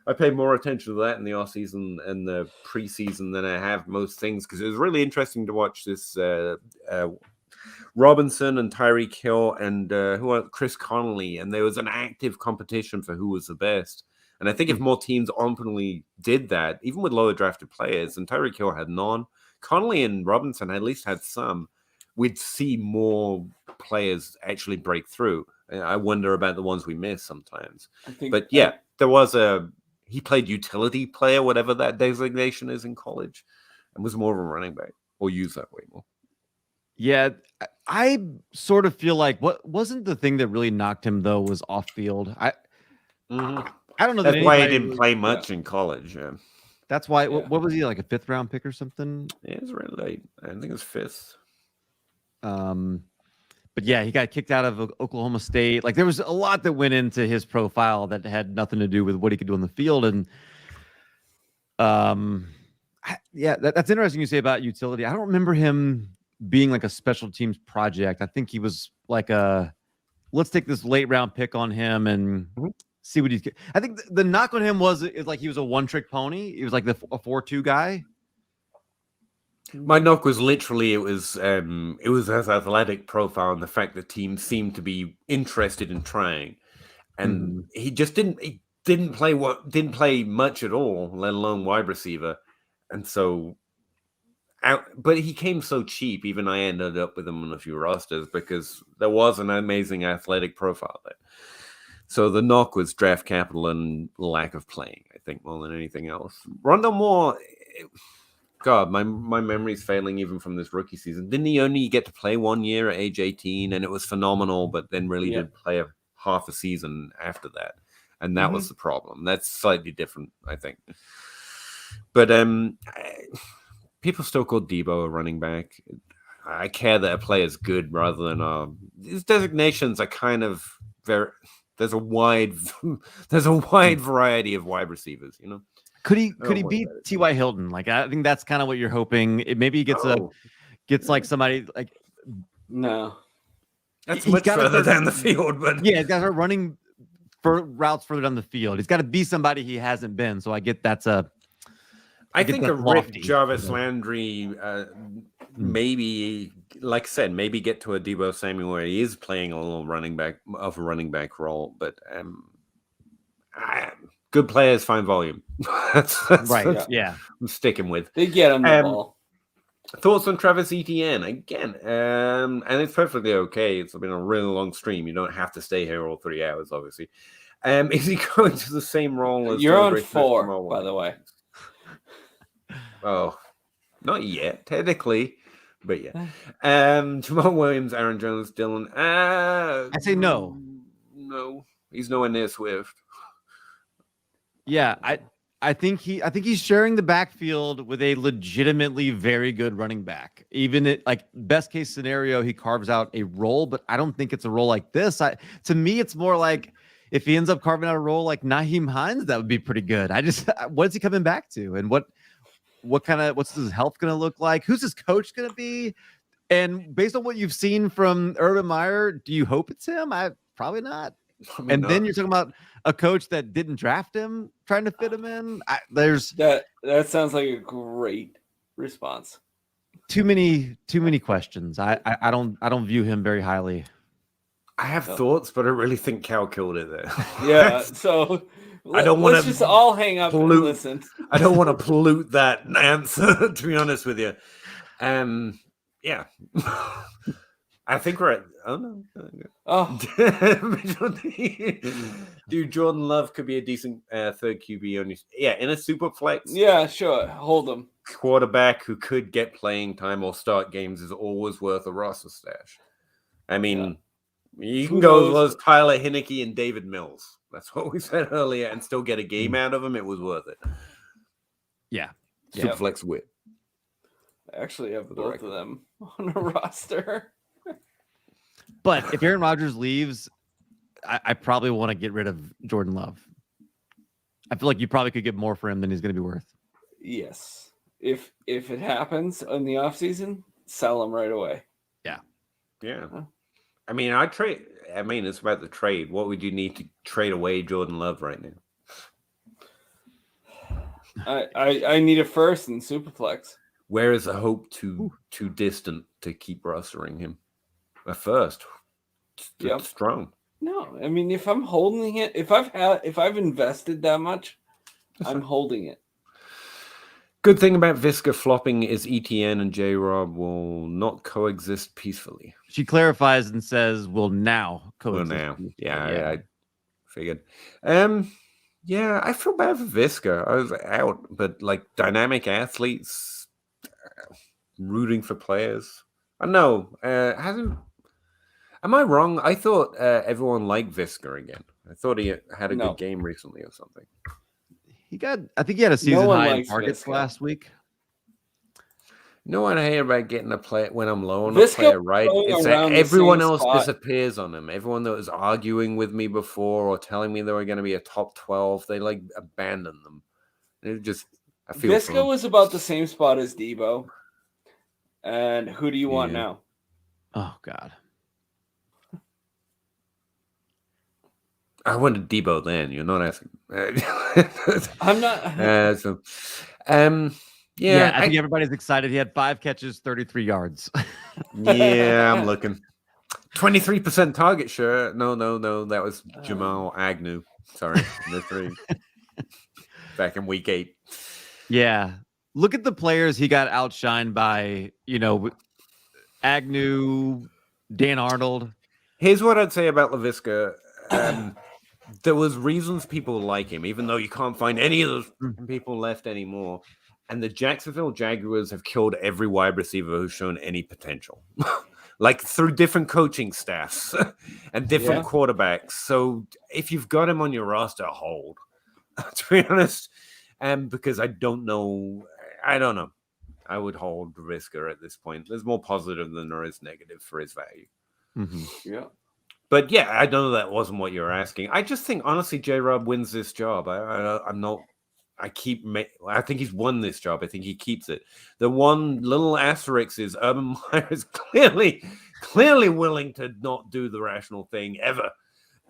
I paid more attention to that in the offseason and the preseason than I have most things because it was really interesting to watch this Robinson and Tyreek Hill and Chris Connolly, and there was an active competition for who was the best. And I think if more teams openly did that, even with lower drafted players, and Tyreek Hill had none, Connolly and Robinson at least had some, we'd see more players actually break through. I wonder about the ones we miss sometimes. There was he played utility player, whatever that designation is in college, and was more of a running back or used that way more. Yeah, I sort of feel like what wasn't the thing that really knocked him though was off field. I don't know. That's why he didn't play much in college. Yeah. That's why. Yeah. What was he, like a 5th round pick or something? Yeah, it was really late. I think it was 5th. But yeah, he got kicked out of Oklahoma State. Like there was a lot that went into his profile that had nothing to do with what he could do on the field. And that's interesting you say about utility. I don't remember him being like a special teams project. I think he was like let's take this late round pick on him and see what he's. I think the knock on him is like he was a one-trick pony. He was like a 4-2 guy. My knock was literally it was his athletic profile and the fact that teams seemed to be interested in trying, and he just didn't play much at all, let alone wide receiver, and so. But he came so cheap. Even I ended up with him on a few rosters because there was an amazing athletic profile there. So the knock was draft capital and lack of playing, I think, more than anything else. Rondale Moore. God, my memory's failing even from this rookie season. Didn't he only get to play 1 year at age 18, and it was phenomenal, but then really did play half a season after that, and that was the problem. That's slightly different, I think. But people still call Debo a running back. I care that a player's good rather than these designations are kind of very. There's a wide variety of wide receivers, you know. Could he beat T.Y. Hilton? Like, I think that's kind of what you're hoping. Maybe he gets like somebody like. No, that's much further down the field, but yeah, he's got to start running for routes further down the field. He's got to be somebody he hasn't been. So I get that's a. I think a Rip Jarvis Landry, maybe, like I said, maybe get to a Deebo Samuel where he is playing a little running back role, but good players find volume. that's right. Yeah, I'm sticking with. They get him the ball. Thoughts on Travis Etienne again? And it's perfectly okay. It's been a really long stream. You don't have to stay here all 3 hours, obviously. Is he going to the same role as you're on 4, by the way? Oh, not yet, technically, but yeah. Jamal Williams, Aaron Jones, Dillon. I say no. No, he's nowhere near Swift. Yeah, I think he's sharing the backfield with a legitimately very good running back. Even at like best case scenario, he carves out a role, but I don't think it's a role like this. To me, it's more like if he ends up carving out a role like Nyheim Hines, that would be pretty good. What's he coming back to, and what's his health going to look like? Who's his coach going to be? And based on what you've seen from Urban Meyer, do you hope it's him? Probably not. Then you're talking about a coach that didn't draft him, trying to fit him in. That sounds like a great response. Too many questions. I don't view him very highly. I have thoughts, but I really think Cal killed it there. Yeah, so I don't want to just all hang up and listen. I don't want to pollute that answer, to be honest with you. Yeah. I think we're at. Oh no! Dude, Jordan Love could be a decent third QB only. Yeah, in a super flex. Yeah, sure. Hold him. Quarterback who could get playing time or start games is always worth a roster stash. I mean, you can go as well as Tyler Heineke and David Mills. That's what we said earlier, and still get a game out of him. It was worth it. Yeah, Superflex whip. I actually have both of them on a roster. But if Aaron Rodgers leaves, I probably want to get rid of Jordan Love. I feel like you probably could get more for him than he's going to be worth. Yes. If it happens in the offseason, sell him right away. Yeah. Yeah. I mean, it's about the trade. What would you need to trade away Jordan Love right now? I need a first in Superflex. Where is the hope too distant to keep rostering him? A first. Yep. Strong. No, I mean, if I'm holding it, if I've invested that much, I'm holding it. Good thing about Visca flopping is ETN and J-Rob will not coexist peacefully. She clarifies and says, "Will now coexist." Well, now, yeah, I figured. Yeah, I feel bad for Visca. I was out, but like dynamic athletes, rooting for players. I know. Am I wrong? I thought everyone liked Visca again. I thought he had a good game recently or something. I think he had a season high in targets last week. No one I hear about getting a player when I'm low on a player, right? It's that everyone else disappears on him. Everyone that was arguing with me before or telling me they were going to be a top 12, they like abandon them. I feel Visca was about the same spot as Debo. And who do you want now? Oh God. I wanted Debo then. You're not asking. I'm not. Yeah, I think everybody's excited. He had 5 catches, 33 yards. Yeah, I'm looking. 23% target share. No. That was Jamal Agnew. Sorry. The 3. Back in week 8. Yeah. Look at the players he got outshined by, Agnew, Dan Arnold. Here's what I'd say about Laviska. There was reasons people like him, even though you can't find any of those people left anymore. And the Jacksonville Jaguars have killed every wide receiver who's shown any potential. Like through different coaching staffs and different quarterbacks. So if you've got him on your roster, hold. To be honest, because I don't know. I would hold Brisker at this point. There's more positive than there is negative for his value. Mm-hmm. Yeah. But yeah, I know that wasn't what you were asking. I just think, honestly, J-Rob wins this job. I'm not. I think he's won this job. I think he keeps it. The one little asterisk is Urban Meyer is clearly willing to not do the rational thing ever.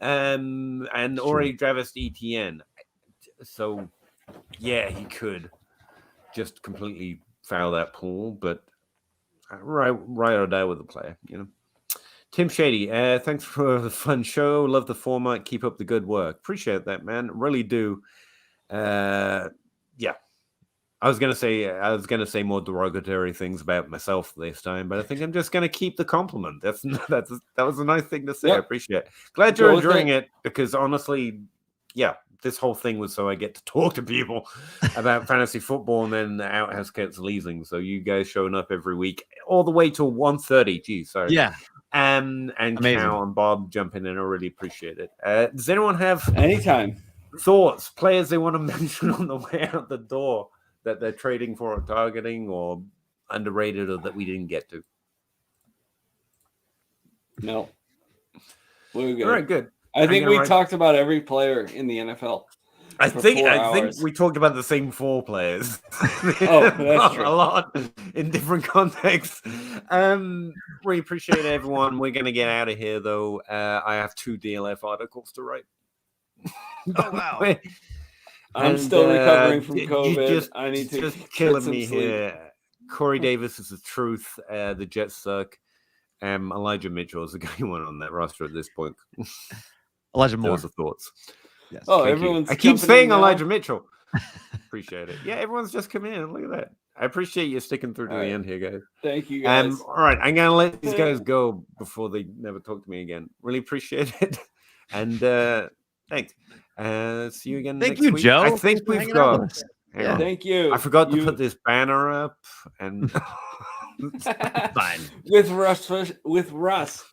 And Ori Travis Etienne. So yeah, he could just completely foul that pool, but right or die with the player, you know. Tim Shady, thanks for the fun show. Love the format. Keep up the good work. Appreciate that, man. Really do. Yeah, I was gonna say more derogatory things about myself this time, but I think I'm just gonna keep the compliment. That was a nice thing to say. I appreciate it. Glad you're enjoying it, because honestly, yeah, this whole thing was so I get to talk to people about fantasy football, and then the outhouse gets leasing. So you guys showing up every week, all the way till 1:30. Geez, sorry. Yeah. And Cal and Bob jumping in. I really appreciate it. Does anyone have anytime thoughts, players they want to mention on the way out the door that they're trading for or targeting, or underrated, or that we didn't get to? No. We're good. All right, good. I think we talked about every player in the NFL. I think we talked about the same 4 players. Oh, that's true. A lot in different contexts. We appreciate everyone. We're going to get out of here, though. I have 2 DLF articles to write. Oh, wow. I'm still recovering from COVID. I need to just killing me sleep here. Corey Davis is the truth. The Jets suck. Elijah Mitchell is the guy you want on that roster at this point. Elijah Moore. Those are thoughts. Yes. Oh, everyone's. I keep saying Elijah Mitchell. Appreciate it. Yeah, everyone's just come in. Look at that. I appreciate you sticking through to the end here, guys. Thank you, guys. All right, I'm gonna let these guys go before they never talk to me again. Really appreciate it, and thanks. See you again. Thank next you, week. Joe. I think we've got. Yeah. Thank you. I forgot to put this banner up, and fine with Russ.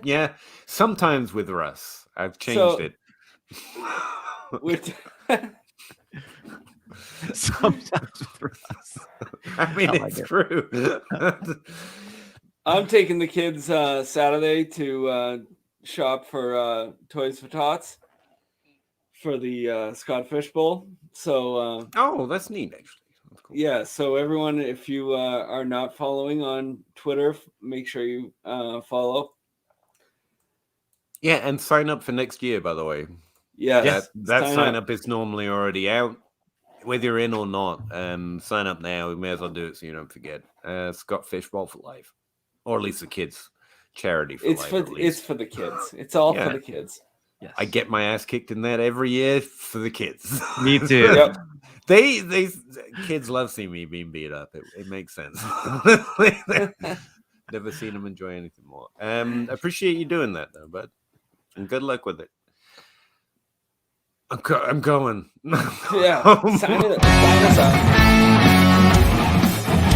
Yeah, sometimes with Russ, I've changed it. Sometimes with Russ. I mean, it's true. I'm taking the kids Saturday to shop for Toys for Tots for the Scott Fish Bowl. So, oh, that's neat, actually. That's cool. Yeah. So everyone, if you are not following on Twitter, make sure you follow. Yeah, and sign up for next year, by the way. Yeah, that sign up is normally already out. Whether you're in or not, sign up now. We may as well do it so you don't forget. Scott Fishbowl for life, or at least the kids' charity for life. It's for the kids. It's all for the kids. Yes. I get my ass kicked in that every year for the kids. Me too. Yep. They kids love seeing me being beat up. It makes sense. Never seen them enjoy anything more. Appreciate you doing that though, bud. And good luck with it. I'm going. Yeah. Sign us up.